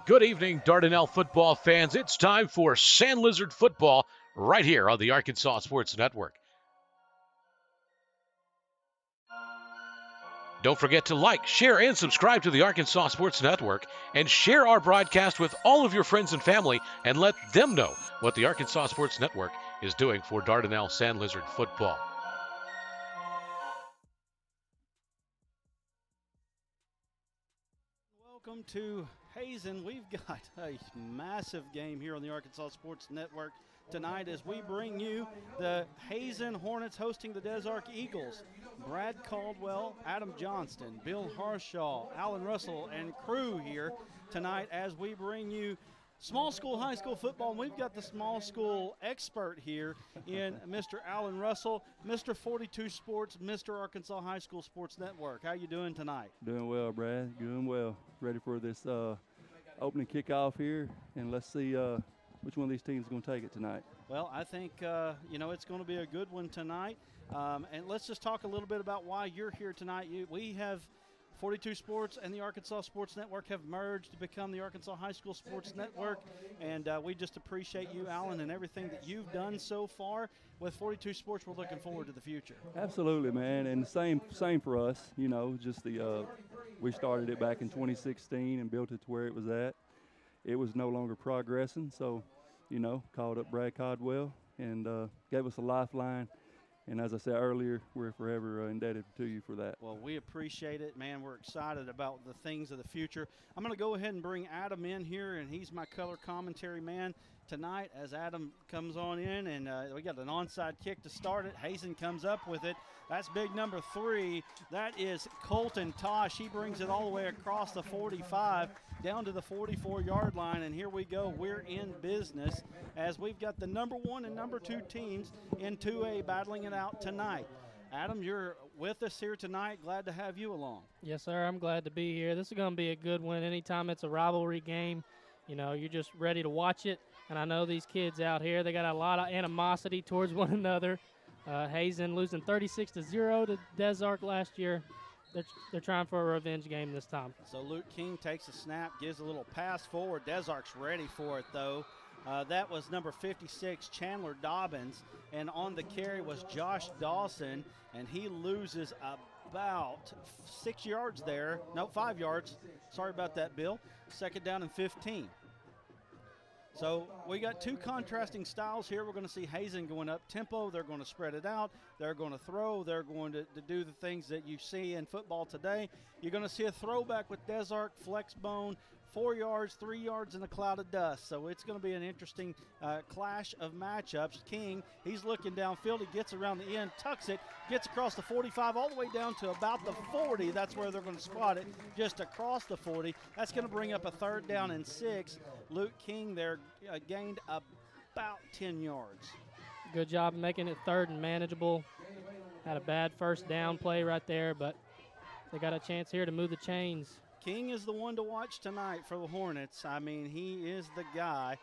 Good evening, Dardanelle football fans. It's time for Sand Lizard football right here on the Arkansas Sports Network. Don't forget to like, share, and subscribe to the Arkansas Sports Network, and share our broadcast with all of your friends and family, and let them know what the Arkansas Sports Network is doing for Dardanelle Sand Lizard football. Welcome to Hazen. We've got a massive game here on the Arkansas Sports Network tonight as we bring you the Hazen Hornets hosting the Des Arc Eagles. Brad Caldwell, Adam Johnston, Bill Harshaw, Alan Russell, and crew here tonight as we bring you small school, high school football. And we've got the small school expert here in Mr. Alan Russell, Mr. 42 Sports, Mr. Arkansas High School Sports Network. How you doing tonight? Doing well, Brad. Doing well. Ready for this opening kickoff here, and let's see which one of these teams is going to take it tonight. Well, I think, it's going to be a good one tonight. And let's just talk a little bit about why you're here tonight. We have 42 Sports and the Arkansas Sports Network have merged to become the Arkansas High School Sports Network, and we just appreciate you, Alan, and everything that you've done so far with 42 Sports. We're looking forward to the future. Absolutely, man, and the same for us. Just we started it back in 2016 and built it to where it was at. It was no longer progressing, so called up Brad Caldwell and gave us a lifeline. And as I said earlier, we're forever indebted to you for that. Well, we appreciate it, man. We're excited about the things of the future. I'm going to go ahead and bring Adam in here, and he's my color commentary man tonight as Adam comes on in. And we got an onside kick to start it. Hazen comes up with it. That's big number 3. That is Colton Tosh. He brings it all the way across the 45 down to the 44-yard line, and here we go. We're in business as we've got the number 1 and number 2 teams in 2A battling it out tonight. Adam, you're with us here tonight. Glad to have you along. Yes, sir. I'm glad to be here. This is going to be a good one. Anytime it's a rivalry game, you're just ready to watch it. And I know these kids out here, they got a lot of animosity towards one another. Hazen losing 36-0 to Des Arc last year. They're trying for a revenge game this time. So Luke King takes a snap, gives a little pass forward. Des Arc's ready for it, though. That was number 56, Chandler Dobbins. And on the carry was Josh Dawson, and he loses about 6 yards there. No, 5 yards. Sorry about that, Bill. Second down and 15. So we got two contrasting styles here. We're going to see Hazen going up tempo. They're going to spread it out. They're going to throw. They're going to do the things that you see in football today. You're going to see a throwback with Des Arc, flex bone, 4 yards, 3 yards in a cloud of dust. So it's going to be an interesting clash of matchups. King, he's looking downfield. He gets around the end, tucks it, gets across the 45 all the way down to about the 40. That's where they're going to spot it, just across the 40. That's going to bring up a 3rd down and 6. Luke King there gained about 10 yards. Good job making it 3rd and manageable. Had a bad first down play right there, but they got a chance here to move the chains. King is the one to watch tonight for the Hornets. I mean, he is the guy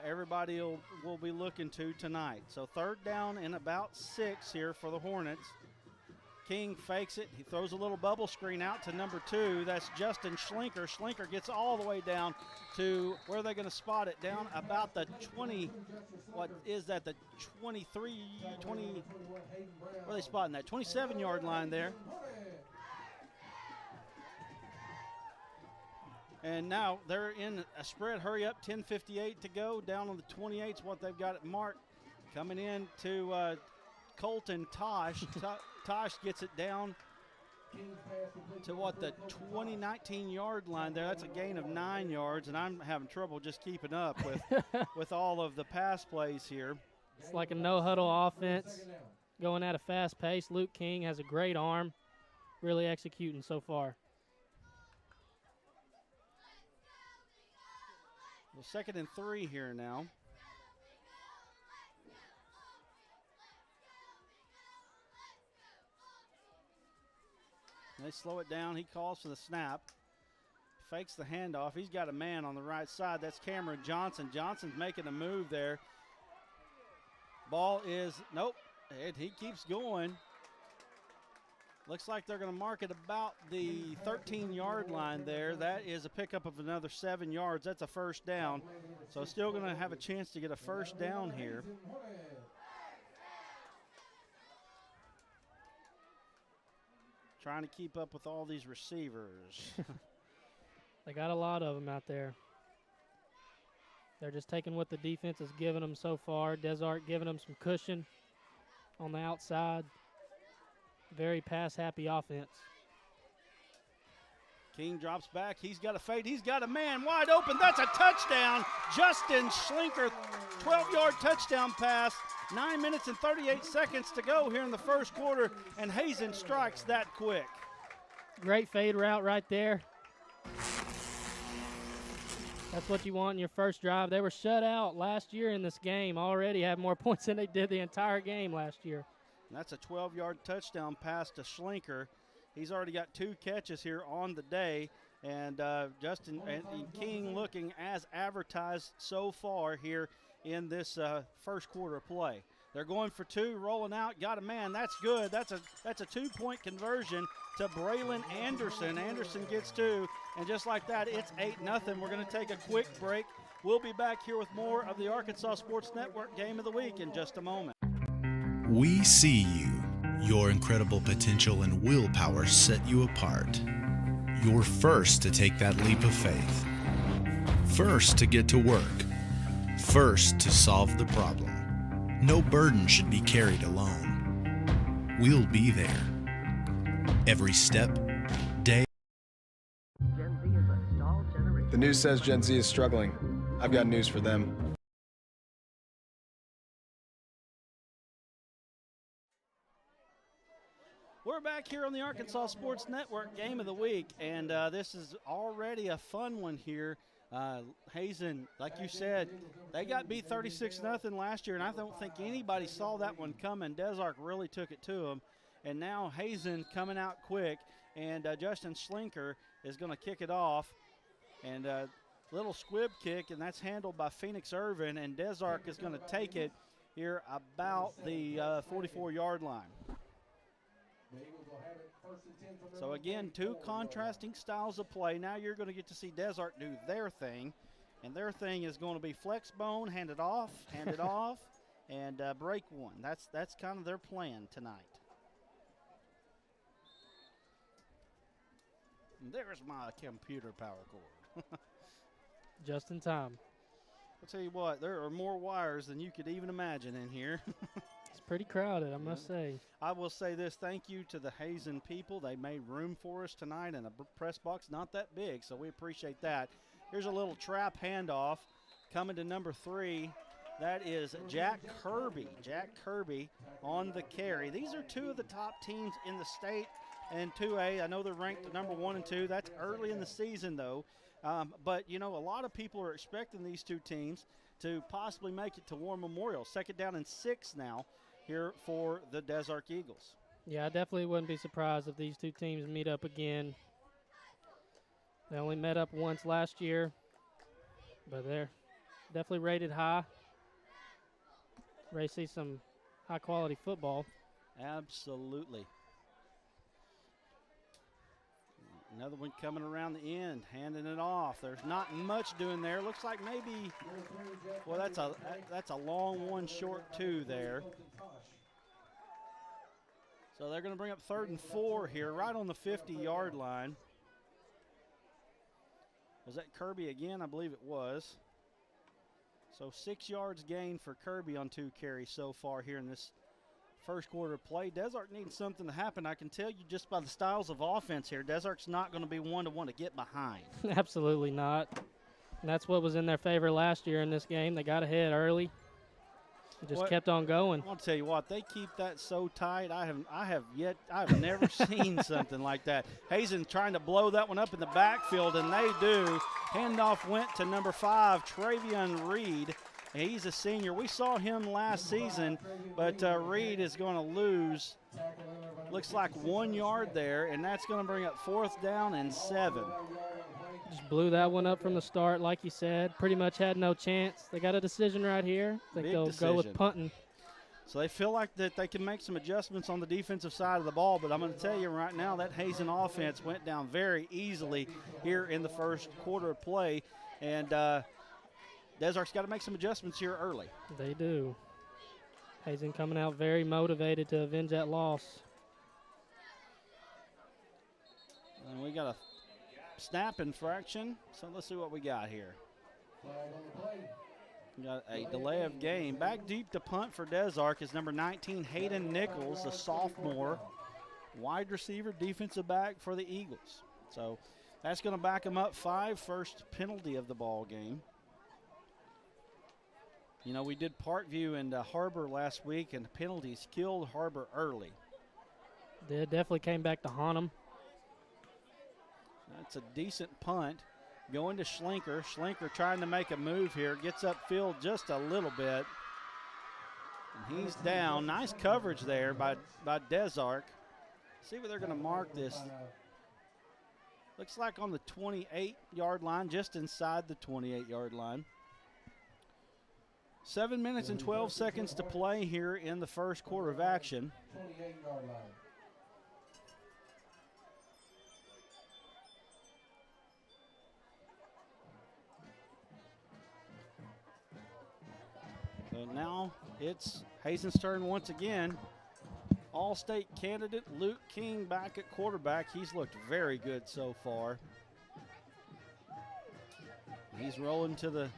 everybody will be looking to tonight. So 3rd down and about 6 here for the Hornets. King fakes it. He throws a little bubble screen out to number 2. That's Justin Schlinker. Schlinker gets all the way down to where they're going to spot it, down about the 20. What is that, the 23, 20? Where are they spotting that? 27-yard line there. And now they're in a spread. Hurry up, 10:58 to go. Down on the 28 is what they've got it marked. Coming in to Colton Tosh. Tosh gets it down to what, the 19-yard line there. That's a gain of 9 yards, and I'm having trouble just keeping up with all of the pass plays here. It's like a no-huddle offense going at a fast pace. Luke King has a great arm, really executing so far. Well, 2nd and 3 here now. They slow it down. He calls for the snap. Fakes the handoff. He's got a man on the right side. That's Cameron Johnson. Johnson's making a move there. Ball is, nope. He keeps going. Looks like they're going to mark it about the 13-yard line there. That is a pickup of another 7 yards. That's a first down. So still going to have a chance to get a first down here. Trying to keep up with all these receivers. They got a lot of them out there. They're just taking what the defense has given them so far. Desart giving them some cushion on the outside. Very pass-happy offense. King drops back. He's got a fade. He's got a man wide open. That's a touchdown. Justin Schlinker, 12-yard touchdown pass. 9 minutes and 38 seconds to go here in the first quarter, and Hazen strikes that quick. Great fade route right there. That's what you want in your first drive. They were shut out last year in this game. Already have more points than they did the entire game last year. And that's a 12-yard touchdown pass to Schlinker. He's already got 2 catches here on the day, and Justin and King looking as advertised so far here in this first quarter of play. They're going for 2, rolling out, got a man. That's good. That's a 2-point conversion to Braylon Anderson. Anderson gets 2, and just like that, it's 8-0. We're going to take a quick break. We'll be back here with more of the Arkansas Sports Network Game of the Week in just a moment. We see you. Your incredible potential and willpower set you apart. You're first to take that leap of faith. First to get to work. First to solve the problem. No burden should be carried alone. We'll be there. Every step, day. Gen Z is a stalled generation. The news says Gen Z is struggling. I've got news for them. We're back here on the Arkansas Sports Network Game of the Week, and this is already a fun one here. Hazen, like you said, they got beat 36-0 last year, and I don't think anybody saw that one coming. Desark really took it to them, and now Hazen coming out quick, and Justin Schlinker is going to kick it off, and little squib kick, and that's handled by Phoenix Irvin, and Desark is going to take it here about the 44-yard line. So again, 2 contrasting styles of play. Now you're going to get to see Desart do their thing, and their thing is going to be flex bone, hand it off, and break one. That's kind of their plan tonight. And there's my computer power cord. Just in time. I'll tell you what, there are more wires than you could even imagine in here. It's pretty crowded, I must say. I will say this, thank you to the Hazen people. They made room for us tonight, and a press box not that big, so we appreciate that. Here's a little trap handoff coming to number 3. That is Jack Kirby. Jack Kirby on the carry. These are 2 of the top teams in the state and 2A. I know they're ranked number 1 and 2. That's early in the season, though. But, you know, a lot of people are expecting these 2 teams to possibly make it to War Memorial. 2nd down and 6 now here for the Desark Eagles. Yeah, I definitely wouldn't be surprised if these 2 teams meet up again. They only met up once last year, but they're definitely rated high. Ready to see some high-quality football. Absolutely. Another one coming around the end, handing it off. There's not much doing there. Looks like maybe, well, that's a long one, short 2 there. So they're going to bring up 3rd and 4 here, right on the 50-yard line. Was that Kirby again? I believe it was. So 6 yards gained for Kirby on 2 carries so far here in this first quarter of play. Desark needs something to happen. I can tell you just by the styles of offense here, Desark's not going to be one to want to get behind. Absolutely not. And that's what was in their favor last year in this game. They got ahead early. Just kept on going. I'll tell you what, they keep that so tight. I have never seen something like that. Hazen trying to blow that one up in the backfield, and they do. Handoff went to number 5, Travion Reed. He's a senior. We saw him last season, but Reed is going to lose, looks like 1 yard there, and that's going to bring up 4th down and 7. Just blew that one up from the start, like you said. Pretty much had no chance. They got a decision right here. I think they'll go with punting. So they feel like that they can make some adjustments on the defensive side of the ball, but I'm going to tell you right now that Hazen offense went down very easily here in the first quarter of play, and Desark's got to make some adjustments here early. They do. Hazen coming out very motivated to avenge that loss. And we got a snap infraction, so let's see what we got here. We got a delay of game. Back deep to punt for Desark is number 19, Hayden Nichols, a sophomore, wide receiver, defensive back for the Eagles. So that's going to back him up 5, first penalty of the ball game. You know, we did Parkview and Harbor last week, and the penalties killed Harbor early. They definitely came back to haunt them. That's a decent punt. Going to Schlenker. Schlenker trying to make a move here. Gets upfield just a little bit. And he's down. Nice coverage there by Desark. See where they're going to mark this. Looks like on the 28-yard line, just inside the 28-yard line. 7 minutes and 12 seconds to play here in the first quarter of action. 28-yard line. So now it's Hazen's turn once again. All-state candidate Luke King back at quarterback. He's looked very good so far. He's rolling to the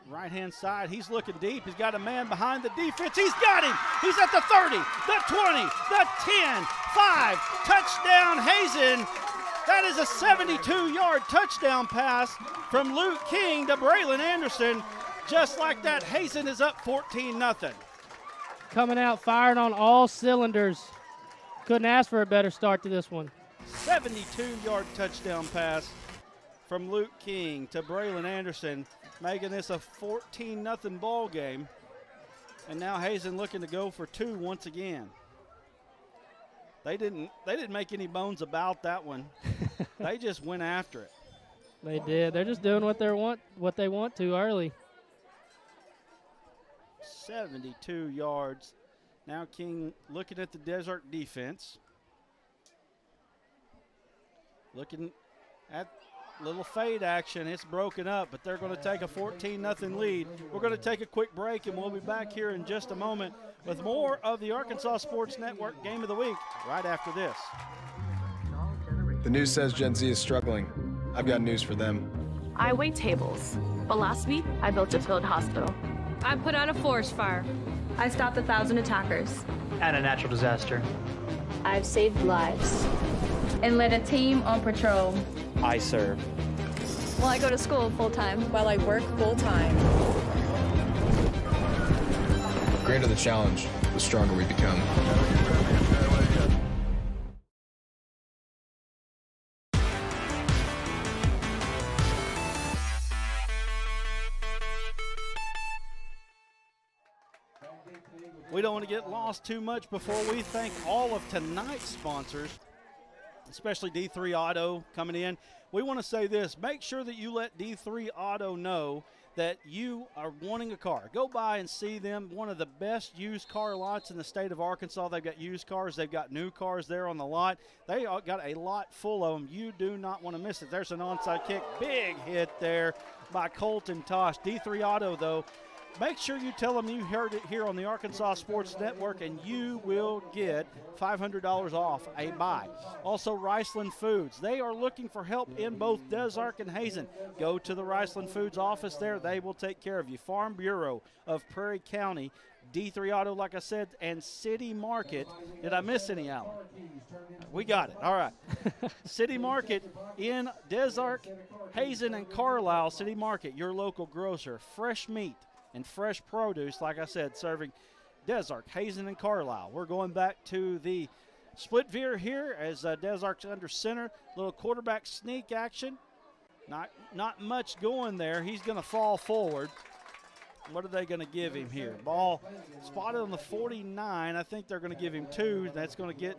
right-hand side. He's looking deep. He's got a man behind the defense. He's got him. He's at the 30, the 20, the 10, 5. Touchdown, Hazen. That is a 72-yard touchdown pass from Luke King to Braylon Anderson. Just like that, Hazen is up 14-0. Coming out firing on all cylinders. Couldn't ask for a better start to this one. 72-yard touchdown pass from Luke King to Braylon Anderson, making this a 14-0 ball game. And now Hazen looking to go for 2 once again. They didn't make any bones about that one. They just went after it. They did. They're just doing what they want to early. 72 yards. Now King looking at the Desark defense. Looking at little fade action. It's broken up, but they're going to take a 14-0 lead. We're going to take a quick break, and we'll be back here in just a moment with more of the Arkansas Sports Network Game of the Week right after this. The news says Gen Z is struggling. I've got news for them. I wait tables, but last week I built a field hospital. I put out a forest fire. I stopped 1,000 attackers. And a natural disaster. I've saved lives. And led a team on patrol. I serve. Well, I go to school full-time. While I work full-time. The greater the challenge, the stronger we become. We don't want to get lost too much before we thank all of tonight's sponsors, especially D3 Auto coming in. We want to say this. Make sure that you let D3 Auto know that you are wanting a car. Go by and see them. One of the best used car lots in the state of Arkansas. They've got used cars. They've got new cars there on the lot. They got a lot full of them. You do not want to miss it. There's an onside kick. Big hit there by Colton Tosh. D3 Auto, though, make sure you tell them you heard it here on the Arkansas Sports Network, and you will get $500 off a buy. Also, Riceland Foods. They are looking for help in both Desark and Hazen. Go to the Riceland Foods office there. They will take care of you. Farm Bureau of Prairie County, D3 Auto, like I said, and City Market. Did I miss any, Alan? We got it. All right. City Market in Desark, Hazen, and Carlisle. City Market, your local grocer. Fresh meat and fresh produce, like I said, serving Desark, Hazen, and Carlisle. We're going back to the split veer here as Desark's under center. Little quarterback sneak action. Not much going there. He's going to fall forward. What are they going to give him here? Ball spotted on the 49. I think they're going to give him 2. That's going to get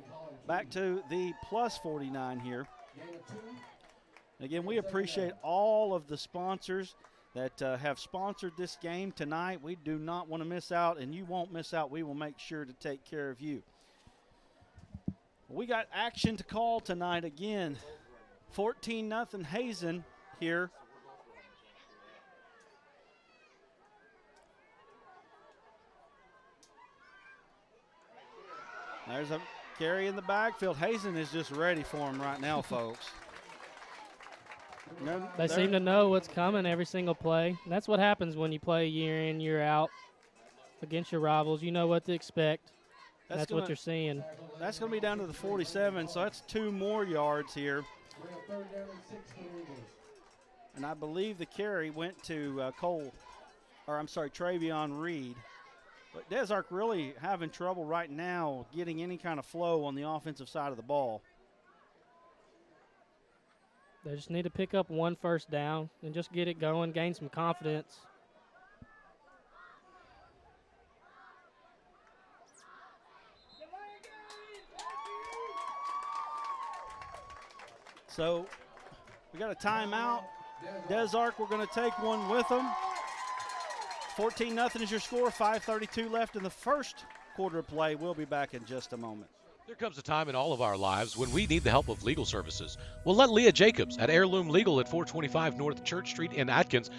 back to the plus 49 here. Again, we appreciate all of the sponsors that have sponsored this game tonight. We do not want to miss out, and you won't miss out. We will make sure to take care of you. We got action to call tonight again. 14-0 Hazen here. There's a carry in the backfield. Hazen is just ready for him right now, folks. They seem to know what's coming every single play. And that's what happens when you play year in, year out against your rivals. You know what to expect. That's what you're seeing. That's going to be down to the 47, so that's 2 more yards here. And I believe the carry went to Travion Reed. But Desark really having trouble right now getting any kind of flow on the offensive side of the ball. They just need to pick up 1 first down and just get it going, gain some confidence. So we got a timeout. Desark, we're going to take one with them. 14-0 is your score. 5:32 left in the first quarter of play. We'll be back in just a moment. There comes a time in all of our lives when we need the help of legal services. Well, let Leah Jacobs at Heirloom Legal at 425 North Church Street in Atkins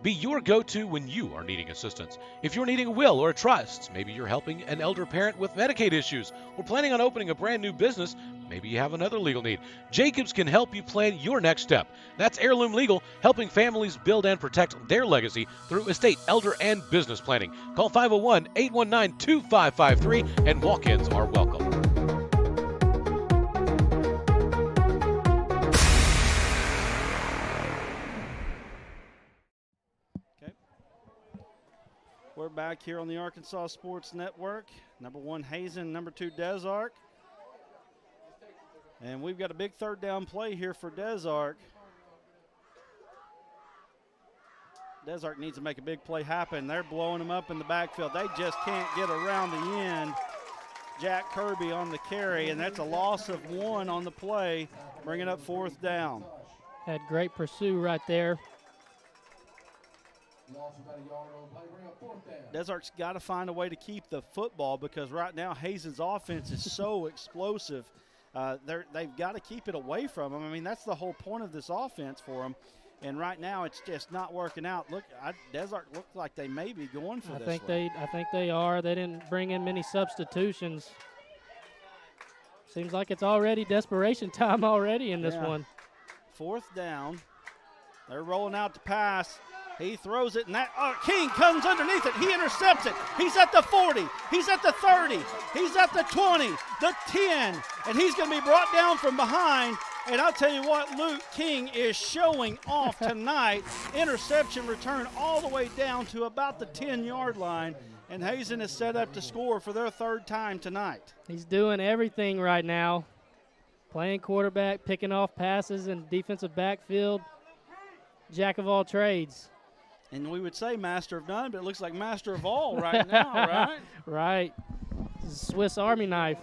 be your go-to when you are needing assistance. If you're needing a will or a trust, maybe you're helping an elder parent with Medicaid issues, or planning on opening a brand new business, maybe you have another legal need. Jacobs can help you plan your next step. That's Heirloom Legal, helping families build and protect their legacy through estate, elder, and business planning. Call 501-819-2553, and walk-ins are welcome. We're back here on the Arkansas Sports Network. Number 1, Hazen. Number 2, Desark. And we've got a big third down play here for Desark. Desark needs to make a big play happen. They're blowing them up in the backfield. They just can't get around the end. Jack Kirby on the carry, and that's a loss of 1 on the play, bringing up 4th down. Had great pursuit right there. Desark's got to find a way to keep the football because right now Hazen's offense is so explosive. They've got to keep it away from them. I mean, that's the whole point of this offense for them. And right now it's just not working out. Look, Desark looked like they may be going for this one. I think they are. They didn't bring in many substitutions. Seems like it's already desperation time already in this one. 4th down. They're rolling out to pass. He throws it, and King comes underneath it. He intercepts it. He's at the 40. He's at the 30. He's at the 20, the 10, and he's going to be brought down from behind. And I'll tell you what, Luke King is showing off tonight. Interception return all the way down to about the 10-yard line, and Hazen is set up to score for their 3rd time tonight. He's doing everything right now. Playing quarterback, picking off passes in defensive backfield. Jack of all trades. And we would say master of none, but it looks like master of all right now, right? Right. This is a Swiss Army knife.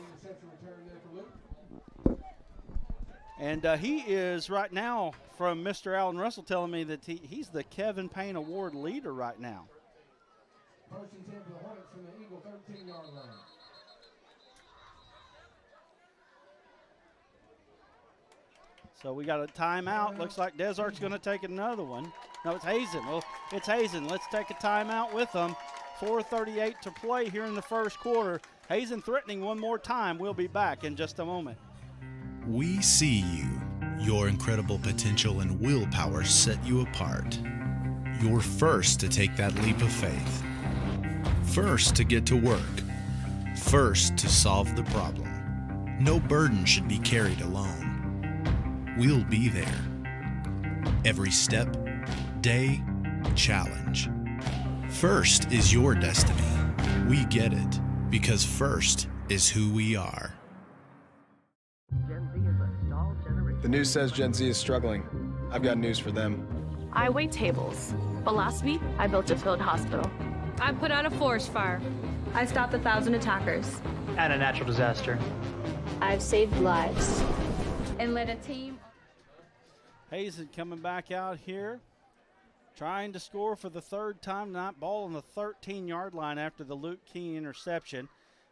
And he is right now, from Mr. Alan Russell telling me that he's the Kevin Payne Award leader right now. So we got a timeout. Looks like Desark's going to take another one. No, it's Hazen. Well, it's Hazen. Let's take a timeout with them. 4:38 to play here in the first quarter. Hazen threatening one more time. We'll be back in just a moment. We see you. Your incredible potential and willpower set you apart. You're first to take that leap of faith. First to get to work. First to solve the problem. No burden should be carried alone. We'll be there. Every step, day, challenge. First is your destiny. We get it because first is who we are. Gen Z is a stalled generation. The news says Gen Z is struggling. I've got news for them. I wait tables, but last week I built a field hospital. I put out a forest fire. I stopped 1,000 attackers. And a natural disaster. I've saved lives and led a team. Hazen coming back out here. trying to score for the third time tonight. Ball on the 13-yard line after the Luke King interception.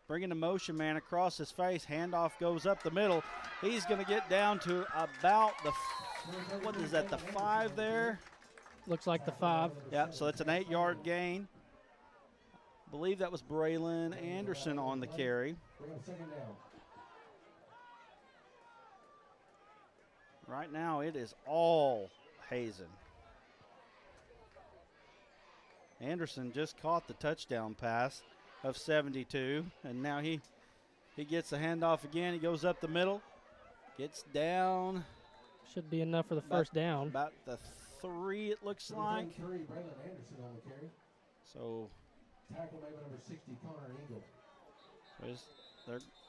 Bringing a motion man across his face. Handoff goes up the middle. He's going to get down to about the, what is that, the 5 there? Looks like the 5. Yeah, so it's an 8-yard gain. I believe that was Braylon Anderson on the carry. Right now it is all Hazen. Anderson just caught the touchdown pass of 72, and now he gets the handoff again. He goes up the middle, gets down. Should be enough for the first down. About the 3, it looks like. So tackle maybe number 60, Connor Engel.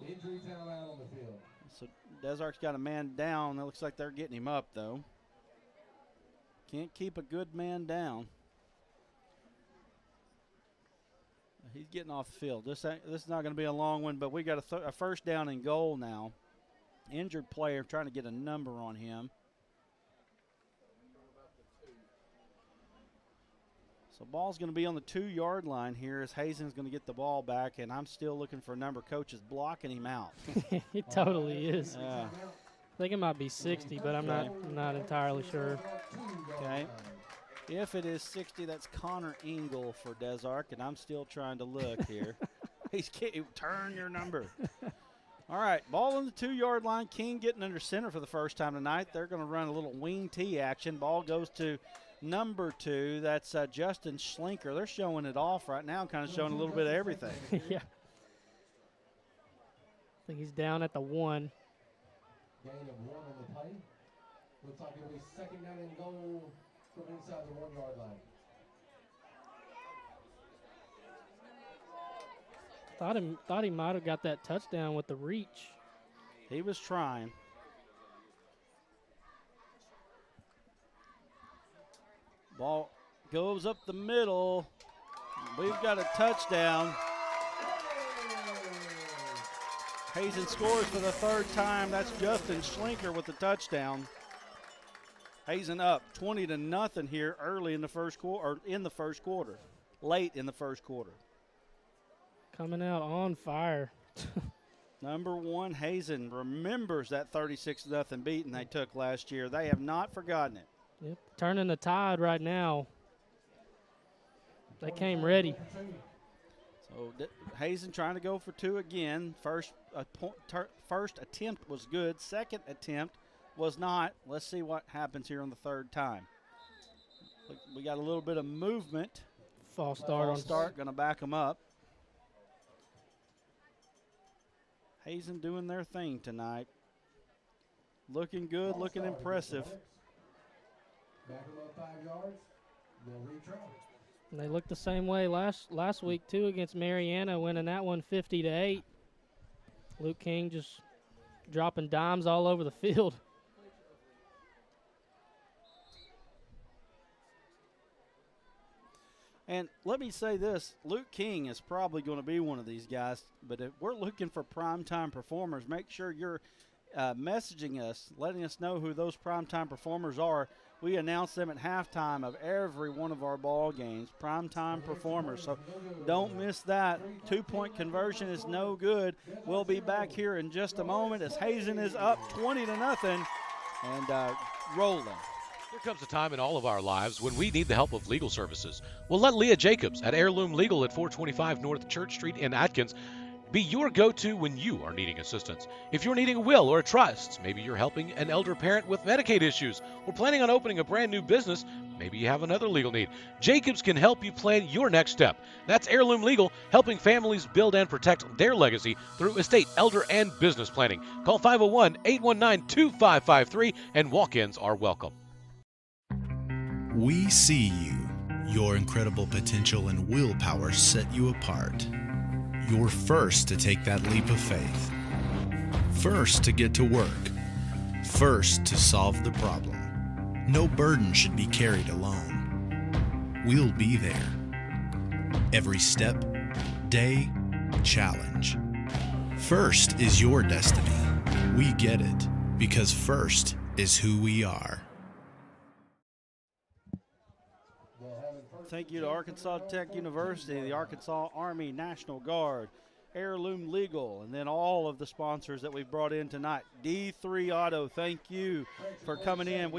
Injury timeout on the field. So Desark's got a man down. It looks like they're getting him up, though. Can't keep a good man down. He's getting off the field. This is not going to be a long one, but we got a first down and goal now. Injured player, trying to get a number on him. So ball's going to be on the 2-yard line here as Hazen's going to get the ball back, and I'm still looking for a number. Coach is blocking him out. It totally is. Yeah. I think it might be 60, but I'm not entirely sure. Okay. If it is 60, that's Connor Engel for Desark, and I'm still trying to look here. Turn your number. All right, ball on the 2-yard line. King getting under center for the first time tonight. They're going to run a little wing T action. Ball goes to number 2. That's Justin Schlinker. They're showing it off right now, kind of showing a little bit of everything. Yeah. I think he's down at the 1. Gain of 1 on the play. Looks like it'll be second down and goal from inside the 1-yard line. Thought he might have got that touchdown with the reach. He was trying. Ball goes up the middle. We've got a touchdown. Hazen scores for the 3rd time. That's Justin Schlinker with the touchdown. Hazen up 20-0 here early in the first quarter, or in the first quarter, late in the first quarter. Coming out on fire. Number 1, Hazen remembers that 36-0 beating they took last year. They have not forgotten it. Yep, turning the tide right now. They came ready. So Hazen trying to go for 2 again. First attempt was good. Second attempt was not. Let's see what happens here on the 3rd time. We got a little bit of movement. False start. Going to back them up. Hazen doing their thing tonight. Looking good, looking impressive. Back them up 5 yards. They'll retry. And they looked the same way last week too against Mariana, winning that one 50-8. Luke King just dropping dimes all over the field. And let me say this, Luke King is probably going to be one of these guys, but if we're looking for primetime performers, make sure you're messaging us, letting us know who those primetime performers are. We announce them at halftime of every one of our ball games, primetime performers. So don't miss that. 2-point conversion is no good. We'll be back here in just a moment as Hazen is up 20-0 and rolling. There comes a time in all of our lives when we need the help of legal services. Well, let Leah Jacobs at Heirloom Legal at 425 North Church Street in Atkins be your go-to when you are needing assistance. If you're needing a will or a trust, maybe you're helping an elder parent with Medicaid issues, or planning on opening a brand new business, maybe you have another legal need. Jacobs can help you plan your next step. That's Heirloom Legal, helping families build and protect their legacy through estate, elder, and business planning. Call 501-819-2553, and walk-ins are welcome. We see you. Your incredible potential and willpower set you apart. You're first to take that leap of faith. First to get to work. First to solve the problem. No burden should be carried alone. We'll be there. Every step, day, challenge. First is your destiny. We get it because first is who we are. thank you to Arkansas Tech University, the Arkansas Army National Guard, Heirloom Legal, and then all of the sponsors that we've brought in tonight. D3 Auto, thank you for coming in.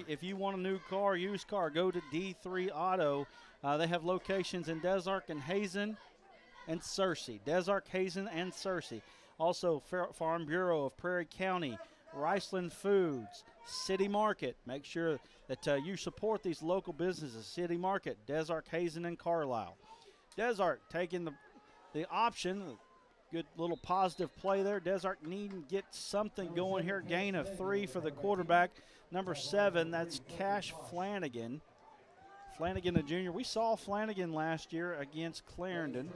If you want a new car, used car, go to D3 Auto. They have locations in Des Arc and Hazen and Searcy. Des Arc, Hazen, and Searcy. Also, Farm Bureau of Prairie County, Riceland Foods, City Market. Make sure that you support these local businesses. City Market, Des Arc, Hazen, and Carlisle. Des Arc taking the option. Good little positive play there. Des Arc needing to get something going here. Gain of 3 for the quarterback. Number 7, that's Cash Flanagan. Flanagan, a junior. We saw Flanagan last year against Clarendon.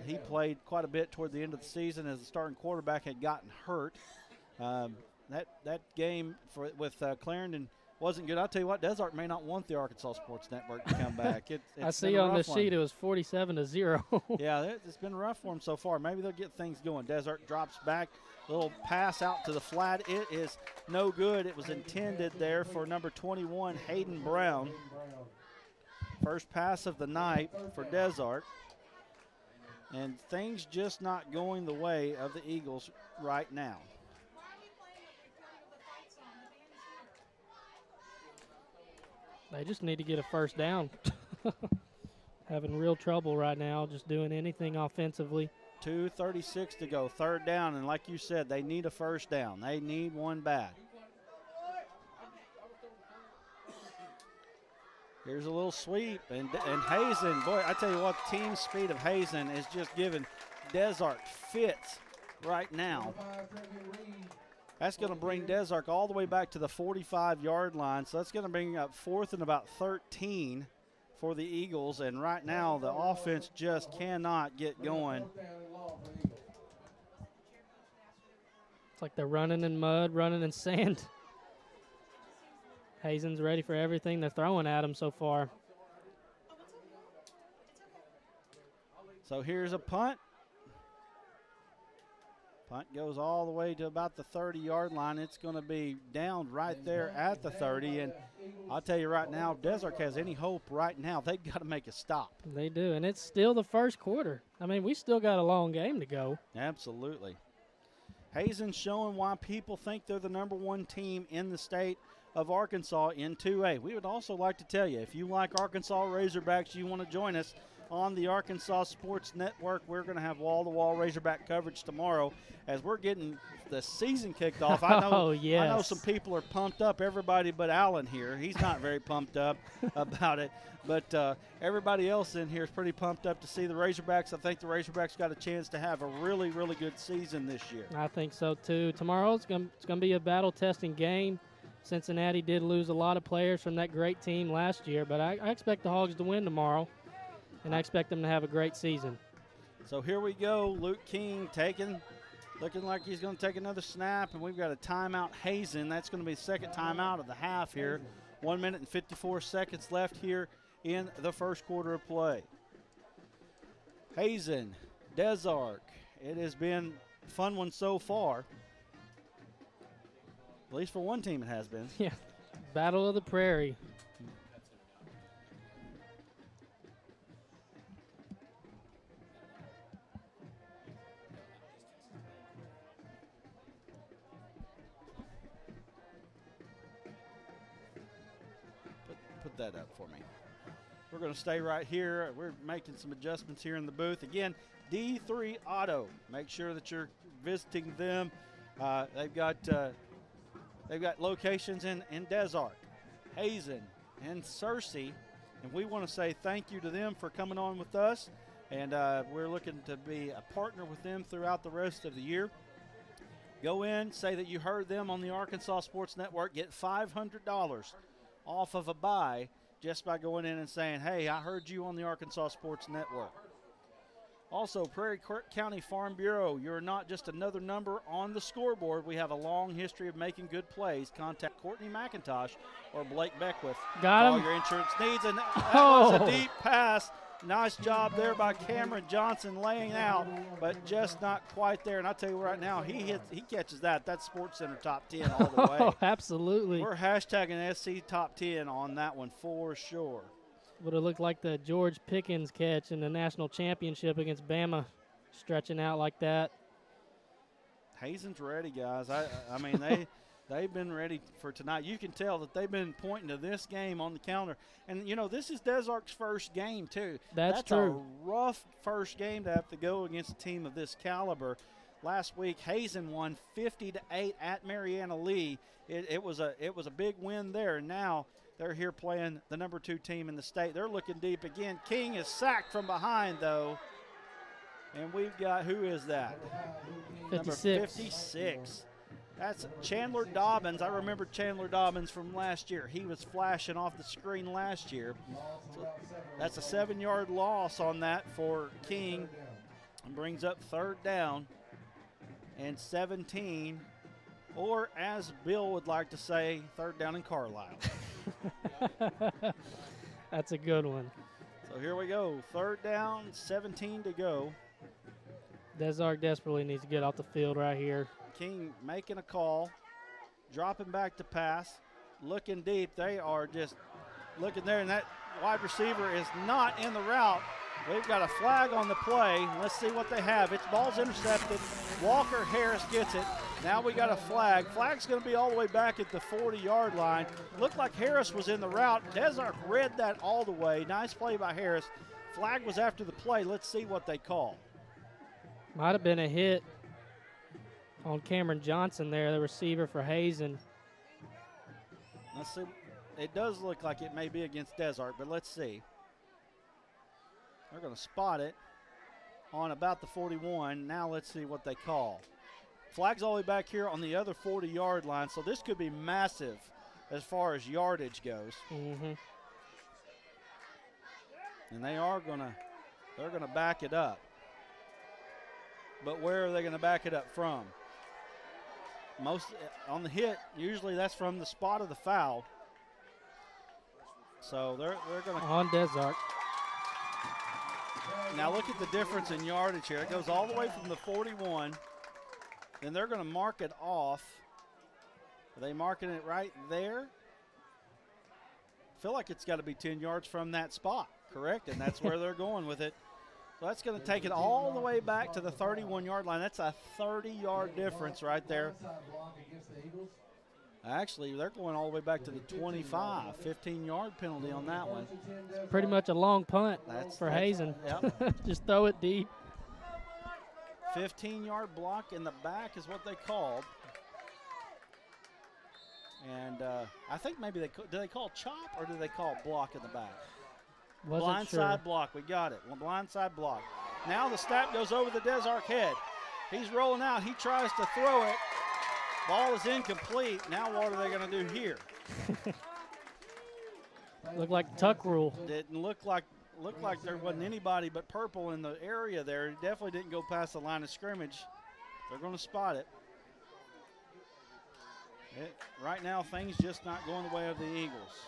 He played quite a bit toward the end of the season as the starting quarterback had gotten hurt. That game with Clarendon wasn't good. I'll tell you what, Des Arc may not want the Arkansas Sports Network to come back. I see on the sheet it was 47-0. Yeah, it's been rough for them so far. Maybe they'll get things going. Des Arc drops back. Little pass out to the flat. It is no good. It was intended there for number 21, Hayden Brown. First pass of the night for Des Arc. And things just not going the way of the Eagles right now. They just need to get a first down. Having real trouble right now just doing anything offensively. 2:36 to go, third down, and like you said, they need a first down. They need one bad. Here's a little sweep, and Hazen, boy, I tell you what, the team speed of Hazen is just giving Des Arc fits right now. That's going to bring Des Arc all the way back to the 45-yard line, so that's going to bring up 4th and about 13 for the Eagles, and right now the offense just cannot get going. It's like they're running in mud, running in sand. Hazen's ready for everything they're throwing at him so far. So here's a punt. Punt goes all the way to about the 30-yard line. It's going to be down right there at the 30. And I'll tell you right now, if Des Arc has any hope right now, they've got to make a stop. They do, and it's still the first quarter. I mean, we still got a long game to go. Absolutely. Hazen showing why people think they're the number 1 team in the state of Arkansas in 2A. We would also like to tell you, if you like Arkansas Razorbacks, you want to join us on the Arkansas Sports Network. We're going to have wall-to-wall Razorback coverage tomorrow as we're getting the season kicked off. I know some people are pumped up, everybody but Alan here. He's not very pumped up about it, but everybody else in here is pretty pumped up to see the Razorbacks. I think the Razorbacks got a chance to have a really, really good season this year. I think so, too. Tomorrow it's going to be a battle-testing game. Cincinnati did lose a lot of players from that great team last year, but I expect the Hogs to win tomorrow. And I expect them to have a great season. So here we go. Luke King looking like he's going to take another snap, and we've got a timeout. Hazen, that's going to be the second timeout of the half here. 1 minute and 54 seconds left here in the first quarter of play. Hazen, Des Arc. It has been a fun one so far. At least for one team it has been. Yeah, Battle of the Prairie. Put that up for me. We're going to stay right here. We're making some adjustments here in the booth. Again, D3 Auto. Make sure that you're visiting them. They've got locations in Des Arc, Hazen, and Searcy, and we want to say thank you to them for coming on with us, and we're looking to be a partner with them throughout the rest of the year. Go in, say that you heard them on the Arkansas Sports Network, get $500 off of a buy just by going in and saying, hey, I heard you on the Arkansas Sports Network. Also, Prairie County Farm Bureau, you're not just another number on the scoreboard. We have a long history of making good plays. Contact Courtney McIntosh or Blake Beckwith Got him. for all your insurance needs. And that was a deep pass. Nice job there by Cameron Johnson laying out, but just not quite there. And I'll tell you right now, he catches that. That's Sports Center top 10 all the way. Oh, absolutely. We're hashtagging SC top 10 on that one for sure. Would have looked like the George Pickens catch in the national championship against Bama, stretching out like that. Hazen's ready, guys. I mean, they've been ready for tonight. You can tell that they've been pointing to this game on the calendar. And, you know, this is Des Arc's first game, too. That's true. A rough first game to have to go against a team of this caliber. Last week, Hazen won 50-8 at Mariana Lee. It was a big win there. And now they're here playing the number 2 team in the state. They're looking deep again. King is sacked from behind, though. And we've got, who is that? 56. Number 56. That's Chandler Dobbins. I remember Chandler Dobbins from last year. He was flashing off the screen last year. So that's a 7-yard loss on that for King. And brings up 3rd down and 17. Or as Bill would like to say, 3rd down in Carlisle. That's a good one. So here we go. 3rd down, 17 to go. Des Arc desperately needs to get off the field right here. King making a call, dropping back to pass, looking deep. They are just looking there, and that wide receiver is not in the route. We've got a flag on the play. Let's see what they have. It's ball's intercepted. Walker Harris gets it. Now we got a flag. Flag's going to be all the way back at the 40-yard line. Looked like Harris was in the route. Des Arc read that all the way. Nice play by Harris. Flag was after the play. Let's see what they call. Might have been a hit on Cameron Johnson there, the receiver for Hazen. Let's see. It does look like it may be against Des Arc, but let's see. They're going to spot it on about the 41. Now let's see what they call. Flag's all the way back here on the other 40-yard line, so this could be massive as far as yardage goes. Mm-hmm. And they're going to back it up. But where are they going to back it up from? Most on the hit, usually that's from the spot of the foul. So they're going to on Des Arc. Now look at the difference in yardage here. It goes all the way from the 41. Then they're going to mark it off. Are they marking it right there? I feel like it's got to be 10 yards from that spot, correct? And that's where they're going with it. So that's going to take it all the way back to the 31-yard line. That's a 30-yard difference right there. Actually, they're going all the way back to the 25. 15-yard penalty on that one. It's pretty much a long punt for Hazen. Yep. Just throw it deep. 15-yard block in the back is what they called. And I think maybe do they call chop or do they call block in the back? Blindside block. We got it. Blindside block. Now the snap goes over the Des Arc head. He's rolling out. He tries to throw it. Ball is incomplete. Now what are they going to do here? Looked like tuck rule. Didn't looked like there wasn't anybody but purple in the area there. It definitely didn't go past the line of scrimmage. They're going to spot it. Right now, things just not going the way of the Eagles.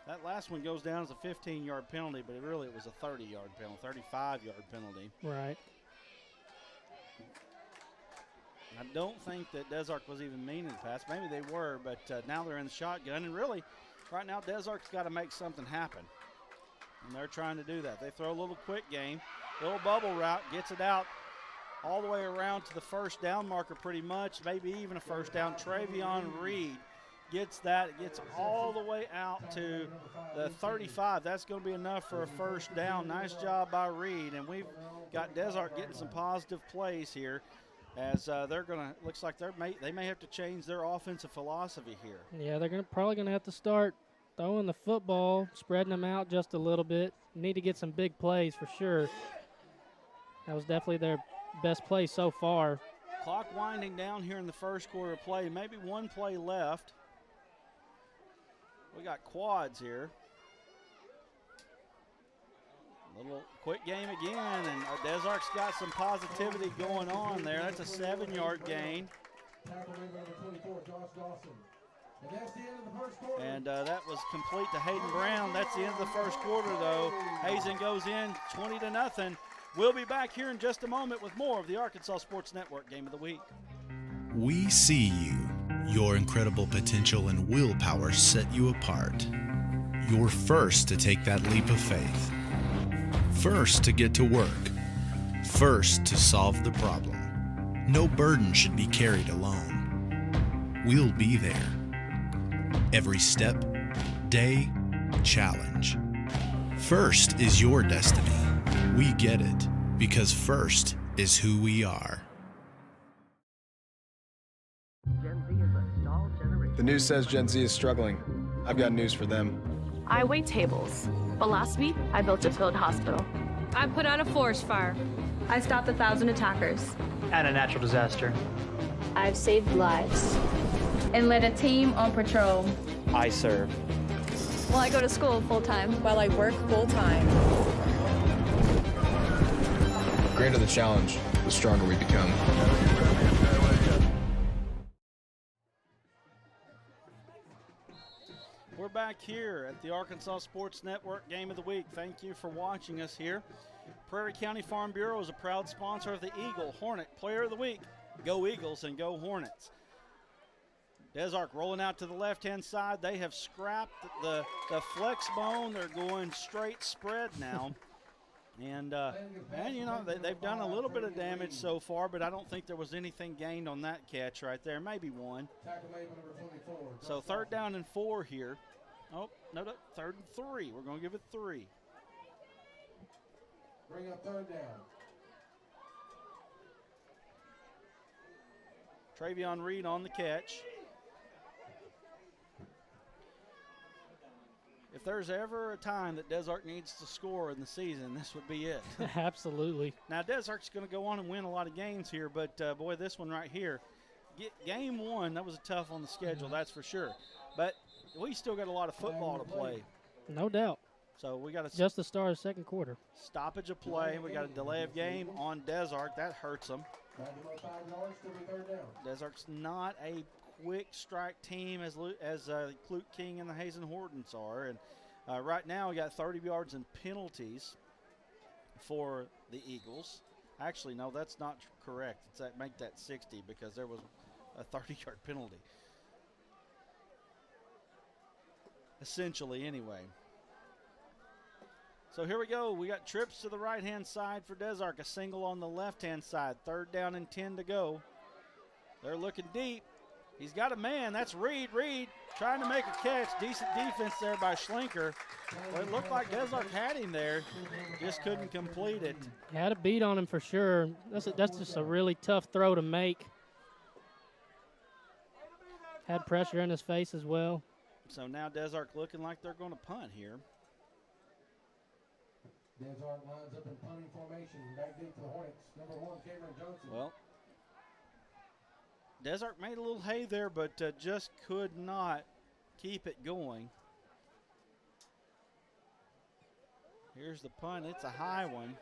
That last one goes down as a 15-yard penalty, but it was a 30-yard penalty, 35-yard penalty. Right. I don't think that Des Arc was even meaning to pass. Maybe they were, but now they're in the shotgun. And really, right now, Des Arc's got to make something happen. And they're trying to do that. They throw a little quick game, little bubble route, gets it out all the way around to the first down marker pretty much, maybe even a first down. Travion Reed gets that. It gets all the way out to the 35. That's going to be enough for a first down. Nice job by Reed. And we've got Des Arc getting some positive plays here. As they're going to, looks like they may have to change their offensive philosophy here. Yeah, they're probably going to have to start throwing the football, spreading them out just a little bit. Need to get some big plays for sure. That was definitely their best play so far. Clock winding down here in the first quarter of play. Maybe one play left. We got quads here. Little quick game again, and Des Arc's got some positivity going on there. That's a 7-yard gain. And that was complete to Hayden Brown. That's the end of the first quarter, though. Hazen goes in 20-0. We'll be back here in just a moment with more of the Arkansas Sports Network Game of the Week. We see you, Your incredible potential and willpower set you apart. You're first to take that leap of faith. First to get to work. First to solve the problem. No burden should be carried alone. We'll be there. Every step, day, challenge. First is your destiny. We get it because first is who we are. Gen Z is a stalled generation. The news says Gen Z is struggling. I've got news for them. I wait tables, but last week I built a field hospital. I put out a forest fire. I stopped 1,000 attackers. And a natural disaster. I've saved lives and led a team on patrol. I serve. Well, I go to school full-time. While I work full-time. The greater the challenge, the stronger we become. We're back here at the Arkansas Sports Network Game of the Week. Thank you for watching us here. Prairie County Farm Bureau is a proud sponsor of the Eagle Hornet Player of the Week. Go Eagles and go Hornets. Des Arc rolling out to the left-hand side. They have scrapped the flex bone. They're going straight spread now. And you know, they've done a little bit of damage so far, but I don't think there was anything gained on that catch right there. Maybe one. So 3rd down and 4 here. Oh, no, 3rd and 3. We're going to give it 3. Bring up 3rd down. Travion Reed on the catch. If there's ever a time that Des Arc needs to score in the season, this would be it. Absolutely. Now, Des Arc's going to go on and win a lot of games here, but, boy, this one right here, game 1, that was tough on the schedule, that's for sure. But we still got a lot of football to play. No doubt. So we got just the start of the 2nd quarter. Stoppage of play. We got a delay of game on Des Arc. That hurts them. Des Arc's not a quick strike team as Clute King and the Hazen Hortons are. And right now we got 30 yards in penalties for the Eagles. Actually, no, that's not correct. Make that 60 because there was a 30-yard penalty. Essentially, anyway. So here we go. We got trips to the right-hand side for Des Arc. A single on the left-hand side. 3rd down and 10 to go. They're looking deep. He's got a man. That's Reed. Reed trying to make a catch. Decent defense there by Schlenker. But it looked like Des Arc had him there. Just couldn't complete it. Had a beat on him for sure. That's just a really tough throw to make. Had pressure in his face as well. So now Des Arc looking like they're going to punt here. Des Arc lines up in punting formation. Back deep for the Hornets. Number 1, Cameron Johnson. Well, Des Arc made a little hay there, but just could not keep it going. Here's the punt. It's a high one.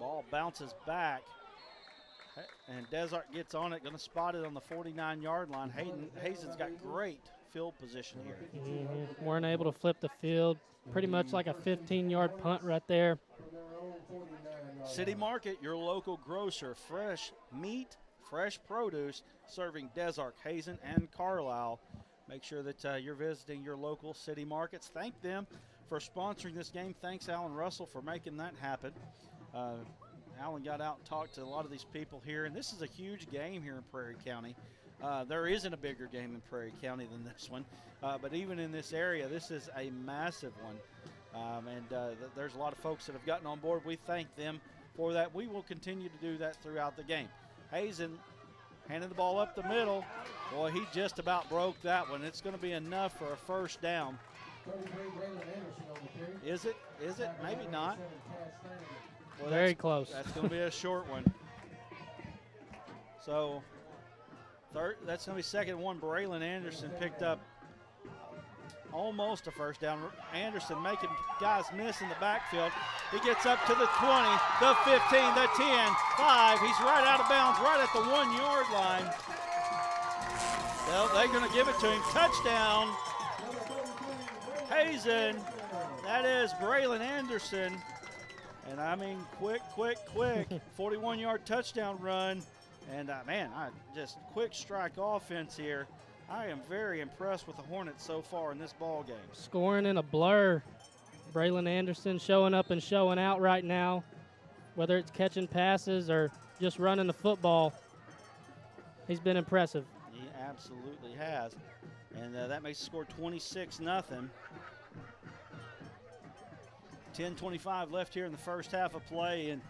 Ball bounces back. And Des Arc gets on it, going to spot it on the 49-yard line. Hazen's got great field position here. Mm-hmm. Weren't able to flip the field. Pretty much like a 15-yard punt right there. City Market, your local grocer. Fresh meat, fresh produce, serving Des Arc, Hazen, and Carlisle. Make sure that you're visiting your local city markets. Thank them for sponsoring this game. Thanks, Alan Russell, for making that happen. Alan got out and talked to a lot of these people here, and this is a huge game here in Prairie County. There isn't a bigger game in Prairie County than this one, but even in this area, this is a massive one. There's a lot of folks that have gotten on board. We thank them for that. We will continue to do that throughout the game. Hazen handing the ball up the middle. Boy, he just about broke that one. It's going to be enough for a 1st down. Is it? Is it? Maybe not. Well, very close. That's going to be a short one. So that's going to be 2nd and 1. Braylon Anderson picked up almost a 1st down. Anderson making guys miss in the backfield. He gets up to the 20, the 15, the 10, 5. He's right out of bounds, right at the 1-yard line. Well, they're going to give it to him. Touchdown, Hazen. That is Braylon Anderson. And I mean, quick, 41-yard touchdown run. And, man, just quick strike offense here. I am very impressed with the Hornets so far in this ball game. Scoring in a blur. Braylon Anderson showing up and showing out right now, whether it's catching passes or just running the football. He's been impressive. He absolutely has. And that makes the score 26-0. 10:25 left here in the first half of play. And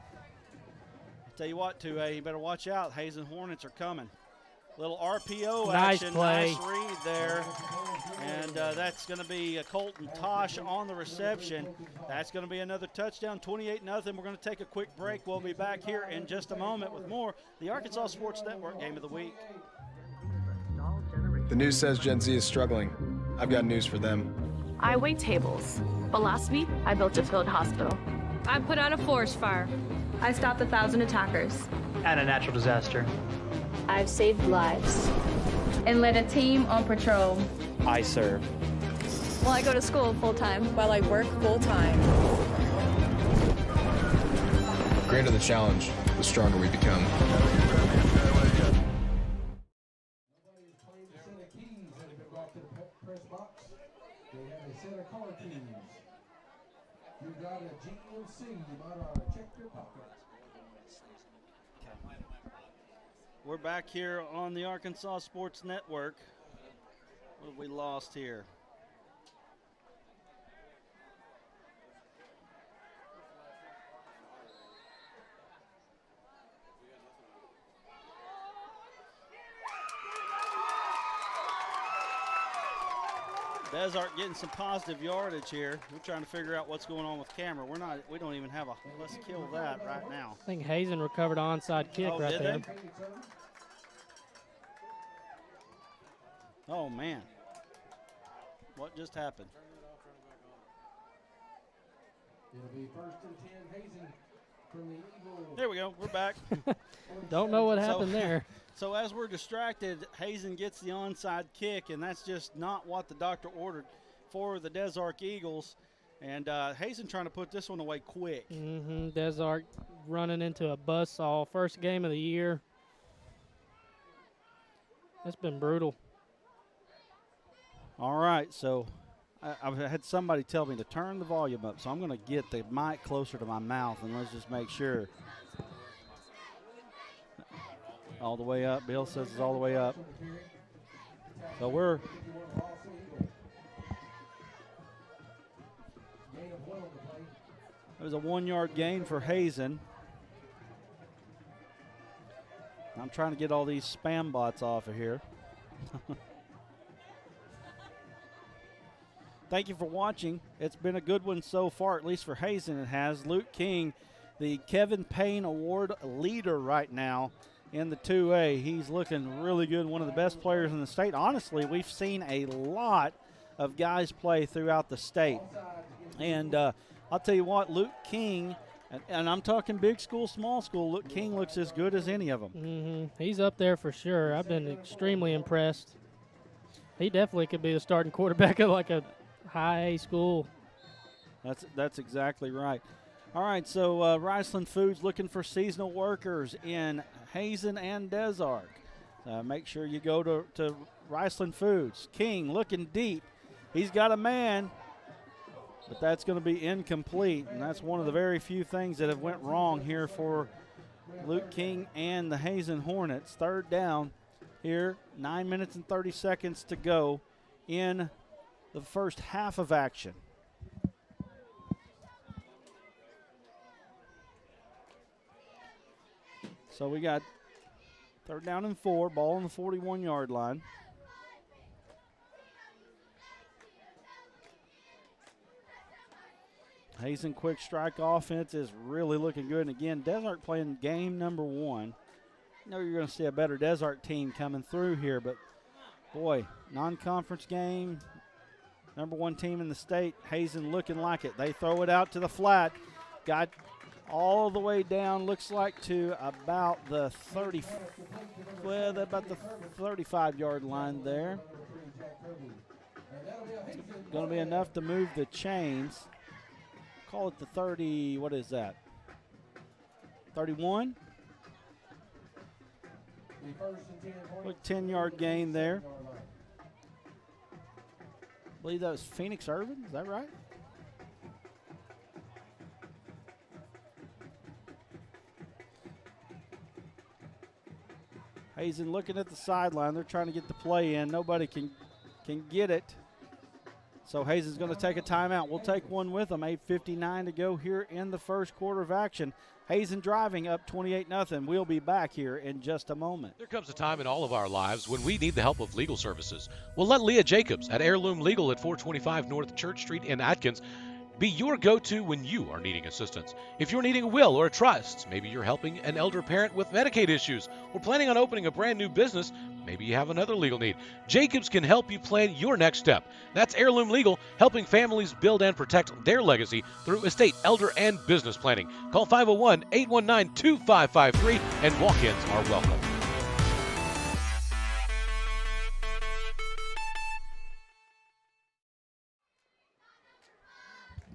I'll tell you what, 2A, you better watch out. Hazen Hornets are coming. Little RPO nice action. Play. Nice read there. And that's going to be Colton Tosh on the reception. That's going to be another touchdown, 28-0. We're going to take a quick break. We'll be back here in just a moment with more the Arkansas Sports Network Game of the Week. The news says Gen Z is struggling. I've got news for them. I wait tables, but last week I built a field hospital. I put out a forest fire. I stopped 1,000 attackers. And a natural disaster. I've saved lives and led a team on patrol. I serve. Well, I go to school full-time. While I work full-time. The greater the challenge, the stronger we become. You got a GMC, you might ought to check your pockets. We're back here on the Arkansas Sports Network. What have we lost here? Desart getting some positive yardage here. We're trying to figure out what's going on with camera. We don't even have a, let's kill that right now. I think Hazen recovered an onside kick right did there. They? Oh, man. What just happened? It'll be 1st and 10, Hazen from the Eagles. There we go. We're back. Don't know what happened there. So as we're distracted, Hazen gets the onside kick, and that's just not what the doctor ordered for the Des Arc Eagles. And Hazen trying to put this one away quick. Des Arc running into a buzzsaw. First game of the year. It's been brutal. All right, so I've had somebody tell me to turn the volume up, so I'm going to get the mic closer to my mouth, and let's just make sure. All the way up. Bill says it's all the way up. So we're there's a 1-yard gain for Hazen. I'm trying to get all these spam bots off of here. Thank you for watching. It's been a good one so far, at least for Hazen it has. Luke King, the Kevin Payne Award leader right now in the 2A. He's looking really good, one of the best players in the state. Honestly, we've seen a lot of guys play throughout the state. And I'll tell you what, Luke King, and I'm talking big school, small school, Luke King looks as good as any of them. He's up there for sure. I've been extremely impressed. He definitely could be the starting quarterback at like a high A school. That's exactly right. All right, so Riceland Foods looking for seasonal workers in Hazen and Des Arc. Make sure you go to Riceland Foods. King looking deep. He's got a man, but that's going to be incomplete, and that's one of the very few things that have went wrong here for Luke King and the Hazen Hornets. Third down here, 9 minutes and 30 seconds to go in the first half of action. So we got 3rd down and 4, ball on the 41-yard line. Hazen quick strike offense is really looking good. And again, Des Arc playing game number 1. I know you're going to see a better Des Arc team coming through here, but boy, non-conference game, number 1 team in the state. Hazen looking like it. They throw it out to the flat. Got all the way down, looks like to about the 35-yard line there. Going to be enough to move the chains. Call it the 30, what is that? 31? Quick 10-yard gain there. I believe that was Phoenix Irvin. Is that right? Hazen looking at the sideline. They're trying to get the play in. Nobody can get it. So Hazen's going to take a timeout. We'll take one with them. 8:59 to go here in the first quarter of action. Hazen driving up 28-0. We'll be back here in just a moment. There comes a time in all of our lives when we need the help of legal services. Well, let Leah Jacobs at Heirloom Legal at 425 North Church Street in Atkins be your go-to when you are needing assistance. If you're needing a will or a trust, maybe you're helping an elder parent with Medicaid issues, or planning on opening a brand new business, maybe you have another legal need. Jacobs can help you plan your next step. That's Heirloom Legal, helping families build and protect their legacy through estate, elder, and business planning. Call 501-819-2553, and walk-ins are welcome.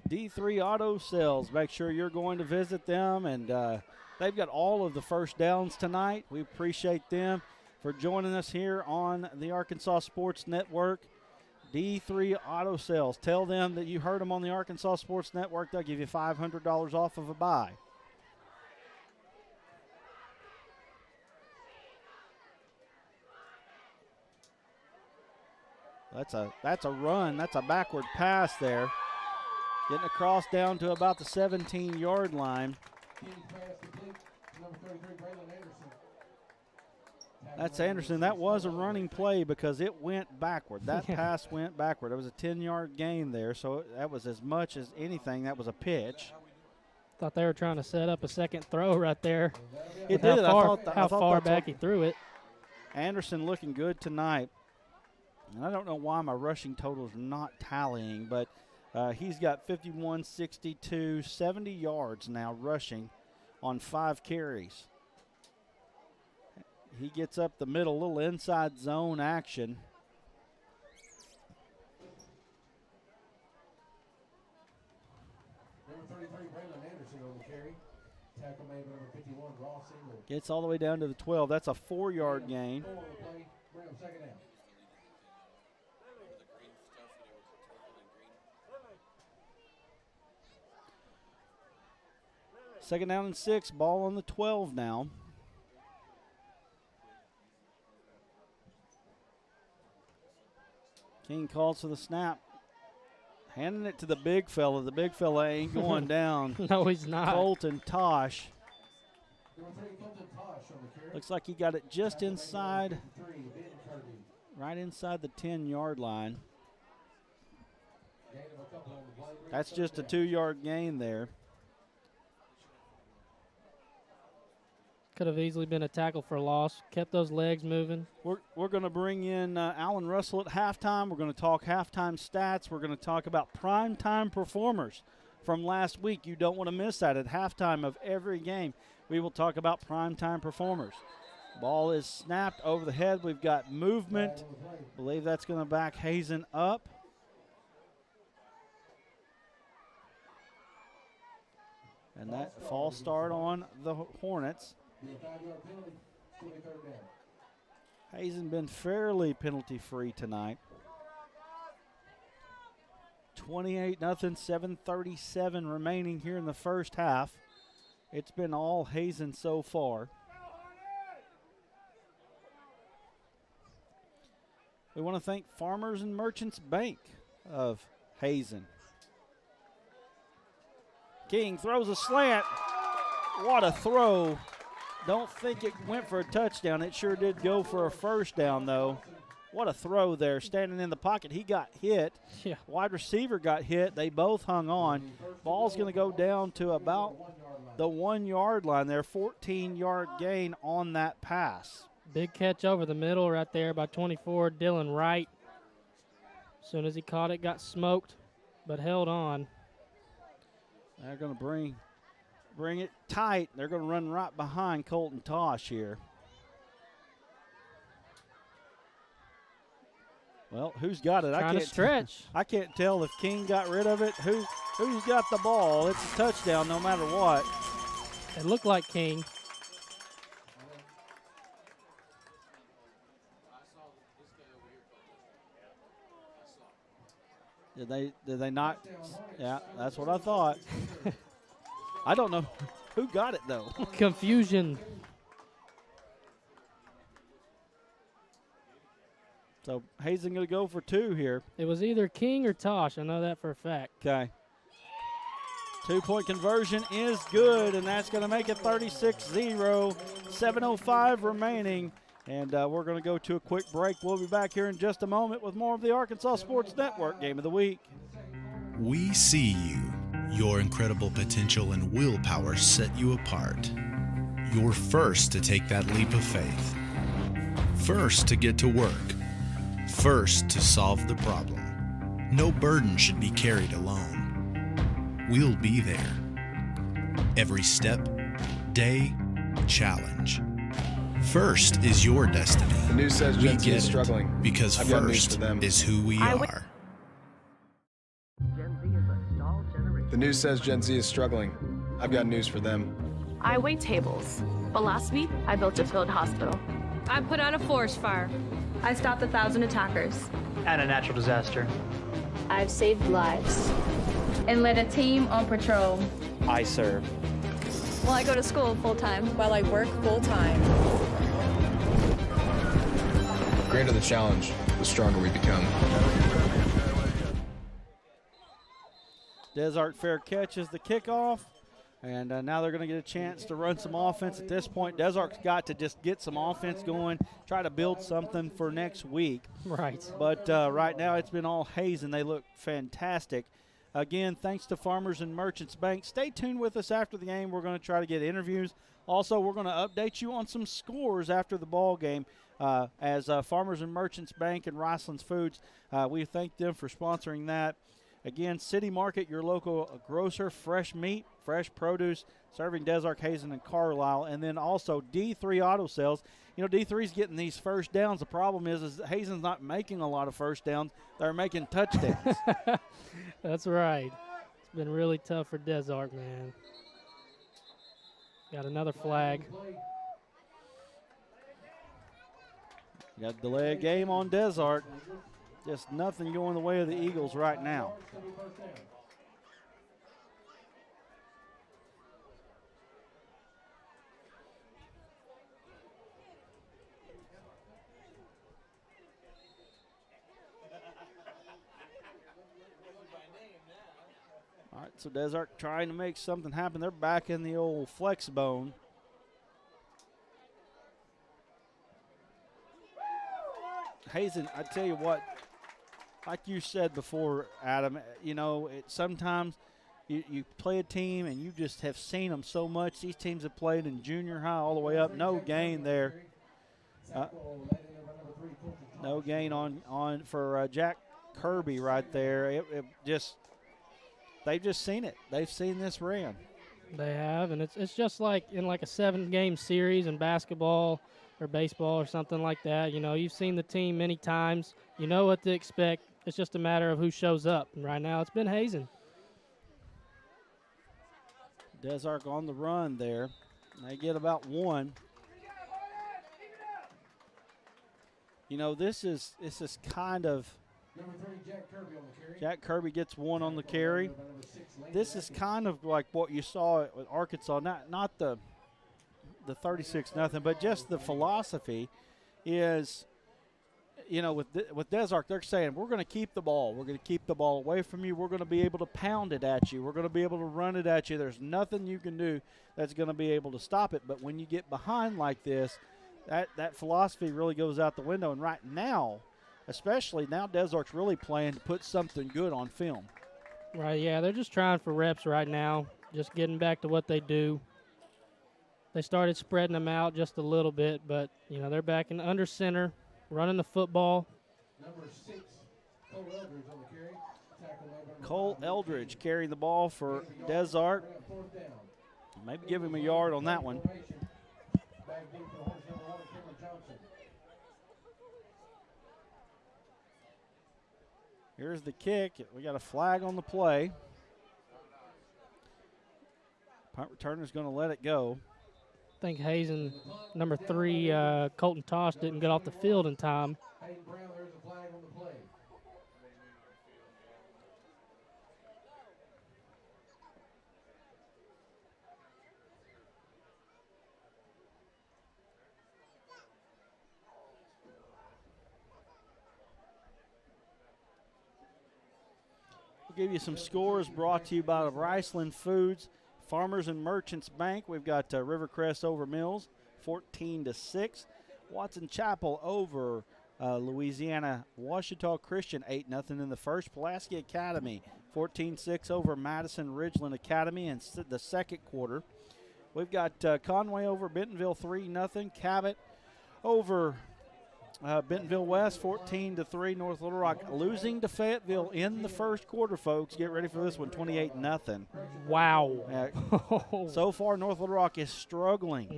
D3 Auto Sales. Make sure you're going to visit them, and they've got all of the first downs tonight. We appreciate them for joining us here on the Arkansas Sports Network. D3 Auto Sales. Tell them that you heard them on the Arkansas Sports Network. They'll give you $500 off of a buy. That's a run. That's a backward pass there. Getting across down to about the 17-yard line. That's Anderson. That was a running play because it went backward. That pass went backward. It was a 10-yard gain there, so that was as much as anything. That was a pitch. Thought they were trying to set up a second throw right there. It did. How far back he threw it. Anderson looking good tonight. And I don't know why my rushing totals are not tallying, but he's got 51, 62, 70 yards now rushing on 5 carries. He gets up the middle, little inside zone action. Number 33, Braylon Anderson on the carry. Tackle made by number 51, Ross Engel. Gets all the way down to the 12. That's a 4-yard gain. 4 on the play. Bring him second down. Second down and 6, ball on the 12 now. King calls for the snap. Handing it to the big fella. The big fella ain't going down. No, he's not. Colton Tosh. Looks like he got it just inside, right inside the 10-yard line. That's just a 2-yard gain there. Could have easily been a tackle for loss. Kept those legs moving. We're going to bring in Alan Russell at halftime. We're going to talk halftime stats. We're going to talk about primetime performers from last week. You don't want to miss that at halftime of every game. We will talk about primetime performers. Ball is snapped over the head. We've got movement. I believe that's going to back Hazen up. And that false start on the Hornets. Hazen been fairly penalty-free tonight. 28-0, 7:37 remaining here in the first half. It's been all Hazen so far. We want to thank Farmers and Merchants Bank of Hazen. King throws a slant. What a throw. Don't think it went for a touchdown. It sure did go for a first down, though. What a throw there, standing in the pocket. He got hit. Yeah. Wide receiver got hit. They both hung on. Ball's going to go down to about the 1-yard line there. 14-yard gain on that pass. Big catch over the middle right there by 24, Dylan Wright. As soon as he caught it, got smoked, but held on. They're going to bring it tight. They're going to run right behind Colton Tosh here. Well, who's got it? Trying to stretch. I can't tell if King got rid of it. Who's got the ball? It's a touchdown no matter what. It looked like King. Did they not? Yeah, that's what I thought. I don't know who got it, though. Confusion. So Hazen going to go for 2 here. It was either King or Tosh. I know that for a fact. Okay. 2-point conversion is good, and that's going to make it 36-0. 7:05 remaining, and we're going to go to a quick break. We'll be back here in just a moment with more of the Arkansas Sports Network Game of the Week. We see you. Your incredible potential and willpower set you apart. You're first to take that leap of faith. First to get to work. First to solve the problem. No burden should be carried alone. We'll be there. Every step, day, challenge. First is your destiny. The news says Gen Z is struggling. Because I've got news first for them. is who we are. Gen Z is a stall generation. The news says Gen Z is struggling. I've got news for them. I wait tables, but last week I built a field hospital. I put out a forest fire. I stopped 1,000 attackers. And a natural disaster. I've saved lives and led a team on patrol. I serve. Well, I go to school full time. While I work full time. The greater the challenge, the stronger we become. Desart fair catches the kickoff, and now they're going to get a chance to run some offense. At this point, Desart's got to just get some offense going, try to build something for next week. Right. But right now it's been all Hazen. They look fantastic. Again, thanks to Farmers and Merchants Bank. Stay tuned with us after the game. We're going to try to get interviews. Also, we're going to update you on some scores after the ball game as Farmers and Merchants Bank and Riceland's Foods. We thank them for sponsoring that. Again, City Market, your local grocer, fresh meat, fresh produce, serving Desark, Hazen, and Carlisle. And then also D3 Auto Sales. You know, D3's getting these first downs. The problem is Hazen's not making a lot of first downs. They're making touchdowns. That's right. It's been really tough for Desark, man. Got another flag. Got a delay game on Desark. Just nothing going the way of the Eagles right now. All right, so Desark trying to make something happen. They're back in the old flex bone. Hazen, I tell you what, like you said before, Adam, you know, sometimes you play a team and you just have seen them so much. These teams have played in junior high all the way up. No gain there. No gain on for Jack Kirby right there. They've just seen it. They've seen this ran. They have, and it's just like in like a 7-game series in basketball or baseball or something like that. You know, you've seen the team many times. You know what to expect. It's just a matter of who shows up. And right now it's been Hazen. Desark on the run there. They get about one. You know, this is kind of Jack Kirby gets one on the carry. This is kind of like what you saw with Arkansas, not the 36-0, but just the philosophy is, you know, with Desark, they're saying, we're going to keep the ball. We're going to keep the ball away from you. We're going to be able to pound it at you. We're going to be able to run it at you. There's nothing you can do that's going to be able to stop it. But when you get behind like this, that philosophy really goes out the window. And right now, especially now, Desark's really playing to put something good on film. Right, yeah, they're just trying for reps right now, just getting back to what they do. They started spreading them out just a little bit, but, you know, they're back in under center, running the football. Number 6, Cole Eldridge on the carry. Cole Eldridge carrying the ball for Desark. Maybe give him a yard on that one. Here's the kick. We got a flag on the play. Punt returner's going to let it go. I think Hazen, number 3, Colton Tosh, didn't get off the field in time. We'll give you some scores brought to you by Riceland Foods, Farmers and Merchants Bank. We've got Rivercrest over Mills, 14-6. Watson Chapel over Louisiana Ouachita Christian, 8-0 in the first. Pulaski Academy, 14-6 over Madison Ridgeland Academy in the second quarter. We've got Conway over Bentonville, 3-0. Cabot over Bentonville West, 14-3. North Little Rock losing to Fayetteville in the first quarter, folks. Get ready for this one, 28-0. Wow. So far, North Little Rock is struggling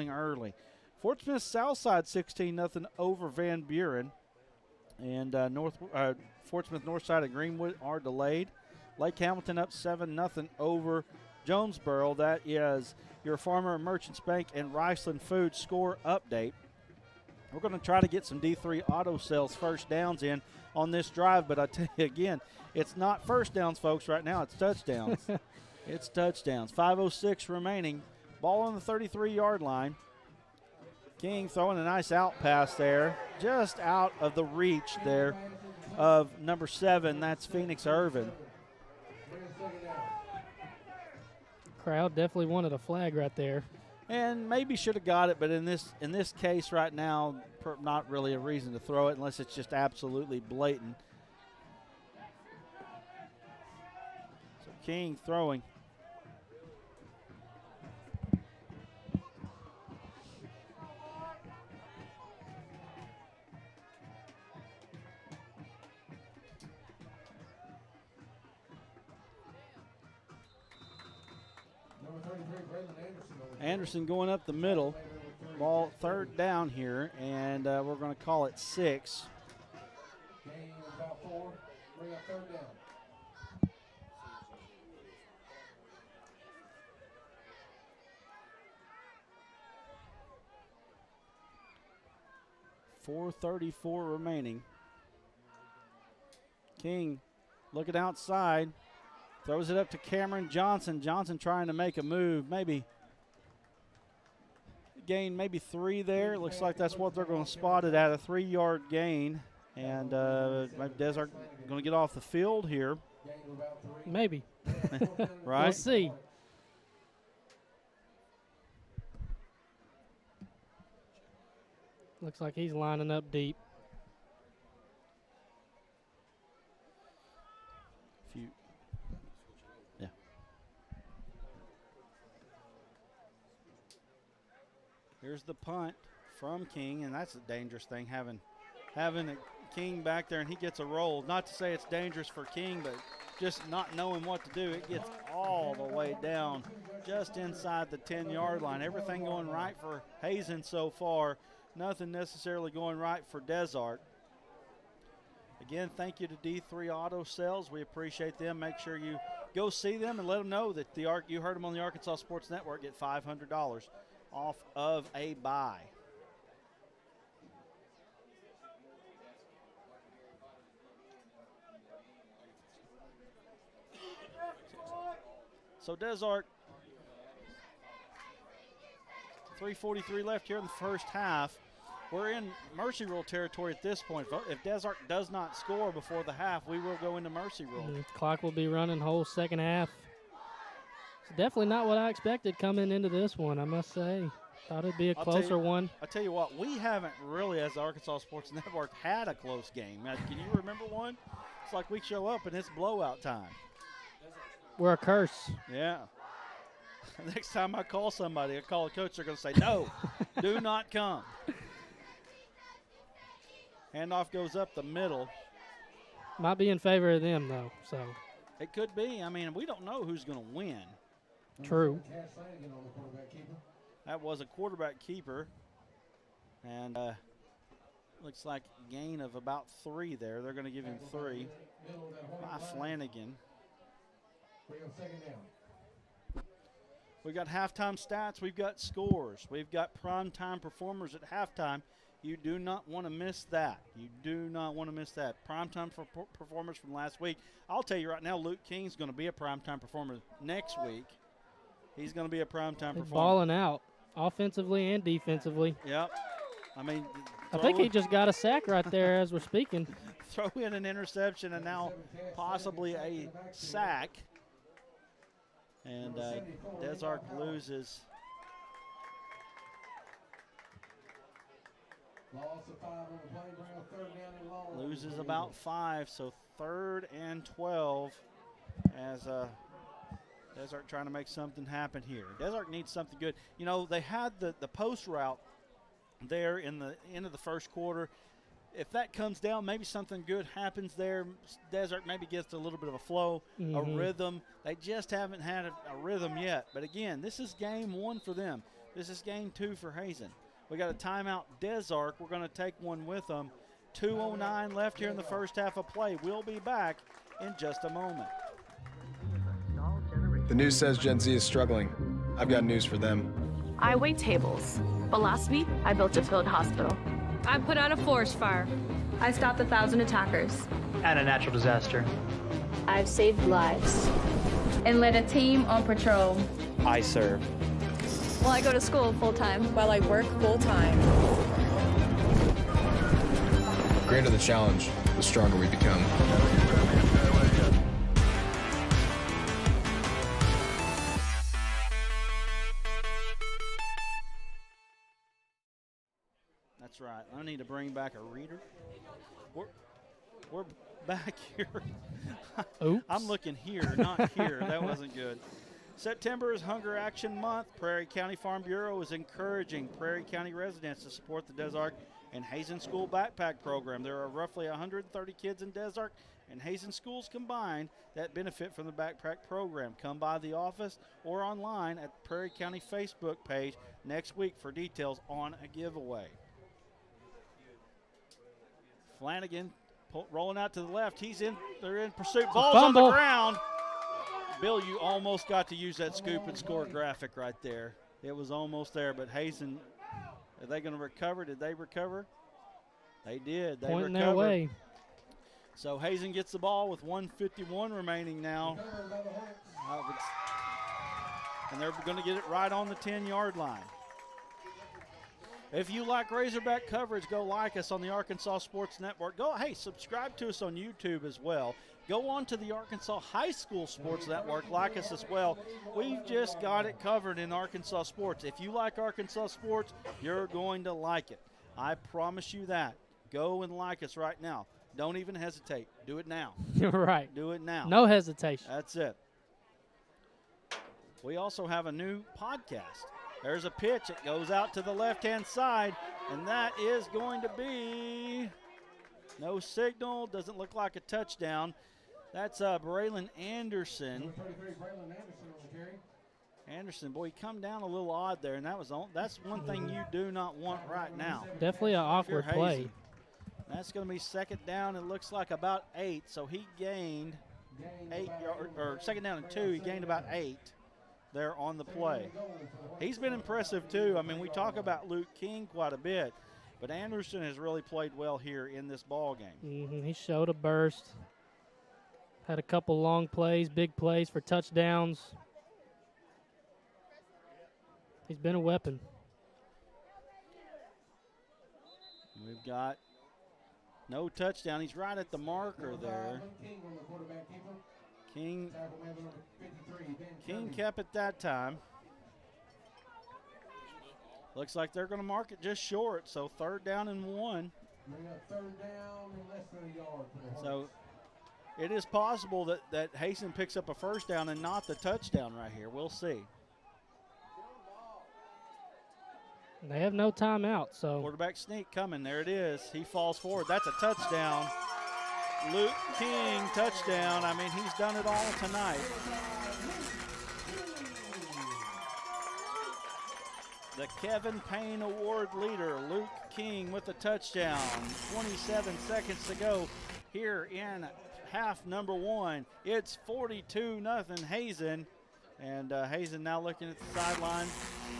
early. Fort Smith Southside, 16-0 over Van Buren. And Fort Smith Northside and Greenwood are delayed. Lake Hamilton up 7-0 over Jonesboro. That is your Farmer and Merchants Bank and Riceland Foods score update. We're going to try to get some D3 auto sales first downs in on this drive, but I tell you again, it's not first downs, folks, right now. It's touchdowns. It's touchdowns. 5:06 remaining. Ball on the 33-yard line. King throwing a nice out pass there, just out of the reach there of number 7. That's Phoenix Irvin. Crowd definitely wanted a flag right there. And maybe should have got it, but in this case right now, not really a reason to throw it unless it's just absolutely blatant. So King throwing. Anderson going up the middle. Ball third down here, and we're going to call it 6. Gain about 4. Bring up third down. .434 remaining. King looking outside. Throws it up to Cameron Johnson. Johnson trying to make a move. Maybe gain maybe 3 there. It looks like that's what they're going to spot it at, a 3-yard gain. And maybe Desert going to get off the field here. Maybe. Right? We'll see. Looks like he's lining up deep. Yeah. Here's the punt from King, and that's a dangerous thing, having a King back there, and he gets a roll. Not to say it's dangerous for King, but just not knowing what to do. It gets all the way down just inside the 10-yard line. Everything going right for Hazen so far. Nothing necessarily going right for Desart. Again, thank you to D3 Auto Sales. We appreciate them. Make sure you go see them and let them know that you heard them on the Arkansas Sports Network. Get $500 off of a buy. So Desart, 3:43 left here in the first half. We're in mercy rule territory at this point. If Desart does not score before the half, we will go into mercy rule. The clock will be running whole second half. It's definitely not what I expected coming into this one, I must say. Thought it'd be a closer one. I'll tell you what, we haven't really, as the Arkansas Sports Network, had a close game. Now, can you remember one? It's like we show up and it's blowout time. We're a curse. Yeah. Next time I call somebody, I call a coach, they're going to say, no, do not come. Handoff goes up the middle. Might be in favor of them, though. So it could be. I mean, we don't know who's going to win. True. That was a quarterback keeper. And looks like a gain of about 3 there. They're going to give him 3 by Flanagan. We've got halftime stats. We've got scores. We've got primetime performers at halftime. You do not want to miss that. You do not want to miss that. Primetime performers from last week. I'll tell you right now, Luke King's going to be a primetime performer next week. He's going to be a primetime performer. Balling out offensively and defensively. Yep. I mean, I think he just got a sack right there as we're speaking. Throw in an interception and now possibly a sack. And Desark loses. Loses about 5, so 3rd and 12 as Desark trying to make something happen here. Desark needs something good. You know, they had the post route there in the end of the first quarter. If that comes down, maybe something good happens there. Desark maybe gets a little bit of a flow, a rhythm. They just haven't had a rhythm yet. But again, this is game 1 for them. This is game 2 for Hazen. We got a timeout, Desark. We're going to take one with them. 2:09 left here in the first half of play. We'll be back in just a moment. The news says Gen Z is struggling. I've got news for them. I wait tables, but last week I built a field hospital. I put out a forest fire. I stopped 1,000 attackers. And a natural disaster. I've saved lives and led a team on patrol. I serve. Well, I go to school full-time. While I work full-time. The greater the challenge, the stronger we become. That's right. I need to bring back a reader. We're back here. Oops. I'm looking here, not here. That wasn't good. September is Hunger Action Month. Prairie County Farm Bureau is encouraging Prairie County residents to support the Desark and Hazen School Backpack Program. There are roughly 130 kids in Desark and Hazen schools combined that benefit from the backpack program. Come by the office or online at Prairie County Facebook page next week for details on a giveaway. Flanagan rolling out to the left. They're in pursuit. Ball's on the ground. Bill, you almost got to use that scoop and score graphic right there. It was almost there, but Hazen, are they going to recover? Did they recover? They did. They Pointing recovered. their way. So Hazen gets the ball with 1:51 remaining now. And they're going to get it right on the 10-yard line. If you like Razorback coverage, go like us on the Arkansas Sports Network. Subscribe to us on YouTube as well. Go on to the Arkansas High School Sports Network. Like us as well. We've just got it covered in Arkansas sports. If you like Arkansas sports, you're going to like it. I promise you that. Go and like us right now. Don't even hesitate. Do it now. You're right. Do it now. No hesitation. That's it. We also have a new podcast. There's a pitch. It goes out to the left-hand side, and that is going to be no signal. Doesn't look like a touchdown. That's Braylon Anderson. Anderson, boy, he come down a little odd there, and that's one thing you do not want right now. Definitely an awkward play. That's going to be second down. It looks like about 8, so he gained 8 yards, or second down and 2. He gained about 8 there on the play. He's been impressive too. I mean, we talk about Luke King quite a bit, but Anderson has really played well here in this ball game. He showed a burst. Had a couple long plays, big plays for touchdowns. He's been a weapon. We've got no touchdown. He's right at the marker there. King kept it that time. Looks like they're going to mark it just short, so 3rd down and 1. So it is possible that Hazen picks up a first down and not the touchdown right here. We'll see. They have no timeout, so. Quarterback sneak coming. There it is. He falls forward. That's a touchdown. Luke King, touchdown. I mean, he's done it all tonight. The Kevin Payne Award leader, Luke King, with a touchdown. 27 seconds to go here in half number 1. It's 42-0 Hazen. And Hazen now looking at the sideline.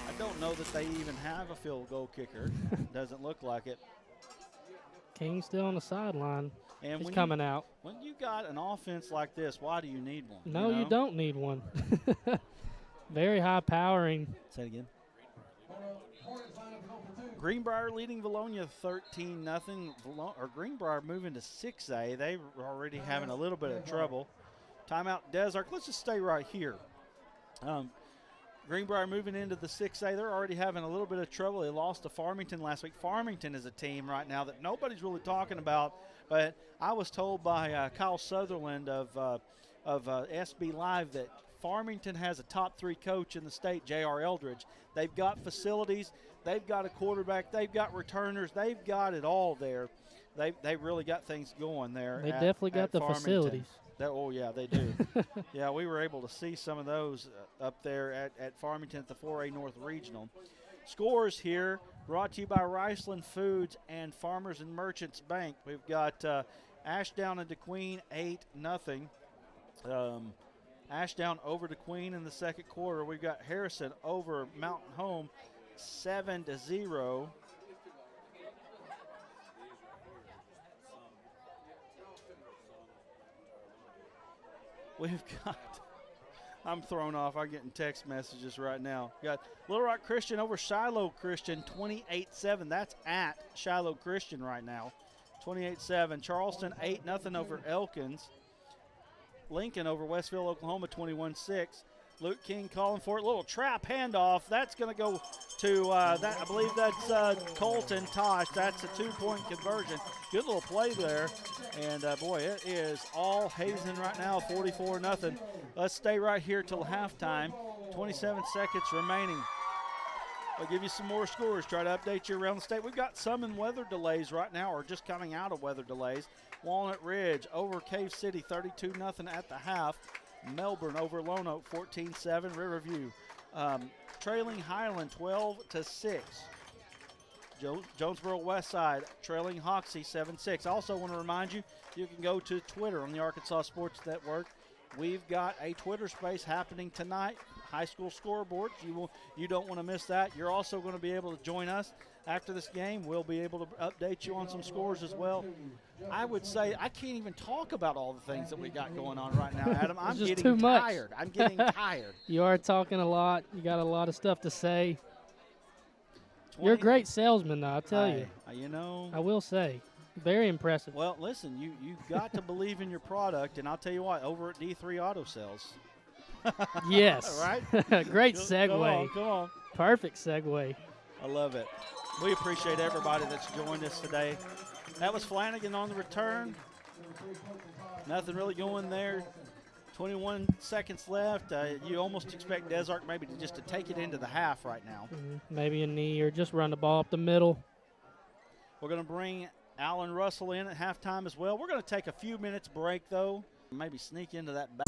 I don't know that they even have a field goal kicker. Doesn't look like it. King still on the sideline. And he's coming out. When you got an offense like this, why do you need one? No, you don't need one. Very high powering. Say it again. Greenbrier leading Valonia 13-0. Greenbrier moving to 6A. They were already having a little bit of trouble. Timeout Desark. Let's just stay right here. Greenbrier moving into the 6A. They're already having a little bit of trouble. They lost to Farmington last week. Farmington is a team right now that nobody's really talking about, but I was told by Kyle Sutherland of SB Live that Farmington has a top 3 coach in the state, J.R. Eldridge. They've got facilities. They've got a quarterback. They've got returners. They've got it all there. They really got things going there. They definitely got the Farmington. facilities. Oh, yeah, they do. Yeah, we were able to see some of those up there at Farmington at the 4A North Regional. Scores here brought to you by Riceland Foods and Farmers and Merchants Bank. We've got Ashdown and DeQueen 8-0. Ashdown over DeQueen in the second quarter. We've got Harrison over Mountain Home 7-0. We've got, I'm thrown off. I'm getting text messages right now. We've got Little Rock Christian over Shiloh Christian 28-7. That's at Shiloh Christian right now. 28-7. Charleston 8-0 over Elkins. Lincoln over Westville, Oklahoma 21-6. Luke King calling for it. Little trap handoff. That's going to go to, I believe that's Colton Tosh. That's a 2-point conversion. Good little play there. And, boy, it is all Hazen right now, 44-0. Let's stay right here till halftime. 27 seconds remaining. I'll give you some more scores. Try to update you around the state. We've got some in weather delays right now, or just coming out of weather delays. Walnut Ridge over Cave City, 32-0 at the half. Melbourne over Lone Oak, 14-7. Riverview trailing Highland, 12-6. Jonesboro West Side trailing Hoxie, 7-6. Also want to remind you, you can go to Twitter on the Arkansas Sports Network. We've got a Twitter space happening tonight, high school scoreboard. You don't want to miss that. You're also going to be able to join us after this game. We'll be able to update you on some scores as well. I would say I can't even talk about all the things that we got going on right now, Adam. I'm just getting too much. tired. I'm getting tired. You are talking a lot. You got a lot of stuff to say. You're a great salesman, though, I'll tell you. You know. I will say. Very impressive. Well, listen, you've got to believe in your product, and I'll tell you what, over at D3 Auto Sales. Yes. Right? Great segue. Come on. Perfect segue. I love it. We appreciate everybody that's joined us today. That was Flanagan on the return. Nothing really going there. 21 seconds left. You almost expect Desark maybe just to take it into the half right now. Maybe a knee or just run the ball up the middle. We're going to bring Alan Russell in at halftime as well. We're going to take a few minutes break, though. Maybe sneak into that back.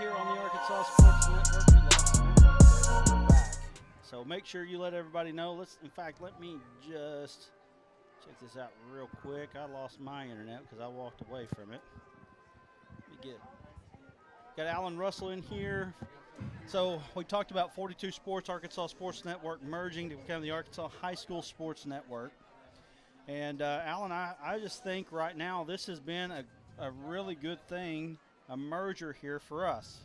here on the Arkansas Sports Network. We lost some internet, but we're back. So make sure you let everybody know. Let me just check this out real quick. I lost my internet because I walked away from it. Let me got Alan Russell in here. So we talked about 42 Sports, Arkansas Sports Network merging to become the Arkansas High School Sports Network. And Alan, I just think right now this has been a really good thing, a merger here for us.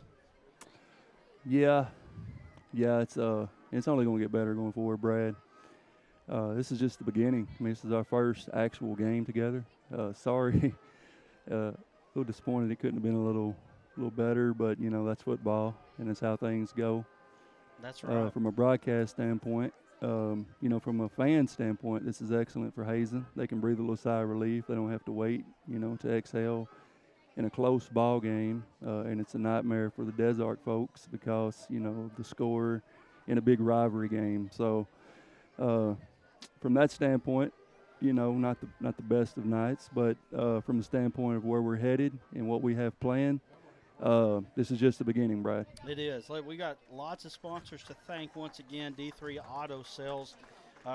Yeah, it's only going to get better going forward, Brad. This is just the beginning. I mean, this is our first actual game together. Sorry, a little disappointed it couldn't have been a little better, but you know that's football and that's how things go. That's right. From a broadcast standpoint, you know, from a fan standpoint, this is excellent for Hazen. They can breathe a little sigh of relief. They don't have to wait, you know, to exhale in a close ball game, and it's a nightmare for the Des Arc folks because, you know, the score in a big rivalry game. So from that standpoint, you know, not the best of nights, but from the standpoint of where we're headed and what we have planned, this is just the beginning, Brad. It is. We got lots of sponsors to thank once again. D3 Auto Sales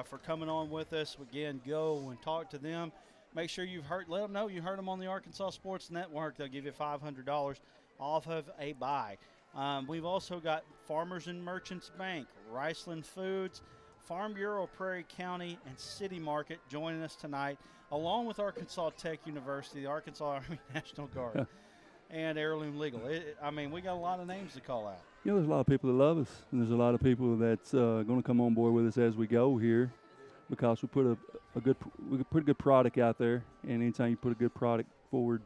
for coming on with us. Again, go and talk to them. Make sure let them know you heard them on the Arkansas Sports Network. They'll give you $500 off of a buy. We've also got Farmers and Merchants Bank, Riceland Foods, Farm Bureau of Prairie County, and City Market joining us tonight, along with Arkansas Tech University, the Arkansas Army National Guard, and Heirloom Legal. We got a lot of names to call out. You know, there's a lot of people that love us, and there's a lot of people that's going to come on board with us as we go here, because we put a pretty good product out there, and anytime you put a good product forward,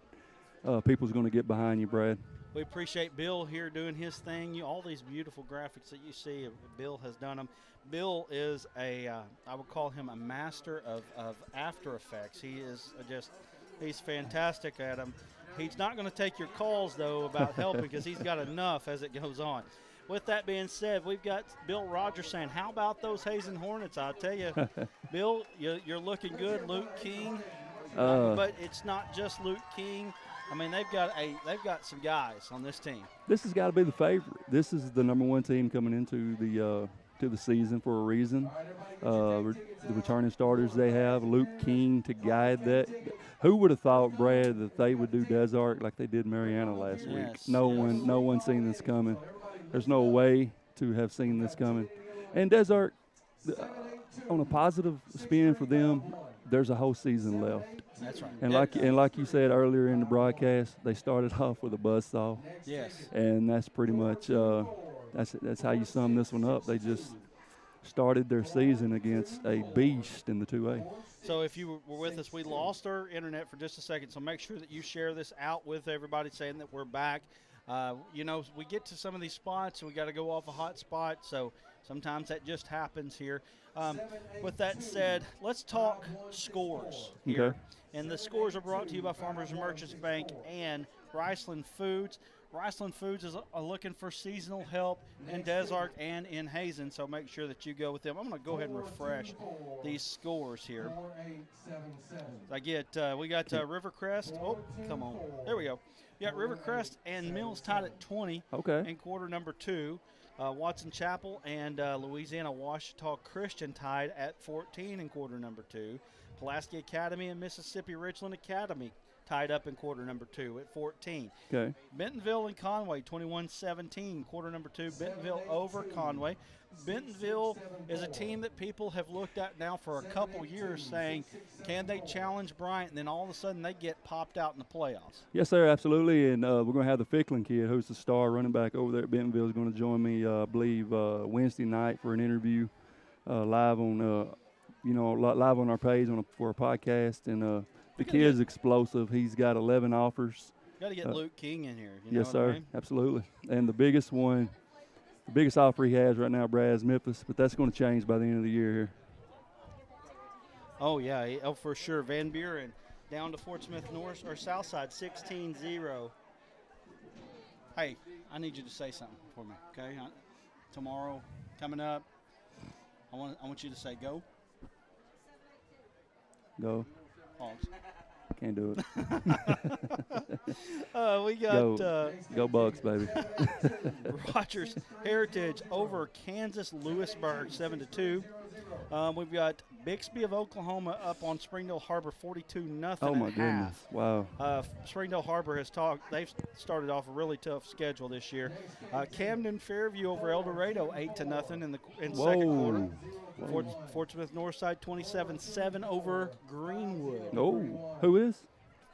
people's going to get behind you, Brad. We appreciate Bill here doing his thing. All these beautiful graphics that you see, Bill has done them. Bill is I would call him a master of After Effects. He's fantastic at them. He's not going to take your calls, though, about helping because he's got enough as it goes on. With that being said, we've got Bill Rogers saying, how about those Hazen Hornets? I'll tell you, Bill, you're looking good. Luke King, but it's not just Luke King. I mean, they've got some guys on this team. This has got to be the favorite. This is the number one team coming into the season for a reason. The returning starters they have, Luke King to guide that. Who would have thought, Brad, that they would do Des Arc like they did Mariana last week? No one seen this coming. There's no way to have seen this coming. And Des Arc, on a positive spin for them, there's a whole season left. That's right. And like you said earlier in the broadcast, they started off with a buzzsaw. Yes. And that's pretty much that's how you sum this one up. They just started their season against a beast in the 2A. So if you were with us, we lost our internet for just a second, so make sure that you share this out with everybody saying that we're back. You know, we get to some of these spots and we got to go off a hot spot, so sometimes that just happens here. With that said, let's talk scores here. Okay. And the scores are brought to you by Farmers and Merchants Bank and Riceland Foods. Riceland Foods is looking for seasonal help in Des Arc and in Hazen, so make sure that you go with them. I'm going to go ahead and refresh these scores here. We got Rivercrest. Oh, come on. There we go. You got Rivercrest and Mills tied at 20 in quarter number 2. Watson Chapel and Louisiana Ouachita Christian tied at 14 in quarter number 2. Pulaski Academy and Mississippi Ridgeland Academy tied up in quarter number 2 at 14. Okay. Bentonville and Conway, 21-17, quarter number 2. Bentonville over Conway. Bentonville is a team that people have looked at now for a couple years saying, can they challenge Bryant? And then all of a sudden they get popped out in the playoffs. Yes, sir, absolutely. And we're going to have the Ficklin kid, who's the star running back over there at Bentonville, is going to join me, I believe, Wednesday night for an interview live on our page for a podcast. And the kid's explosive. He's got 11 offers. Got to get Luke King in here. Yes, sir, absolutely. And the biggest offer he has right now, Brad, is Memphis, but that's going to change by the end of the year here. Oh, yeah, for sure. Van Buren down to Fort Smith North or Southside, 16-0. Hey, I need you to say something for me, okay? Tomorrow coming up, I want you to say go. Go. Pause. Can't do it. We got go Bucks, baby. Rogers Heritage over Kansas Lewisburg 7-2. We've got Bixby of Oklahoma up on Springdale Harbor 42-0. Oh my goodness! Wow. Springdale Harbor they've started off a really tough schedule this year. Camden Fairview over El Dorado 8-0 in the second quarter. Fort Smith Northside 27-7 over Greenwood. Oh, who is?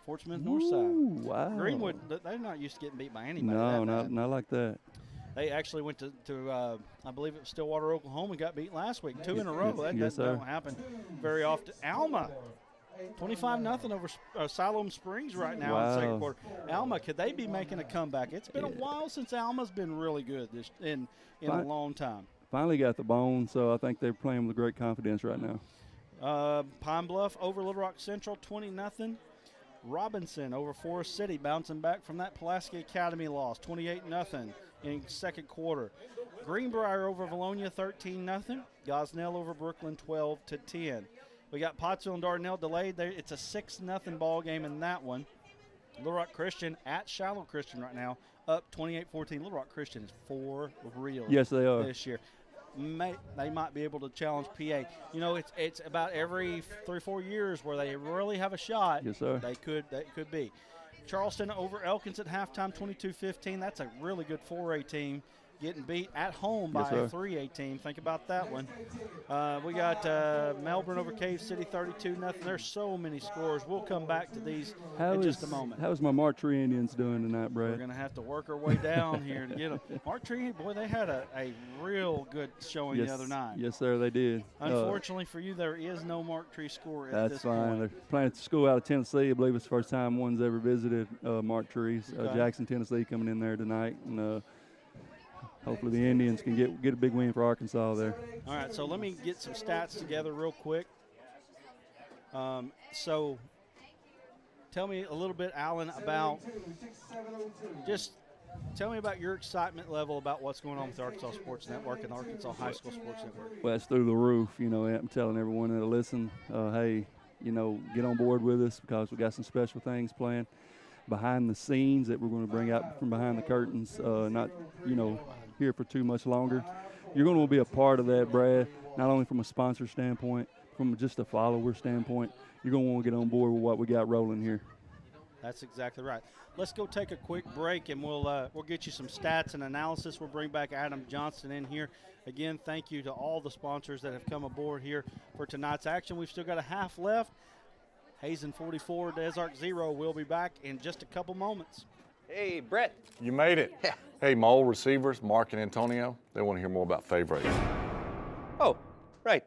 Fort Smith Northside. Wow. Greenwood, they're not used to getting beat by anybody. No, not like that. They actually went to I believe it was Stillwater, Oklahoma, and got beat last week, 2 in a row. That don't happen very often. Alma, 25-0 over Siloam Springs right now in the second quarter. Alma, could they be making a comeback? It's been a while since Alma's been really good in a long time. Finally got the bone, so I think they're playing with great confidence right now. Pine Bluff over Little Rock Central, 20-0. Robinson over Forest City, bouncing back from that Pulaski Academy loss, 28-0 in second quarter. Greenbrier over Valonia, 13-0. Gosnell over Brooklyn, 12-10. We got Pottsville and Dardanelle delayed. It's a 6-0 ball game in that one. Little Rock Christian at Shiloh Christian right now, up 28-14. Little Rock Christian is for real. Yes, they are. This year. They might be able to challenge PA. You know, it's about every 3-4 years where they really have a shot. Yes, sir. They could be. Charleston over Elkins at halftime, 22-15. That's a really good 4A team getting beat at home by a 3A team. Think about that one. We got Melbourne over Cave City, 32-0. There's so many scores. We'll come back to these in just a moment. How's my Martree Indians doing tonight, Brad? We're going to have to work our way down here to get them. Martree, boy, they had a real good showing the other night. Yes, sir, they did. Unfortunately for you, there is no Martree score at this point. That's fine. They're playing at the school out of Tennessee. I believe it's the first time one's ever visited Martree's. Jackson, Tennessee coming in there tonight. And hopefully the Indians can get a big win for Arkansas there. All right, so let me get some stats together real quick. So tell me a little bit, Alan, about tell me about your excitement level about what's going on with the Arkansas Sports Network and the Arkansas High School Sports Network. Well, it's through the roof. You know, I'm telling everyone that'll listen, hey, you know, get on board with us because we got some special things planned behind the scenes that we're going to bring out from behind the curtains, not, you know, here for too much longer. You're going to be a part of that, Brad, not only from a sponsor standpoint, from just a follower standpoint. You're going to want to get on board with what we got rolling here. That's exactly right. Let's go take a quick break, and we'll get you some stats and analysis. We'll bring back Adam Johnston in here. Again, thank you to all the sponsors that have come aboard here for tonight's action. We've still got a half left. Hazen 44, Desark 0. We'll be back in just a couple moments. Hey, Brett. You made it. Hey, my old receivers, Mark and Antonio, they want to hear more about Favorites. Oh, right.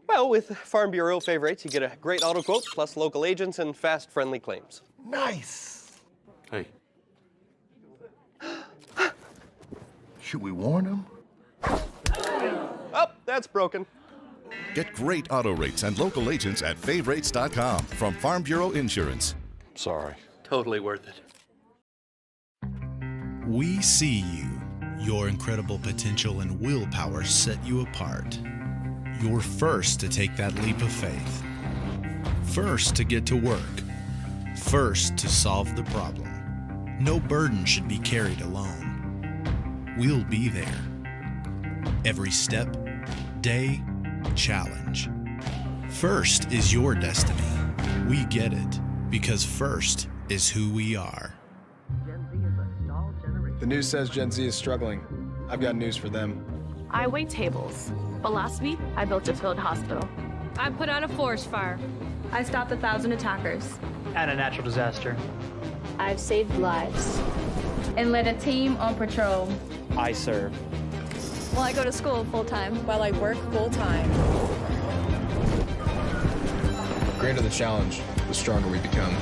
Well, with Farm Bureau Favorites, you get a great auto quote, plus local agents and fast, friendly claims. Nice. Hey. Should we warn them? Oh, that's broken. Get great auto rates and local agents at favrates.com from Farm Bureau Insurance. Sorry. Totally worth it. We see you. Your incredible potential and willpower set you apart. You're first to take that leap of faith. First to get to work. First to solve the problem. No burden should be carried alone. We'll be there. Every step, day, challenge. First is your destiny. We get it because first is who we are. The news says Gen Z is struggling. I've got news for them. I wait tables, but last week I built a field hospital. I put out a forest fire. I stopped 1,000 attackers. And a natural disaster. I've saved lives and led a team on patrol. I serve. Well, I go to school full-time. While I work full-time. The greater the challenge, the stronger we become.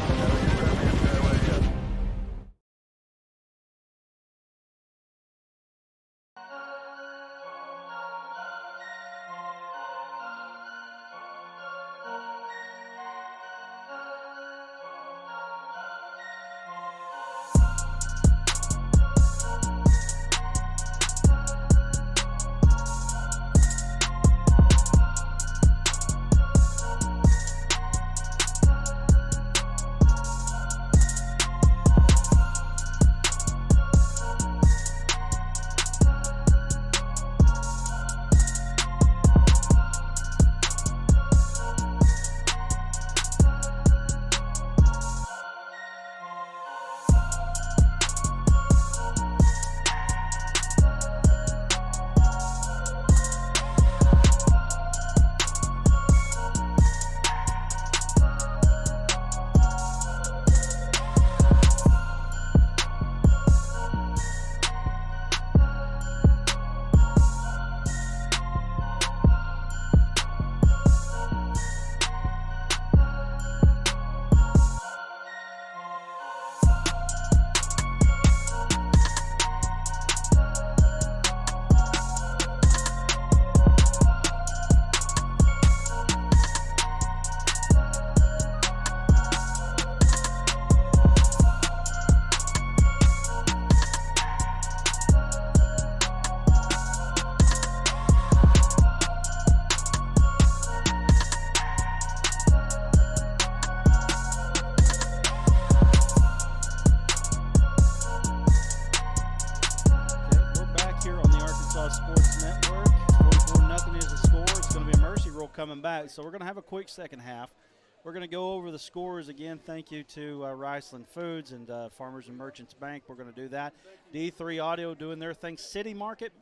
Arkansas Sports Network. 44-0 is the score. It's going to be a mercy rule coming back. So we're going to have a quick second half. We're going to go over the scores again. Thank you to Riceland Foods and Farmers and Merchants Bank. We're going to do that. D3 Audio doing their thing. City Market,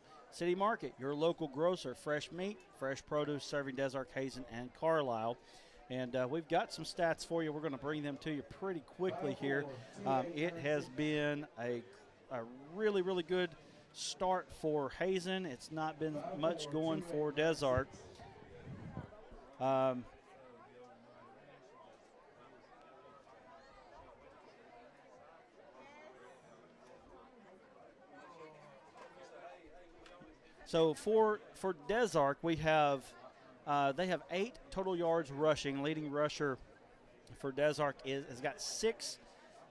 your local grocer. Fresh meat, fresh produce, serving Des Arc, Hazen, and Carlisle. And we've got some stats for you. We're going to bring them to you pretty quickly here. It has been a really, really good start for Hazen. It's not been much going for Des Arc. So for Des Arc, we have they have 8 total yards rushing. Leading rusher for Des Arc has got 6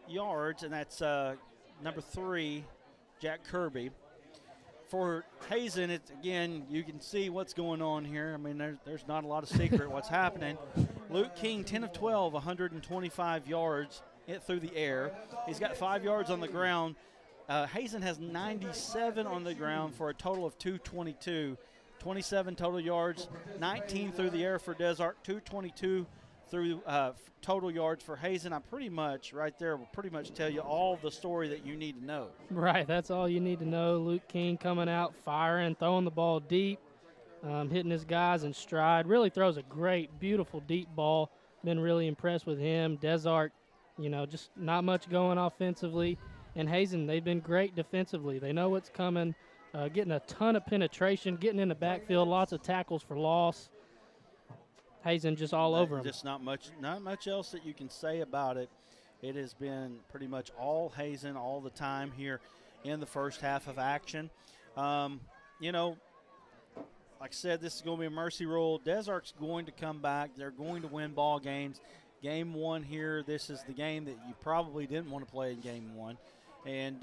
yards, and that's number 3, Jack Kirby. For Hazen, it's again, you can see what's going on here. I mean, there's not a lot of secret what's happening. Luke King, 10 of 12, 125 yards through the air. He's got 5 yards on the ground. Hazen has 97 on the ground for a total of 222. 27 total yards, 19 through the air for Des Arc, 222 through total yards for Hazen. I'm pretty much right there will pretty much tell you all the story that you need to know. Right, that's all you need to know. Luke King coming out, firing, throwing the ball deep, hitting his guys in stride. Really throws a great, beautiful, deep ball. Been really impressed with him. Des Arc, just not much going offensively. And Hazen, they've been great defensively. They know what's coming, getting a ton of penetration, getting in the backfield, lots of tackles for loss. Hazen just all over him. Just not much else that you can say about it. It has been pretty much all Hazen all the time here in the first half of action. Like I said, this is going to be a mercy rule. Des Arc's going to come back. They're going to win ball games. Game 1 here, this is the game that you probably didn't want to play in game 1. And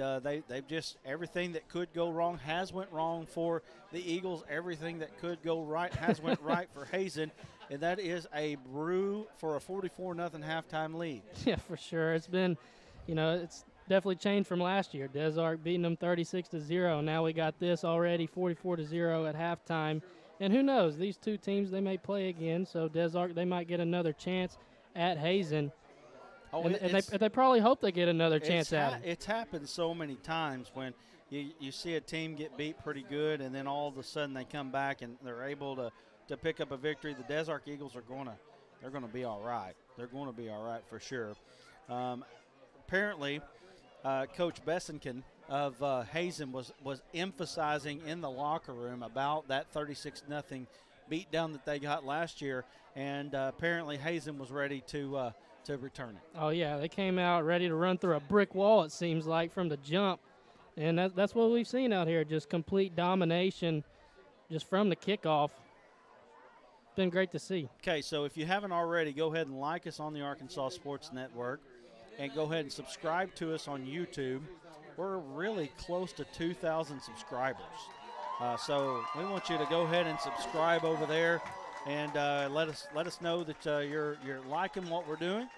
they've just, everything that could go wrong has went wrong for the Eagles. Everything that could go right has went right for Hazen. And that is a brew for a 44-0 halftime lead. Yeah, for sure. It's been, it's definitely changed from last year. Des Arc beating them 36-0. Now we got this already 44-0 at halftime. And who knows, these two teams, they may play again. So Des Arc, they might get another chance at Hazen. And they probably hope they get another chance at him. It's happened so many times when you see a team get beat pretty good, and then all of a sudden they come back and they're able to pick up a victory. The Des Arc Eagles are going to be all right. They're going to be all right for sure. Apparently, Coach Bessenkovic of Hazen was emphasizing in the locker room about that 36-0 beatdown that they got last year, and apparently Hazen was ready to return it. Oh, yeah, they came out ready to run through a brick wall, it seems like, from the jump. And that's what we've seen out here, just complete domination just from the kickoff. Been great to see. Okay, so if you haven't already, go ahead and like us on the Arkansas Sports Network and go ahead and subscribe to us on YouTube. We're really close to 2,000 subscribers. So we want you to go ahead and subscribe over there and let us know that you're liking what we're doing.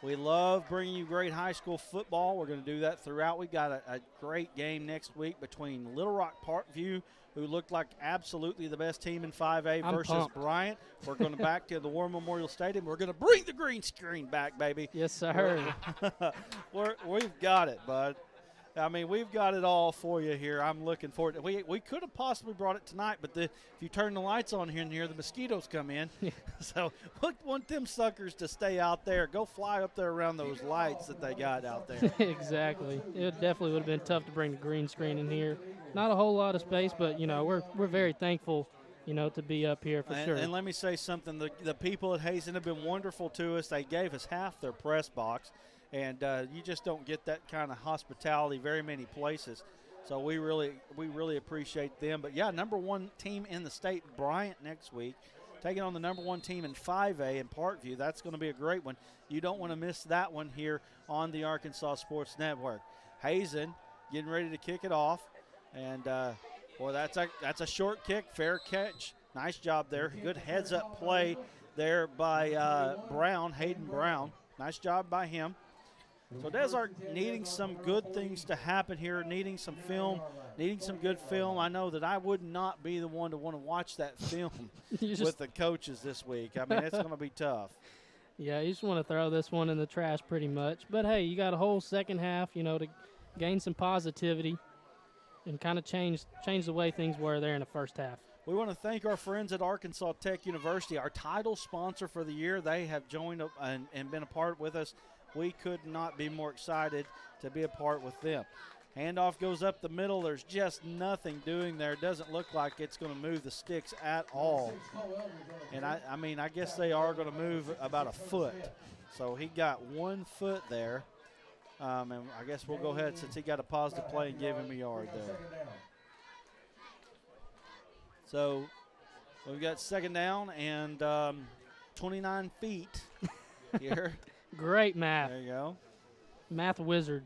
We love bringing you great high school football. We're going to do that throughout. We've got a great game next week between Little Rock Parkview, who looked like absolutely the best team in 5A, versus pumped. Bryant. We're going back to the War Memorial Stadium. We're going to bring the green screen back, baby. Yes, sir. We've got it, bud. I mean, we've got it all for you here. I'm looking forward to it. We could have possibly brought it tonight, but if you turn the lights on here and here, the mosquitoes come in. So we want them suckers to stay out there. Go fly up there around those lights that they got out there. Exactly. It definitely would have been tough to bring the green screen in here. Not a whole lot of space, but, we're very thankful, to be up here for sure. And let me say something. The people at Hazen have been wonderful to us. They gave us half their press box. And you just don't get that kind of hospitality very many places. So we really appreciate them. But, yeah, number 1 team in the state, Bryant, next week, taking on the number 1 team in 5A in Parkview. That's going to be a great one. You don't want to miss that one here on the Arkansas Sports Network. Hazen getting ready to kick it off. And, that's a short kick, fair catch. Nice job there. Good heads-up play there by Brown, Hayden Brown. Nice job by him. So Desark needing some good things to happen here, needing some film, needing some good film. I know that I would not be the one to want to watch that film with the coaches this week. I mean, it's going to be tough. Yeah, you just want to throw this one in the trash pretty much. But, hey, you got a whole second half, to gain some positivity and kind of change the way things were there in the first half. We want to thank our friends at Arkansas Tech University, our title sponsor for the year. They have joined up and been a part with us. We could not be more excited to be a part with them. Handoff goes up the middle. There's just nothing doing there. It doesn't look like it's going to move the sticks at all. And, I guess they are going to move about a foot. So he got 1 foot there. And I guess we'll go ahead, since he got a positive play, and give him a yard there. So we've got second down and 29 feet here. Great math. There you go. Math wizard.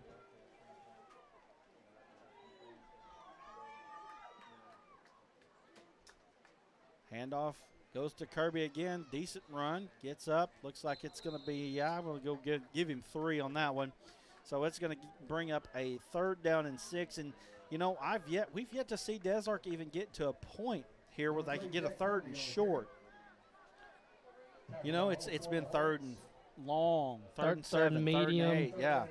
Handoff goes to Kirby again. Decent run. Gets up. Looks like it's going to be, I'm going to go give him 3 on that one. So it's going to bring up a 3rd down and 6. And, we've yet to see Desark even get to a point here where they can get a 3rd and short. It's been 3rd and long, 3rd and 7, medium, 3rd and 8, yeah.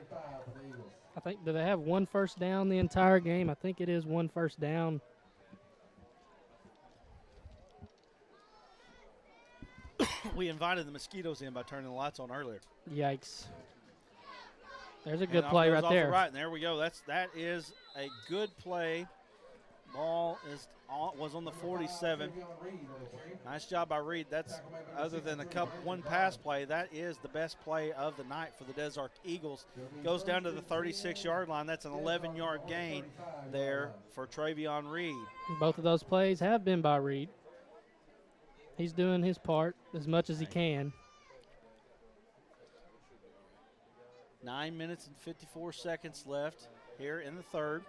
I think, do they have 1 first down the entire game? I think it is 1 first down. We invited the mosquitoes in by turning the lights on earlier. Yikes. There's a good play right there. Right, and there we go. That is a good play. Ball was on the 47. Nice job by Reed. That's, other than one pass play, that is the best play of the night for the Desark Eagles. Goes down to the 36-yard line. That's an 11-yard gain there for Travion Reed. Both of those plays have been by Reed. He's doing his part as much as he can. 9 minutes and 54 seconds left here in the third.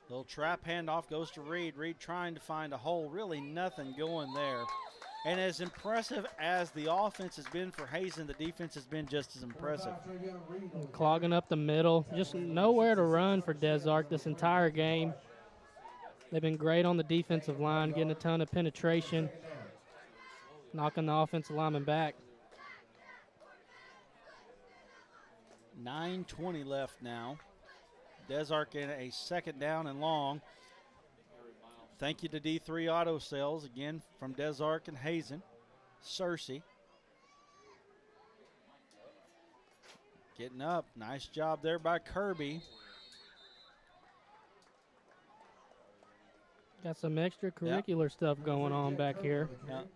Little trap handoff goes to Reed. Reed trying to find a hole. Really nothing going there. And as impressive as the offense has been for Hazen, the defense has been just as impressive. Clogging up the middle. Just nowhere to run for Desark this entire game. They've been great on the defensive line, getting a ton of penetration, knocking the offensive lineman back. 9:20 left now. Desark in a 2nd down and long. Thank you to D3 Auto Sales, again, from Desark and Hazen. Cersei. Getting up. Nice job there by Kirby. Got some extracurricular stuff going on back here. Yep.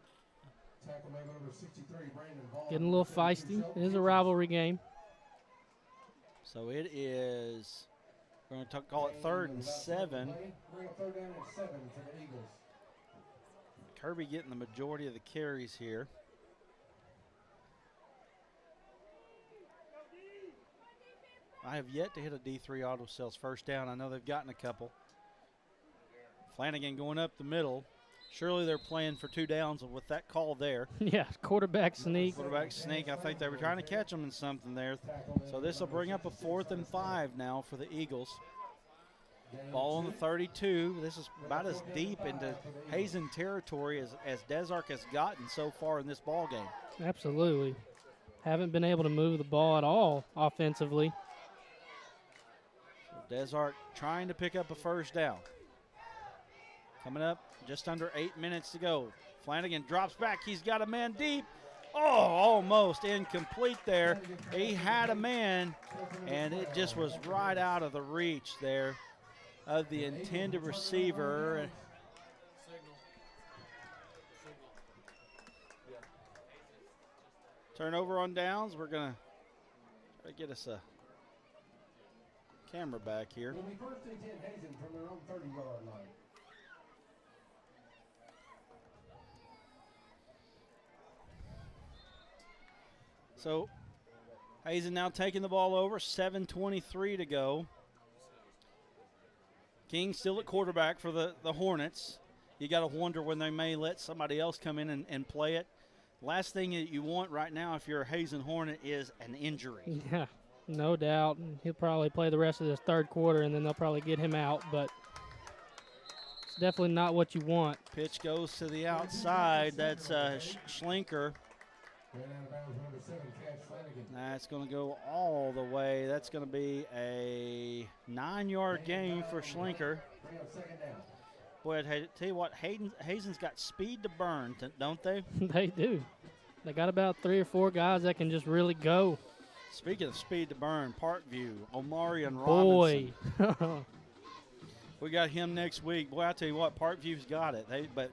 Getting a little feisty. It is a rivalry game. So it is, we're going to call it 3rd and 7. Kirby getting the majority of the carries here. I have yet to hit a D3 Auto Sales first down. I know they've gotten a couple. Flanagan going up the middle. Surely they're playing for 2 downs with that call there. Yeah, quarterback sneak. Quarterback sneak. I think they were trying to catch them in something there. So this will bring up a 4th and 5 now for the Eagles. Ball on the 32. This is about as deep into Hazen territory as Desark has gotten so far in this ball game. Absolutely. Haven't been able to move the ball at all offensively. So Desark trying to pick up a first down. Coming up, just under 8 minutes to go. Flanagan drops back. He's got a man deep. Oh, almost incomplete there. He had a man, and it just was right out of the reach there of the intended receiver. Turnover on downs. We're going to try to get us a camera back here. Will be 1st and 10 Hazen from their own 30-yard line. So Hazen now taking the ball over, 7:23 to go. King still at quarterback for the Hornets. You got to wonder when they may let somebody else come in and play it. Last thing that you want right now if you're a Hazen Hornet is an injury. Yeah, no doubt. He'll probably play the rest of this third quarter, and then they'll probably get him out. But it's definitely not what you want. Pitch goes to the outside. That's Schlinker. That's going to go all the way. That's going to be a 9-yard gain for Schlinker. Boy, I tell you what, Hazen's got speed to burn, don't they? They do. They got about 3 or 4 guys that can just really go. Speaking of speed to burn, Parkview, Omarion Robinson. Boy. We got him next week. Boy, I tell you what, Parkview's got it. But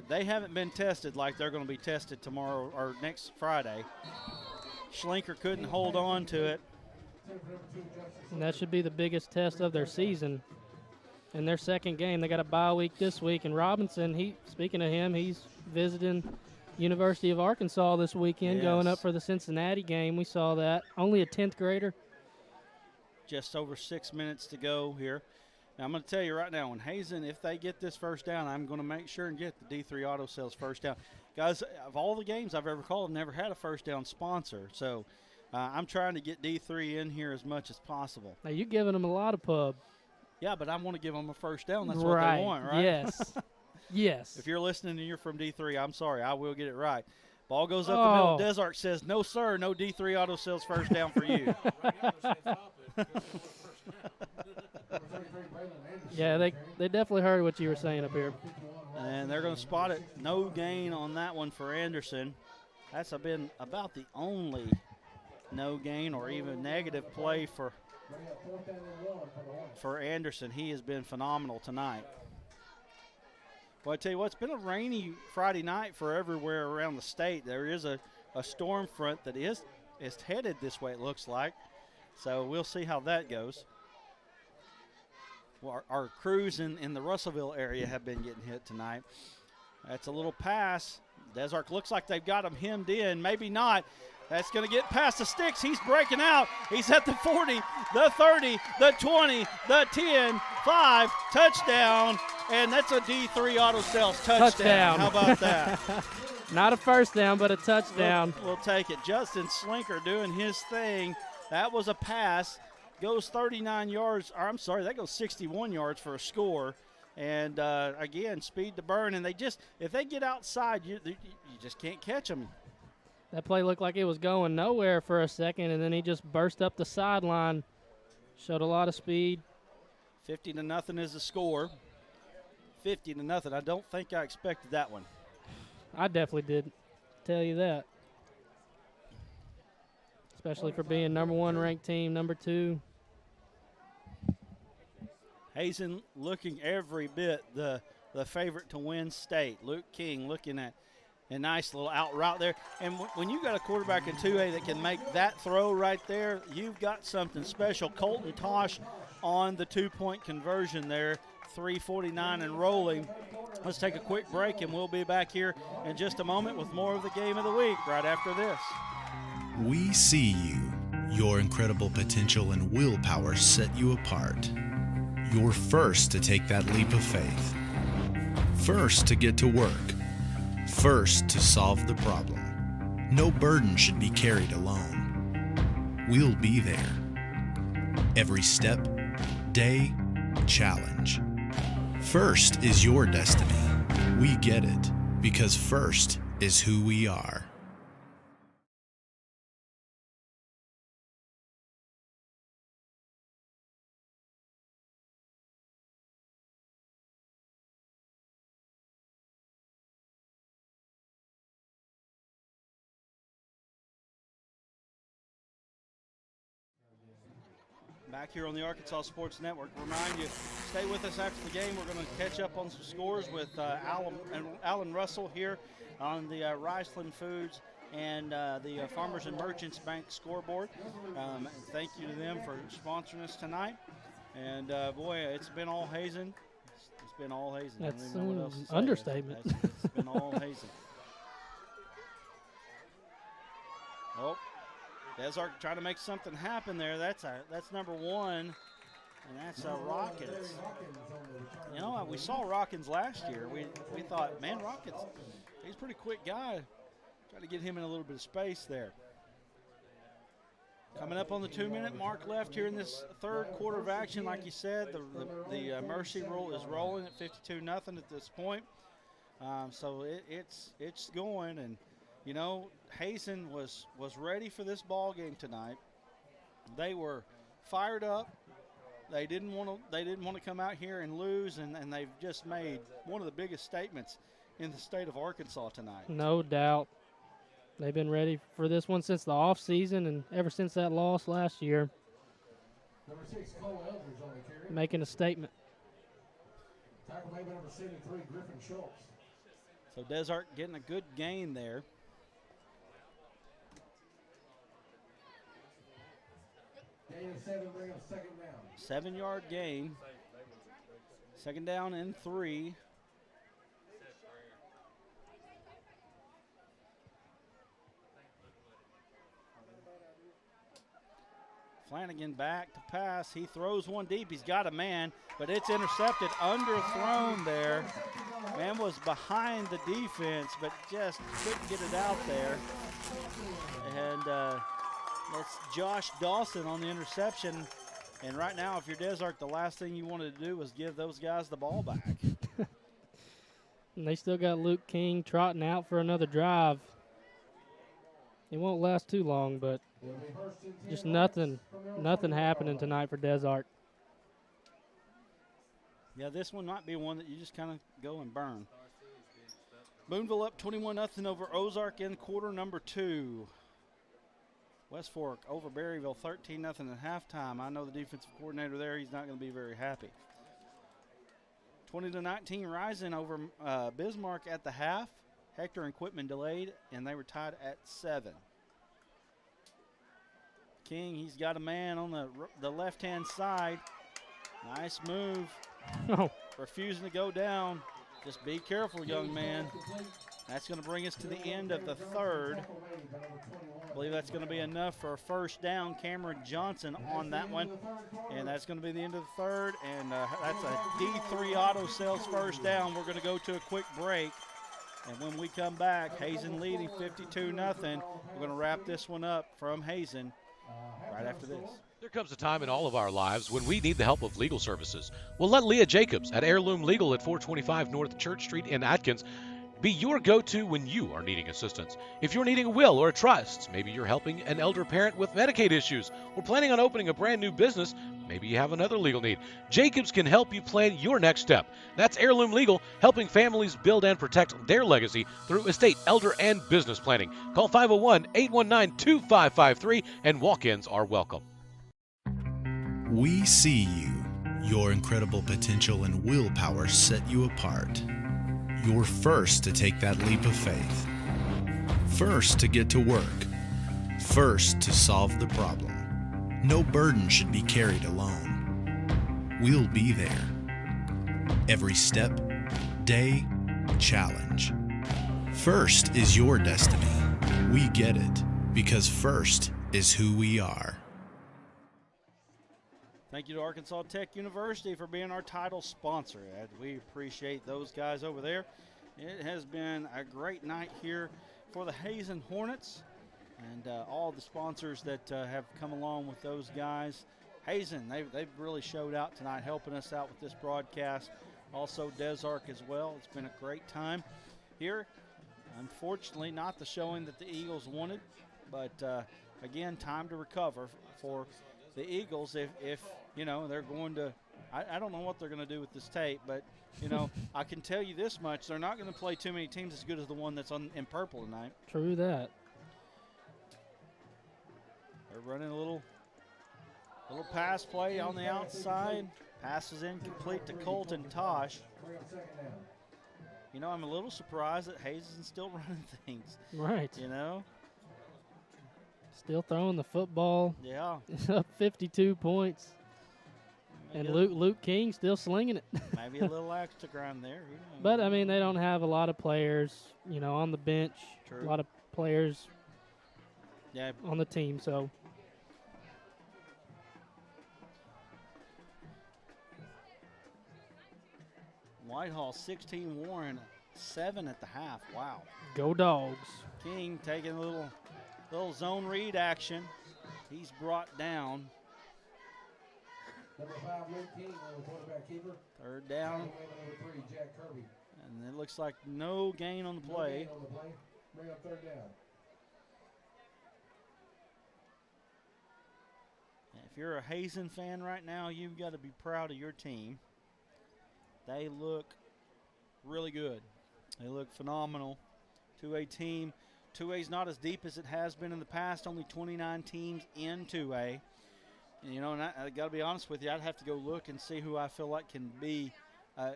they haven't been tested like they're going to be tested tomorrow or next Friday. Schlinker couldn't hold on to it. And that should be the biggest test of their season. In their second game, they got a bye week this week. And Robinson, speaking of him, he's visiting University of Arkansas this weekend, going up for the Cincinnati game. We saw that. Only a 10th grader. Just over 6 minutes to go here. Now, I'm going to tell you right now, when Hazen, if they get this first down, I'm going to make sure and get the D3 Auto Sales first down. Guys, of all the games I've ever called, I've never had a first down sponsor. So I'm trying to get D3 in here as much as possible. Now, you're giving them a lot of pub. Yeah, but I want to give them a first down. That's what they want, right? Yes. Yes. If you're listening and you're from D3, I'm sorry. I will get it right. Ball goes up the middle. Desark says, no, sir, no D3 Auto Sales first down for you. Yeah, they definitely heard what you were saying up here. And they're going to spot it. No gain on that one for Anderson. That's been about the only no gain or even negative play for Anderson. He has been phenomenal tonight. Well, I tell you what, it's been a rainy Friday night for everywhere around the state. There is a storm front that is headed this way, it looks like. So we'll see how that goes. Well, our crews in the Russellville area have been getting hit tonight. That's a little pass. Desark looks like they've got him hemmed in. Maybe not. That's going to get past the sticks. He's breaking out. He's at the 40, the 30, the 20, the 10, 5, touchdown. And that's a D3 Auto Sales touchdown. How about that? Not a first down, but a touchdown. We'll take it. Justin Schlinker doing his thing. That was a pass. Goes 39 yards. Or I'm sorry, that goes 61 yards for a score. And, again, speed to burn. And if they get outside, you just can't catch them. That play looked like it was going nowhere for a second, and then he just burst up the sideline. Showed a lot of speed. 50-0 is the score. 50-0. I don't think I expected that one. I definitely did. Tell you that. Especially for being number 1 ranked team, number 2. Hazen looking every bit the favorite to win state. Luke King looking at a nice little out route there. And when you got a quarterback in 2A that can make that throw right there, you've got something special. Colton Tosh on the 2-point conversion there, 3:49 and rolling. Let's take a quick break, and we'll be back here in just a moment with more of the game of the week right after this. We see you. Your incredible potential and willpower set you apart. You're first to take that leap of faith. First to get to work. First to solve the problem. No burden should be carried alone. We'll be there. Every step, day, challenge. First is your destiny. We get it because first is who we are. Back here on the Arkansas Sports Network. Remind you, stay with us after the game. We're going to catch up on some scores with Alan Russell here on the Riceland Foods and the Farmers and Merchants Bank scoreboard. Thank you to them for sponsoring us tonight. And, boy, it's been all Hazen. It's been all Hazen. That's an understatement. It's been all Hazen. Oh. Desark trying to make something happen there. That's number 1, and that's Rockins. You know, we saw Rockins last year. We thought, man, Rockins, he's a pretty quick guy. Got to get him in a little bit of space there. Coming up on the 2-minute mark left here in this third quarter of action. Like you said, the Mercy rule is rolling at 52-0 at this point. So it's going, and you know, Hazen was ready for this ball game tonight. They were fired up. They didn't want to come out here and lose, and they've just made one of the biggest statements in the state of Arkansas tonight. No doubt. They've been ready for this one since the offseason and ever since that loss last year. Number 6, Cole Eldridge on the carry. Making a statement. Tackle made by number 73, Griffin Schultz. So Desart getting a good gain there. Gain of 7, bring up second down. 7-yard gain. Second down and 3. Flanagan back to pass. He throws one deep. He's got a man, but it's intercepted, underthrown there. Man was behind the defense, but just couldn't get it out there. And it's Josh Dawson on the interception. And right now, if you're Desart, the last thing you wanted to do was give those guys the ball back. And they still got Luke King trotting out for another drive. It won't last too long, but just nothing happening tonight for Desart. Yeah, this one might be one that you just kind of go and burn. Boonville up 21-0 over Ozark in quarter number 2. West Fork over Berryville 13-0 at halftime. I know the defensive coordinator there, he's not going to be very happy. 20-19 Rising over Bismarck at the half. Hector and Quitman delayed, and they were tied at 7. King, he's got a man on the left-hand side. Nice move. Oh. Refusing to go down. Just be careful, young man. That's going to bring us to the end of the third. I believe that's going to be enough for a first down. Cameron Johnson on that one. And that's going to be the end of the third. And that's a D3 Auto Sales first down. We're going to go to a quick break. And when we come back, Hazen leading 52-0. We're going to wrap this one up from Hazen right after this. There comes a time in all of our lives when we need the help of legal services. Well, let Leah Jacobs at Heirloom Legal at 425 North Church Street in Atkins be your go-to when you are needing assistance. If you're needing a will or a trust, maybe you're helping an elder parent with Medicaid issues, or planning on opening a brand new business, maybe you have another legal need. Jacobs can help you plan your next step. That's Heirloom Legal, helping families build and protect their legacy through estate, elder, and business planning. Call 501-819-2553, and walk-ins are welcome. We see you. Your incredible potential and willpower set you apart. You're first to take that leap of faith. First to get to work. First to solve the problem. No burden should be carried alone. We'll be there. Every step, day, challenge. First is your destiny. We get it, because first is who we are. Thank you to Arkansas Tech University for being our title sponsor. We appreciate those guys over there. It has been a great night here for the Hazen Hornets and all the sponsors that have come along with those guys. Hazen, they've really showed out tonight, helping us out with this broadcast. Also Desark as well. It's been a great time here. Unfortunately, not the showing that the Eagles wanted, but again, time to recover for the Eagles if you know, they're going to, I don't know what they're going to do with this tape, but, you know, I can tell you this much. They're not going to play too many teams as good as the one that's in purple tonight. True that. They're running a little pass play on the outside. Pass is incomplete to Colton Tosh. You know, I'm a little surprised that Hazen's still running things. Right. You know? Still throwing the football. Yeah. Up 52 points. And Luke King still slinging it. Maybe a little axe to grind there. You know. But, I mean, they don't have a lot of players, you know, on the bench. True. A lot of players on the team, so. Whitehall 16, Warren 7 at the half. Wow. Go Dogs. King taking a little zone read action. He's brought down. Number 5, Luke King, on the quarterback keeper. Third down. Number 3, Jack Kirby. And it looks like no gain on the play. No gain on the play. Bring up third down. If you're a Hazen fan right now, you've got to be proud of your team. They look really good. They look phenomenal. 2A team. 2A is not as deep as it has been in the past. Only 29 teams in 2A. And, you know, and I got to be honest with you, I'd have to go look and see who I feel like can be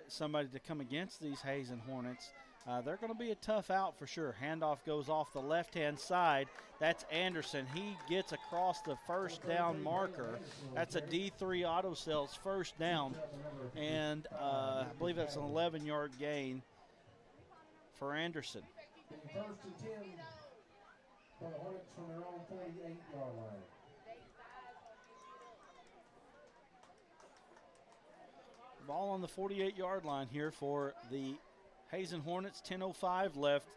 somebody to come against these Hazen Hornets. They're going to be a tough out for sure. Handoff goes off the left-hand side. That's Anderson. He gets across the first down marker. That's a D3 Auto Sales first down. And I believe that's an 11-yard gain for Anderson. First and 10 for the Hornets from their own 48-yard line. Ball on the 48-yard line here for the Hazen Hornets. 10:05 left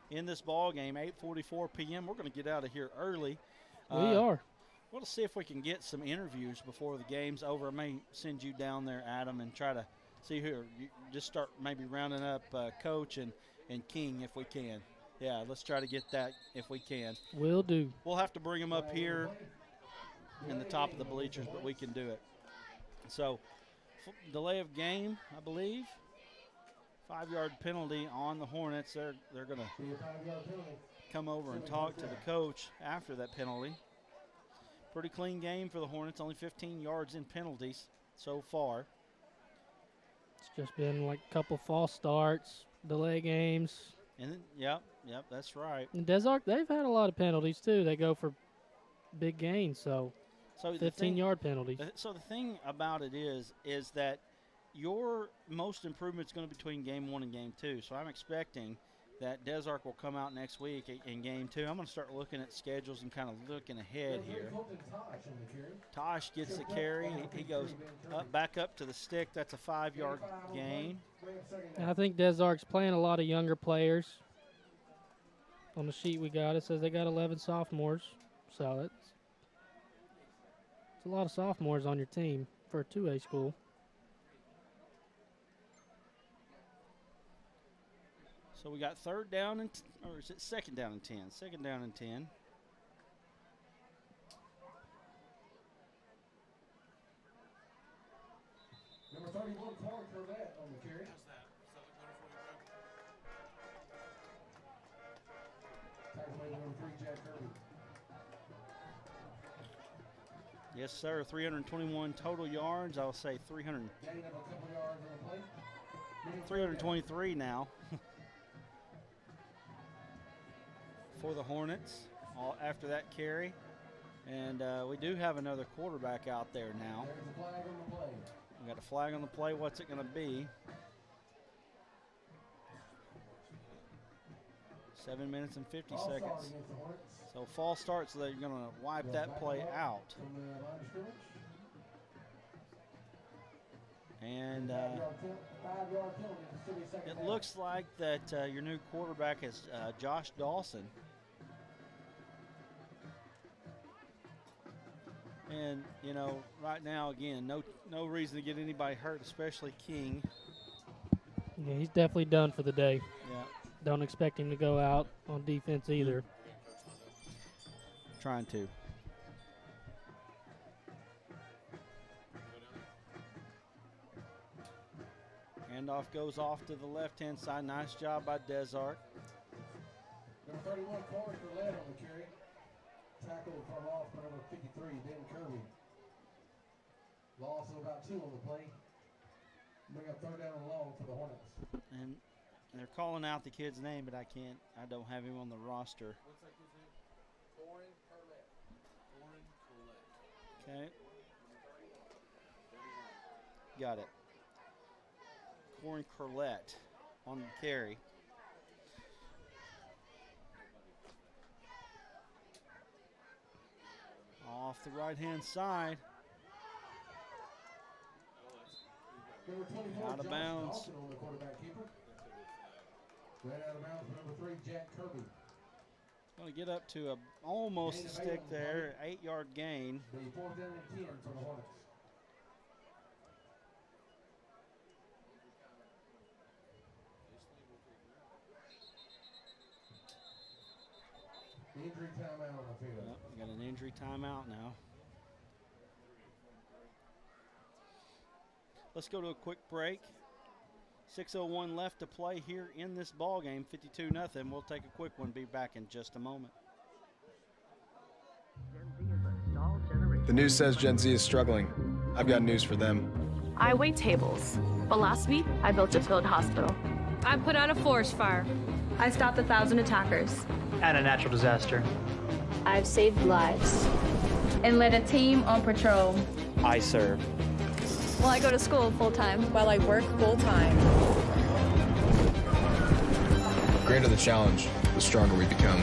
in this ball game. 8:44 p.m. We're going to get out of here early. We are. We'll see if we can get some interviews before the game's over. I may send you down there, Adam, and try to see who. Just start maybe rounding up Coach and King if we can. Yeah, let's try to get that if we can. Will do. We'll have to bring them up here in the top of the bleachers, but we can do it. So, delay of game, I believe. 5-yard penalty on the Hornets. They're going to come over and talk to the coach after that penalty. Pretty clean game for the Hornets. Only 15 yards in penalties so far. It's just been like a couple false starts, delay games. And then, yep, that's right. And Desark, they've had a lot of penalties too. They go for big gains, so 15-yard penalties. So the thing about it is that your most improvement is going to be between game 1 and game 2. So I'm expecting that Desark will come out next week in game 2. I'm going to start looking at schedules and kind of looking ahead here. Tosh gets the carry. He goes back up to the stick. That's a 5-yard gain. And I think Desark's playing a lot of younger players. On the sheet we got, it says they got 11 sophomores. So it's a lot of sophomores on your team for a 2A school. So we got third down and, or is it second down and 10? Second down and 10. Number 31, Corn Corvette on the carry. Tackle away number 3, Jack Kirby. Yes, sir. 321 total yards. I'll say 323 now. For the Hornets after that carry. And we do have another quarterback out there now. We got a flag on the play. What's it going to be? 7 minutes and 50 seconds. So false start, so they're going to wipe that play out. And it looks like that your new quarterback is Josh Dawson. And, you know, right now, again, no reason to get anybody hurt, especially King. Yeah, he's definitely done for the day. Yeah. Don't expect him to go out on defense either. Trying to. Handoff goes off to the left-hand side. Nice job by Desark. Number 31, Corey Corlett on the carry. Tackle from off by number 53, Ben Kirby. Loss of about 2 on the play. Bring up third down and long for the Hornets. And they're calling out the kid's name, but I don't have him on the roster. What's that kid's name? Corin Corlett. Okay. Got it. Corin Corlett on the carry. Off the right-hand side. Number 24, Out of bounds. On the quarterback keeper. Ran out of bounds for number 3, Jack Kirby. Going to get up to almost a stick there, 8-yard gain. The 4th down and 10 for the Hornets. Injury timeout on the field. Yep, we got an injury timeout now. Let's go to a quick break. 6:01 left to play here in this ball game, 52-0. We'll take a quick one. Be back in just a moment. Gen Z is a stall generation. The news says Gen Z is struggling. I've got news for them. I wait tables, but last week I built a field hospital. I put out a forest fire. I stopped 1,000 attackers. And a natural disaster. I've saved lives and led a team on patrol. I serve. Well, I go to school full time. While I work full time. The greater the challenge, the stronger we become.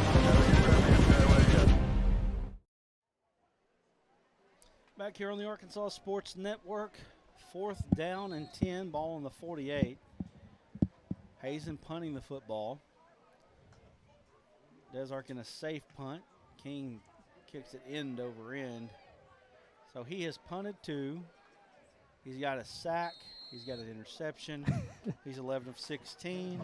Back here on the Arkansas Sports Network, 4th down and 10, ball on the 48. Hazen punting the football. Desark in a safe punt. King kicks it end over end. So he has punted 2. He's got a sack. He's got an interception. He's 11 of 16.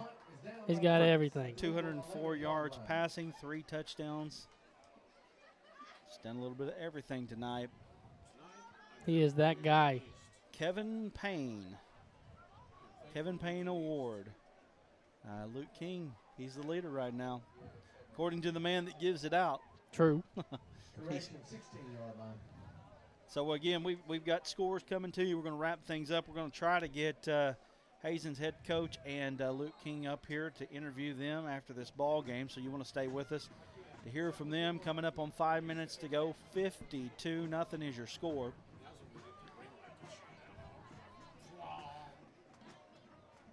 He's got everything. 204 yards passing, 3 touchdowns. Just done a little bit of everything tonight. He is that guy. Kevin Payne Award. Luke King, he's the leader right now, according to the man that gives it out. True. Correction, 16-yard line. So again, we've got scores coming to you. We're going to wrap things up. We're going to try to get Hazen's head coach and Luke King up here to interview them after this ball game. So you want to stay with us to hear from them. Coming up on 5 minutes to go. 52-0 is your score.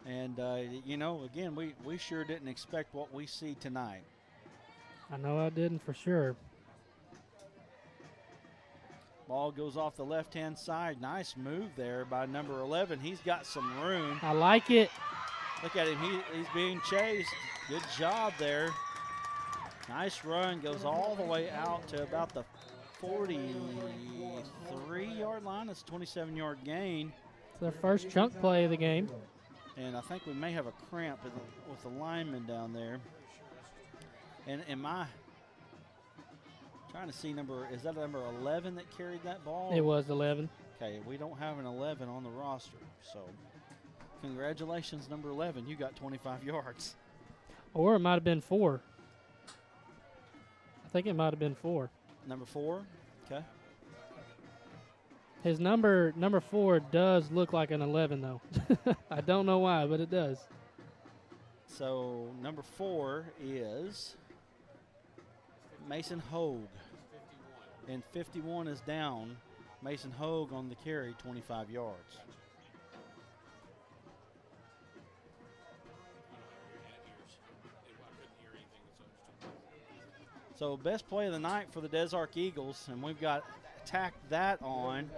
And again, we sure didn't expect what we see tonight. I know I didn't for sure. Ball goes off the left-hand side. Nice move there by number 11. He's got some room. I like it. Look at him. He's being chased. Good job there. Nice run. Goes all the way out to about the 43-yard line. It's a 27-yard gain. It's their first chunk play of the game. And I think we may have a cramp with the lineman down there. And am I trying to see is that number 11 that carried that ball? It was 11. Okay, we don't have an 11 on the roster. So congratulations, number 11. You got 25 yards. Or it might have been 4. I think it might have been 4. Number 4, okay. His number 4 does look like an 11, though. I don't know why, but it does. So number 4 is Mason Hogue. And 51 is down. Mason Hogue on the carry, 25 yards. So best play of the night for the Desark Eagles, and we've got tacked that on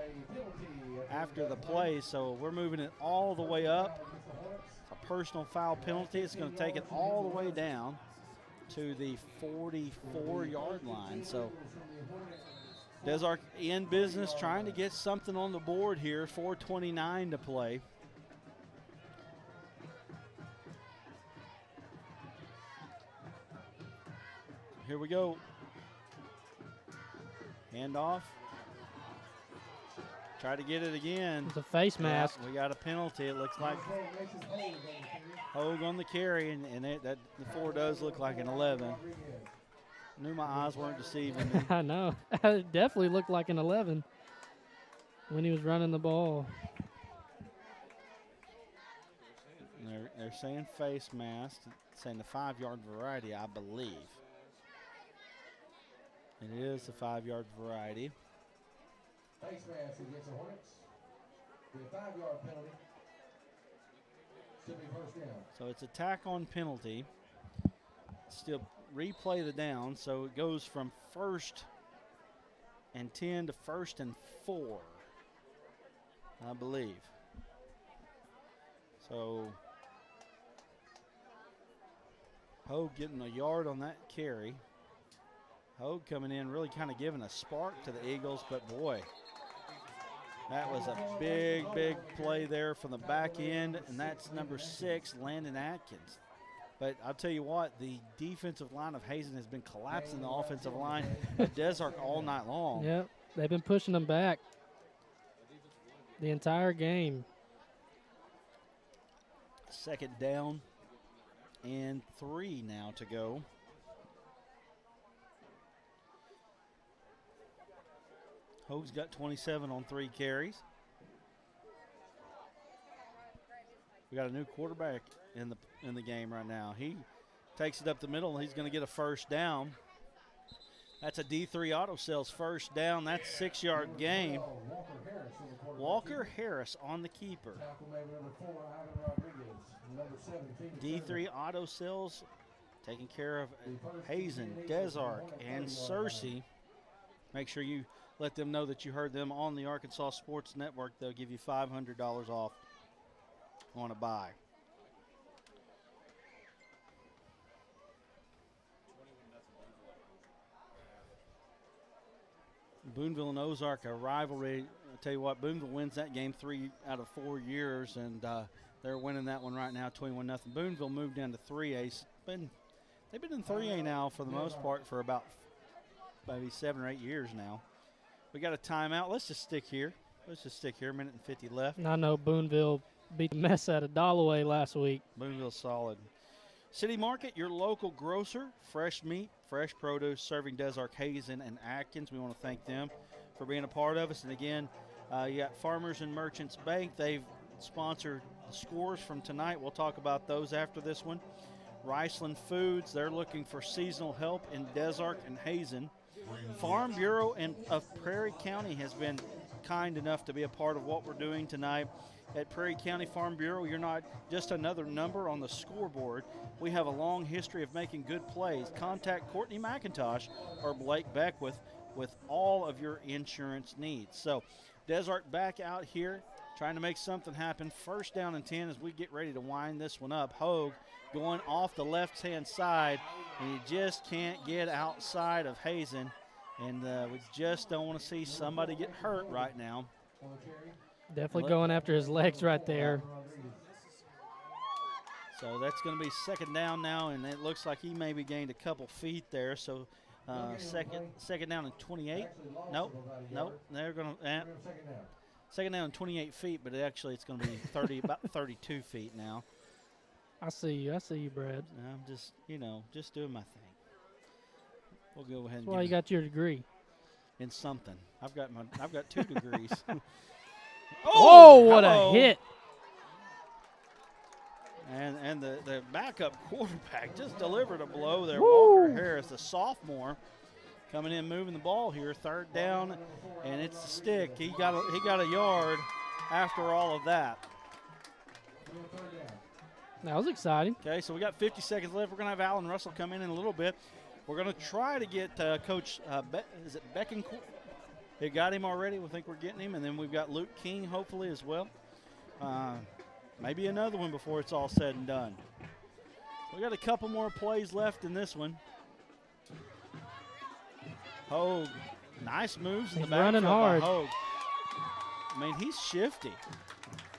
after the play, so we're moving it all the way up. It's a personal foul penalty. It's going to take it all the way down to the 44-yard line. So Desark in business, trying to get something on the board here. 4:29 to play. Here we go. Handoff. Try to get it again. It's a face mask. Yeah, we got a penalty. It looks like Hogue on the carry, and the 4 does look like an 11. Knew my eyes weren't deceiving me. I know. It definitely looked like an 11 when he was running the ball. They're saying face mask, saying the 5-yard variety, I believe. It is a 5-yard variety. Face mask against the Hornets. The 5-yard penalty. Should be first down. So it's a tack on penalty. Still replay the down, so it goes from 1st and 10 to 1st and 4, I believe. So Hogue getting a yard on that carry. Hogue coming in really kind of giving a spark to the Eagles, but boy, that was a big, big play there from the back end, and that's number 6, Landon Atkins. But I'll tell you what, the defensive line of Hazen has been collapsing the offensive line of Desark all night long. Yep, they've been pushing them back the entire game. Second down and 3 now to go. Hogue's got 27 on 3 carries. We got a new quarterback in the game right now. He takes it up the middle, and he's going to get a first down. That's a D3 Auto Sales first down. That's 6-yard gain. Walker Harris on the keeper. D3 Auto Sales taking care of Hazen, Desark, and Searcy. Make sure you let them know that you heard them on the Arkansas Sports Network. They'll give you $500 off on a buy. Boonville and Ozark, a rivalry. I'll tell you what, Boonville wins that game 3 out of 4 years, and they're winning that one right now, 21-0. Boonville moved down to 3A. They've been in 3A now for the most part for about maybe 7 or 8 years now. We got a timeout. Let's just stick here. A minute and 50 left. And I know Boonville beat the mess out of Dalloway last week. Boonville's solid. City Market, your local grocer, fresh meat, fresh produce, serving Desark, Hazen, and Atkins. We want to thank them for being a part of us. And again, you got Farmers and Merchants Bank. They've sponsored the scores from tonight. We'll talk about those after this one. Riceland Foods, they're looking for seasonal help in Desark and Hazen. Farm Bureau of Prairie County has been kind enough to be a part of what we're doing tonight. At Prairie County Farm Bureau, you're not just another number on the scoreboard. We have a long history of making good plays. Contact Courtney McIntosh or Blake Beckwith with all of your insurance needs. So Desark back out here trying to make something happen. First down and 10 as we get ready to wind this one up. Hogue going off the left-hand side, and you just can't get outside of Hazen. And we just don't want to see somebody get hurt right now. Definitely going after his legs right there. So that's going to be second down now, and it looks like he maybe gained a couple feet there. So second down and 28. Nope. They're going to second down and 28 feet, but actually it's going to be about 32 feet now. I see you, Brad. I'm just, just doing my thing. We'll go ahead. That's why you got your degree. In something. I've got 2 degrees. Oh, what a hit. And the backup quarterback just delivered a blow there. Woo. Walker Harris, the sophomore, coming in moving the ball here. Third down, and it's the stick. He got a yard after all of that. That was exciting. Okay, so we got 50 seconds left. We're going to have Alan Russell come in a little bit. We're going to try to get Coach, is it Bessenkovic? They got him already. We think we're getting him. And then we've got Luke King, hopefully, as well. Maybe another one before it's all said and done. We got a couple more plays left in this one. Hogue, nice moves in the backfield running hard. by Hogue. I mean, he's shifty.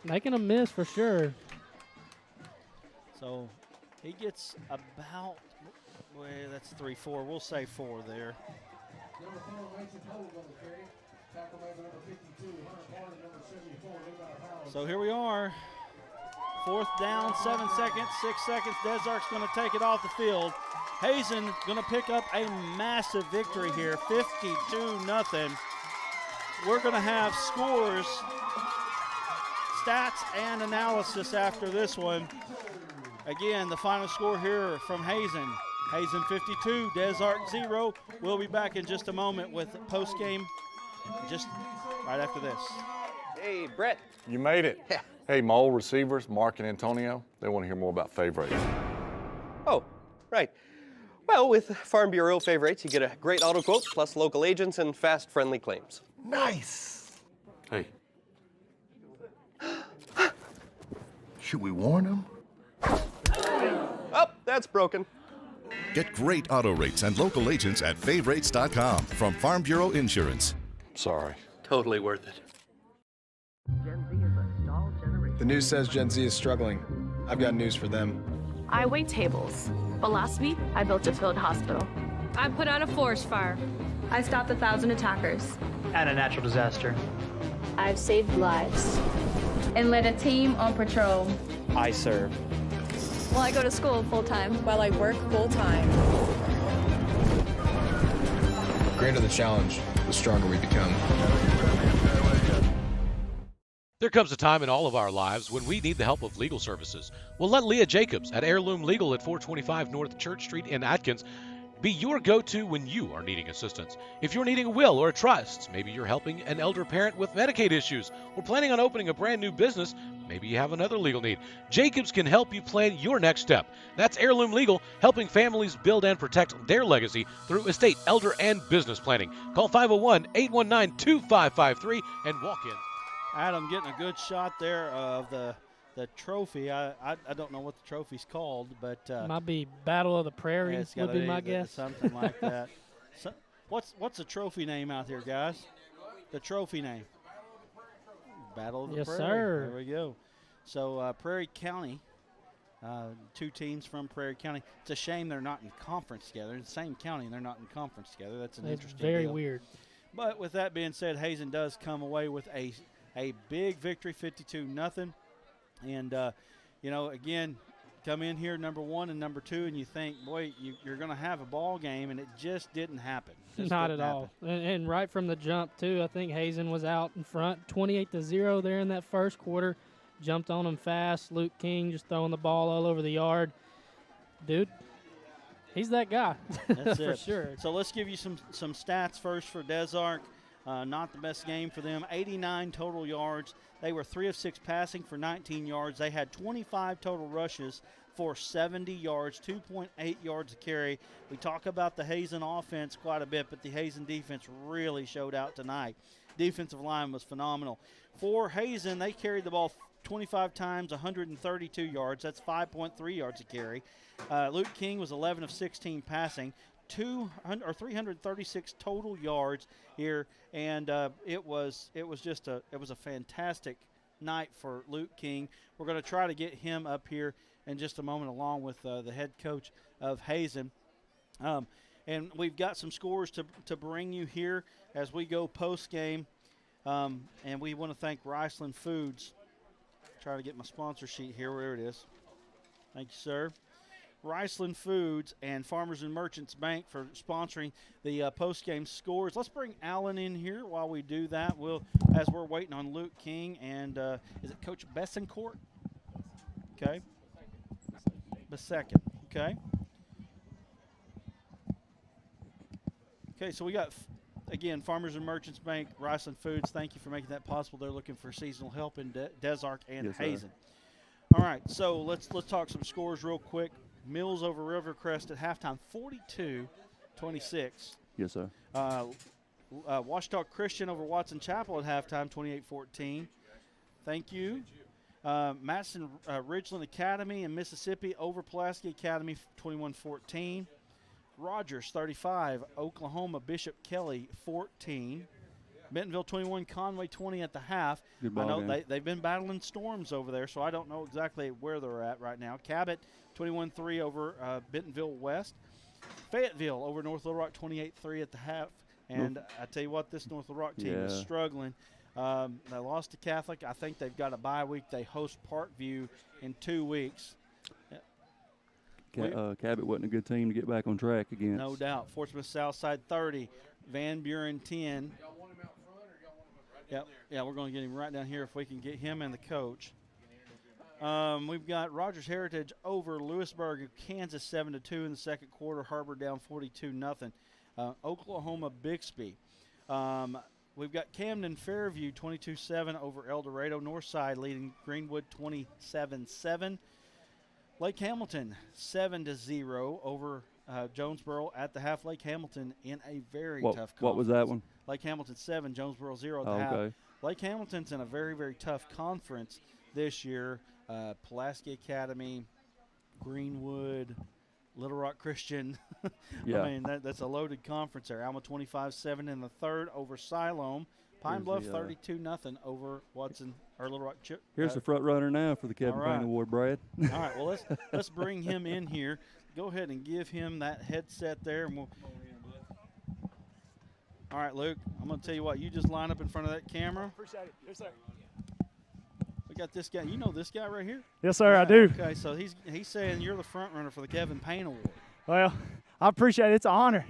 Making a miss for sure. So he gets about, that's 3-4. We'll say 4 there. So here we are. 4th down, 7 seconds, 6 seconds. Desark's going to take it off the field. Hazen going to pick up a massive victory here, 52-0. We're going to have scores, stats, and analysis after this one. Again, the final score here from Hazen. Hazen 52, Desark 0. We'll be back in just a moment with post-game just right after this. Hey, Brett. You made it. Yeah. Hey, Mole receivers, Mark and Antonio, they want to hear more about Favorite. Oh, right. Well, with Farm Bureau Favorites, you get a great auto quote, plus local agents and fast, friendly claims. Nice. Hey. Should we warn them? Oh, that's broken. Get great auto rates and local agents at favrates.com from Farm Bureau Insurance. Sorry. Totally worth it. Gen Z is a stall generation. The news says Gen Z is struggling. I've got news for them. I wait tables, but last week I built a field hospital. I put out a forest fire. I stopped 1,000 attackers. And a natural disaster. I've saved lives and led a team on patrol. I serve. Well, I go to school full time. While I work full time. The greater the challenge, the stronger we become. There comes a time in all of our lives when we need the help of legal services. Well, let Leah Jacobs at Heirloom Legal at 425 North Church Street in Atkins be your go-to when you are needing assistance. If you're needing a will or a trust, maybe you're helping an elder parent with Medicaid issues, or planning on opening a brand new business, maybe you have another legal need. Jacobs can help you plan your next step. That's Heirloom Legal, helping families build and protect their legacy through estate, elder, and business planning. Call 501-819-2553 and walk in. Adam getting a good shot there of the trophy. I don't know what the trophy's called, but might be Battle of the Prairie would be my guess. Something like that. So, what's the trophy name out there, guys? The trophy name. Battle of the Prairie. Yes, sir. There we go. So Prairie County, 2 teams from Prairie County. It's a shame they're not in conference together. In the same county, and they're not in conference together. That's an interesting very deal. weird. But with that being said, Hazen does come away with a big victory, 52-0. And, again, come in here number 1 and number 2, and you think, boy, you're going to have a ball game, and it just didn't happen. Not at all. And right from the jump, too, I think Hazen was out in front, 28-0 there in that first quarter. Jumped on him fast. Luke King just throwing the ball all over the yard. Dude, he's that guy. That's for it. sure. So let's give you some stats first for Des Arc. Not the best game for them. 89 total yards. They were 3 of 6 passing for 19 yards. They had 25 total rushes for 70 yards, 2.8 yards a carry. We talk about the Hazen offense quite a bit, but the Hazen defense really showed out tonight. Defensive line was phenomenal. For Hazen, they carried the ball 25 times, 132 yards. That's 5.3 yards a carry. Luke King was 11 of 16 passing. 336 total yards here, and it was a fantastic night for Luke King. We're going to try to get him up here in just a moment, along with the head coach of Hazen. And we've got some scores to bring you here as we go post game, and we want to thank Riceland Foods. Try to get my sponsor sheet here. Where it is. Thank you, sir. Riceland Foods and Farmers and Merchants Bank for sponsoring the post-game scores. Let's bring Alan in here while we do that. As we're waiting on Luke King and is it Coach Bessenkovic? Okay. Bessenkovic. Okay. Okay, so we got, again, Farmers and Merchants Bank, Riceland Foods. Thank you for making that possible. They're looking for seasonal help in Des Arc and Yes, Hazen. All right, so let's talk some scores real quick. Mills over Rivercrest at halftime, 42-26. Yes, sir. Washita Christian over Watson Chapel at halftime, 28-14. Thank you. Madison Ridgeland Academy in Mississippi over Pulaski Academy, 21-14. Rogers 35, Oklahoma Bishop Kelly 14. Bentonville 21, Conway 20 at the half. Good ball I know game. they've been battling storms over there, so I don't know exactly where they're at right now. Cabot 21-3 over Bentonville West. Fayetteville over North Little Rock 28-3 at the half. And I tell you what, this North Little Rock team is struggling. They lost to Catholic. I think they've got a bye week. They host Parkview in 2 weeks. Cabot wasn't a good team to get back on track against. No doubt. Fort Smith Southside 30, Van Buren 10. Yeah, we're going to get him right down here if we can get him and the coach. We've got Rogers Heritage over Lewisburg, Kansas 7-2 in the second quarter. Harbor down 42-0. Oklahoma Bixby. We've got Camden Fairview 22-7 over El Dorado. Northside leading Greenwood 27-7. Lake Hamilton 7-0 over Jonesboro at the half. Lake Hamilton in a very tough conference. What was that one? Lake Hamilton 7, Jonesboro 0 at the half. Lake Hamilton's in a very, very tough conference this year. Pulaski Academy, Greenwood, Little Rock Christian. Yeah. I mean, that's a loaded conference there. Alma 25-7 in the third over Siloam. Pine Bluff 32-0 over Watson or Little Rock. Here's the front runner now for the Kevin Payne Award, Brad. All right, well let's bring him in here. Go ahead and give him that headset there, and we'll. All right, Luke. I'm going to tell you what. You just line up in front of that camera. Appreciate it. Yes, sir. We got this guy. You know this guy right here? Yes, sir. I do. Okay, so he's saying you're the front runner for the Kevin Payne Award. Well, I appreciate it. It's an honor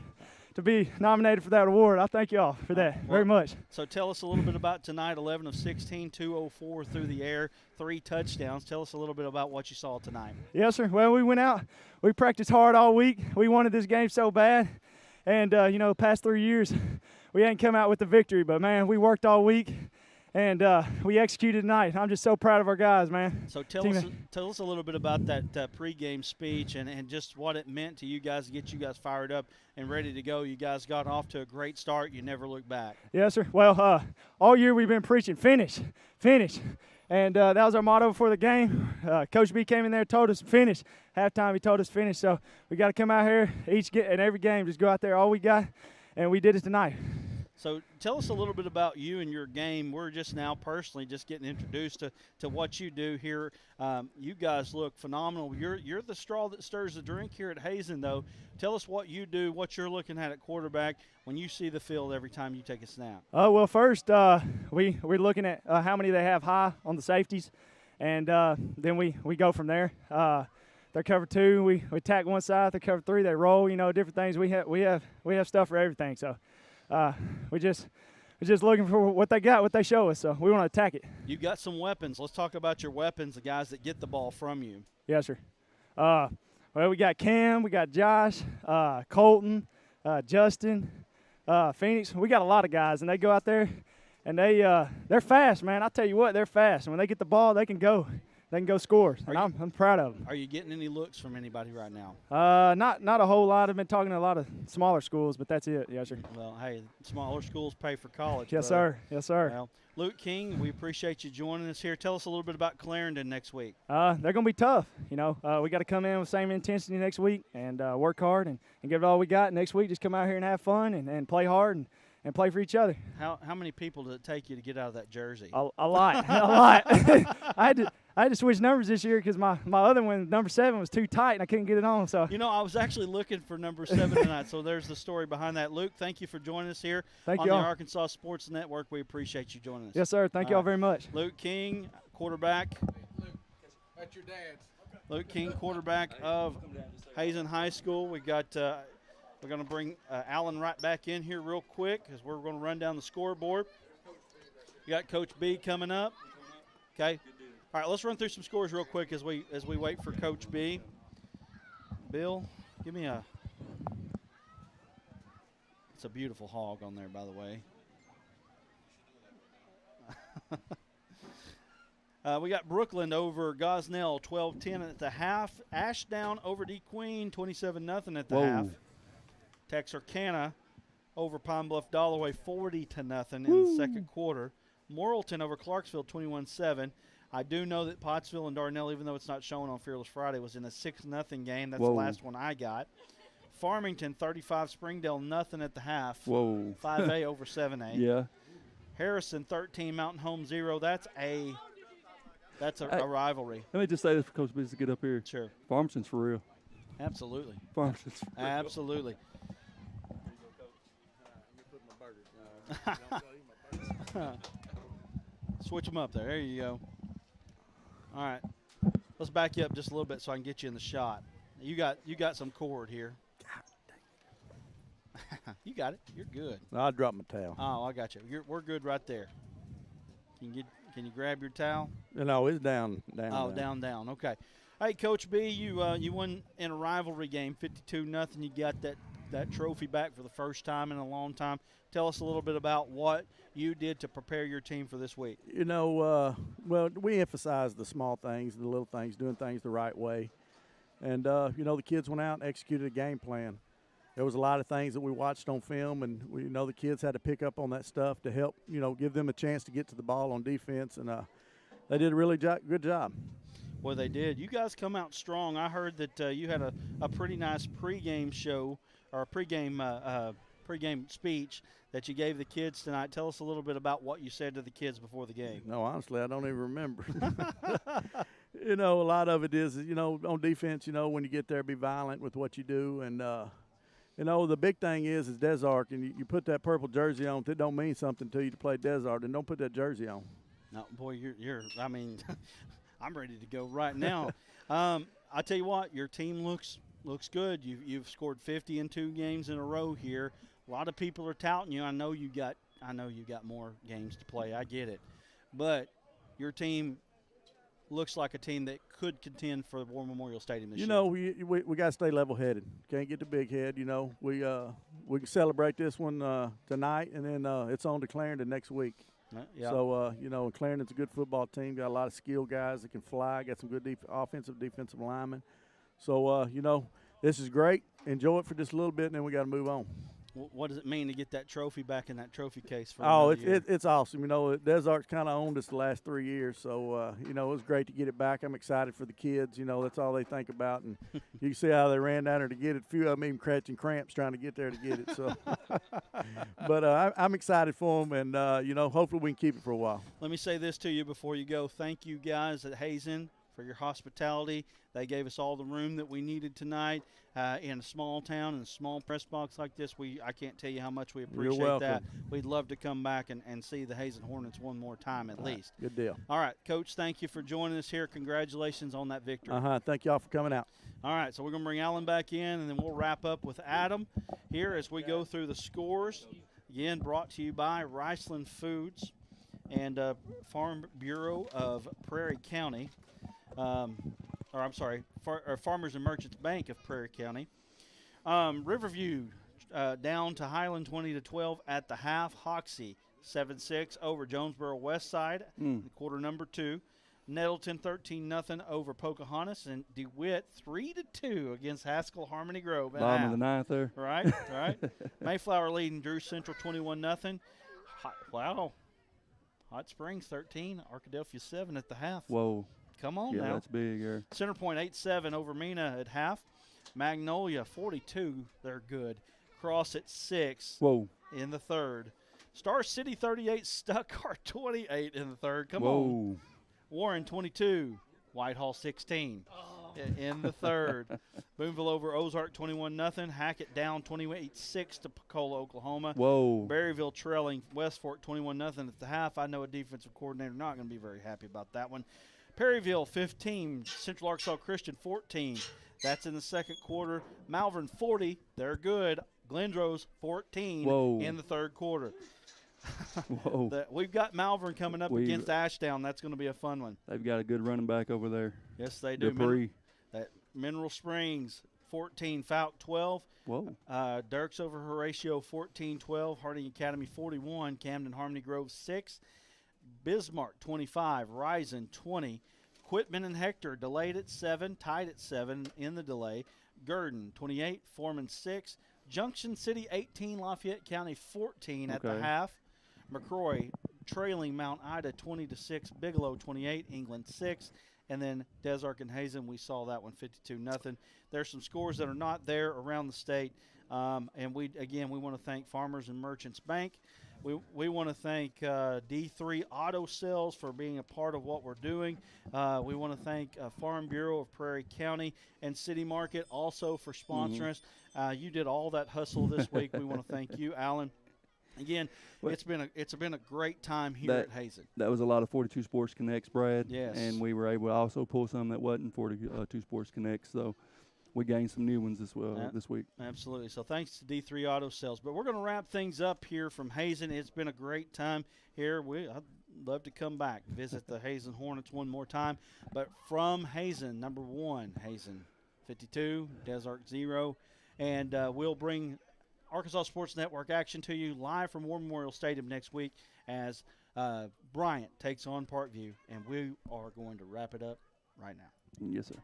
to be nominated for that award. I thank y'all for that very much. So tell us a little bit about tonight. 11 of 16, 204 through the air, 3 touchdowns. Tell us a little bit about what you saw tonight. Yes, sir. Well, we went out. We practiced hard all week. We wanted this game so bad. And, the past 3 years, we hadn't come out with the victory. But, man, we worked all week. And we executed tonight. I'm just so proud of our guys, man. So tell us a little bit about that pregame speech and just what it meant to you guys to get you guys fired up and ready to go. You guys got off to a great start. You never looked back. Yes, sir. Well, all year we've been preaching finish. And that was our motto before the game. Coach B came in there and told us finish. Halftime he told us finish. So we got to come out here and every game, just go out there all we got, and we did it tonight. So tell us a little bit about you and your game. We're just now personally just getting introduced to what you do here. You guys look phenomenal. You're the straw that stirs the drink here at Hazen, though. Tell us what you do, what you're looking at quarterback when you see the field every time you take a snap. Well, first we're looking at how many they have high on the safeties, and then we go from there. They're cover 2, we attack one side. They're cover 3, they roll. Different things. We have stuff for everything. So. We're just looking for what they got, what they show us, so we want to attack it. You got some weapons. Let's talk about your weapons, the guys that get the ball from you. Yes, sir. Well, we got Cam, we got Josh, Colton, Justin, Phoenix. We got a lot of guys, and they go out there, and they're fast, man. I'll tell you what, they're fast. When they get the ball, they can go. They can go score, and I'm proud of them. Are you getting any looks from anybody right now? Not a whole lot. I've been talking to a lot of smaller schools, but that's it. Yes, sir. Well, hey, smaller schools pay for college. Yes, brother. sir. Yes, sir. Well, Luke King, we appreciate you joining us here. Tell us a little bit about Clarendon next week. They're going to be tough. We got to come in with the same intensity next week and work hard and give it all we got. Next week, just come out here and have fun and play hard and play for each other. How many people did it take you to get out of that jersey? A lot. A lot. I had to switch numbers this year because my other one, number 7, was too tight and I couldn't get it on. So I was actually looking for number 7 tonight. So there's the story behind that. Luke, thank you for joining us here on the Arkansas Sports Network. We appreciate you joining us. Yes, sir. Thank y'all very much. Luke King, quarterback. Luke, that's your dad's. Luke King, quarterback of Hazen High School. We got. We're going to bring Alan right back in here real quick because we're going to run down the scoreboard. You got Coach B coming up. Okay. All right, let's run through some scores real quick as we wait for Coach B. Bill, give me a – it's a beautiful hog on there, by the way. We got Brooklyn over Gosnell, 12-10 at the half. Ashdown over DeQueen, 27-0 at the half. Texarkana over Pine Bluff Dollaway, 40-0 in the second quarter. Morrilton over Clarksville, 21-7. I do know that Pottsville and Darnell, even though it's not shown on Fearless Friday, was in a 6-0 game. That's the last one I got. Farmington, 35, Springdale, nothing at the half. 5A over 7A. Yeah. Harrison, 13, Mountain Home 0. That's a rivalry. Let me just say this for Coach B to get up here. Sure. Farmington's for real. Absolutely. Farmington's for real. Absolutely. Switch them up there. There you go. All right. Let's back you up just a little bit so I can get you in the shot. You got some cord here. You got it. You're good. I dropped my towel. Oh, I got you. We're good right there. Can you grab your towel? No, it's down. Oh, down. Okay. Hey, Coach B, you won in a rivalry game, 52-0. You got that trophy back for the first time in a long time. Tell us a little bit about what you did to prepare your team for this week. Well, we emphasize the small things, the little things, doing things the right way. And, the kids went out and executed a game plan. There was a lot of things that we watched on film, and the kids had to pick up on that stuff to help, give them a chance to get to the ball on defense, and they did a really good job. Well, they did. You guys come out strong. I heard that you had a pretty nice pregame show or a pregame speech that you gave the kids tonight. Tell us a little bit about what you said to the kids before the game. No, honestly, I don't even remember. A lot of it is, on defense, when you get there, be violent with what you do. And, the big thing is Desark, and you put that purple jersey on. If it don't mean something to you to play Desark, then don't put that jersey on. No, boy, I'm ready to go right now. I tell you what, your team looks good. You've scored 50 in 2 games in a row here. A lot of people are touting you. I know you got more games to play. I get it, but your team looks like a team that could contend for the War Memorial Stadium this year. We got to stay level-headed. Can't get the big head. We can celebrate this one tonight, and then it's on to Clarendon next week. Yeah. So, Clarendon's a good football team. Got a lot of skilled guys that can fly. Got some good offensive, defensive linemen. So, this is great. Enjoy it for just a little bit, and then we got to move on. What does it mean to get that trophy back in that trophy case for it's awesome. Desart's kind of owned us the last 3 years. So, it was great to get it back. I'm excited for the kids. That's all they think about. And you can see how they ran down there to get it. A few of them even catching cramps trying to get there to get it. So, but I'm excited for them, and, hopefully we can keep it for a while. Let me say this to you before you go. Thank you guys at Hazen for your hospitality. They gave us all the room that we needed tonight in a small town and a small press box like this. I can't tell you how much we appreciate that. We'd love to come back and see the Hazen Hornets one more time at least. Good deal. All right, Coach, thank you for joining us here. Congratulations on that victory. Thank you all for coming out. All right, so we're going to bring Alan back in, and then we'll wrap up with Adam here as we go through the scores. Again, brought to you by Riceland Foods and Farm Bureau of Prairie County. Farmers and Merchants Bank of Prairie County. Riverview down to Highland 20-12 at the half. Hoxie 7-6 over Jonesboro West Side, quarter number 2. Nettleton 13-0 over Pocahontas, and DeWitt 3-2 against Haskell Harmony Grove. Bottom of the ninth there. Right. Mayflower leading Drew Central 21-0. Wow. Hot Springs 13, Arkadelphia 7 at the half. Whoa. Come on now. Yeah, that's big here. Center Point 8-7 over Mena at half. Magnolia 42, they're good. Cross at 6 in the third. Star City 38, Stuttgart 28 in the third. Come on. Warren 22, Whitehall 16 in the third. Boonville over Ozark 21-0. Hackett down 28-6 to Pecola, Oklahoma. Berryville trailing West Fork 21-0 at the half. I know a defensive coordinator not going to be very happy about that one. Perryville 15, Central Arkansas Christian 14. That's in the second quarter. Malvern 40, they're good. Glendrose 14 in the third quarter. We've got Malvern coming up against Ashdown. That's going to be a fun one. They've got a good running back over there. Yes, they do. Mineral Springs 14, Fouke 12. Dirks over Horatio 14-12. Harding Academy 41. Camden Harmony Grove 6. Bismarck 25, Risen 20, Quitman and Hector delayed at 7, tied at 7 in the delay. Gurdon 28, Foreman 6, Junction City 18, Lafayette County 14 at the half. McCroy trailing Mount Ida 20-6, Bigelow 28, England 6, and then Desark and Hazen, we saw that one 52-0. There's some scores that are not there around the state, and we want to thank Farmers and Merchants Bank. We want to thank D3 Auto Sales for being a part of what we're doing. We want to thank Farm Bureau of Prairie County and City Market also for sponsoring us. You did all that hustle this week. We want to thank you, Alan. Again, it's been a great time here at Hazen. That was a lot of 42 Sports Connects, Brad. Yes. And we were able to also pull some that wasn't 42 Sports Connects. So we gained some new ones this week. Absolutely. So thanks to D3 Auto Sales. But we're going to wrap things up here from Hazen. It's been a great time here. I'd love to come back, visit the Hazen Hornets one more time. But from Hazen, number 1, Hazen 52, Desark 0. And we'll bring Arkansas Sports Network action to you live from War Memorial Stadium next week as Bryant takes on Parkview. And we are going to wrap it up right now. Yes, sir.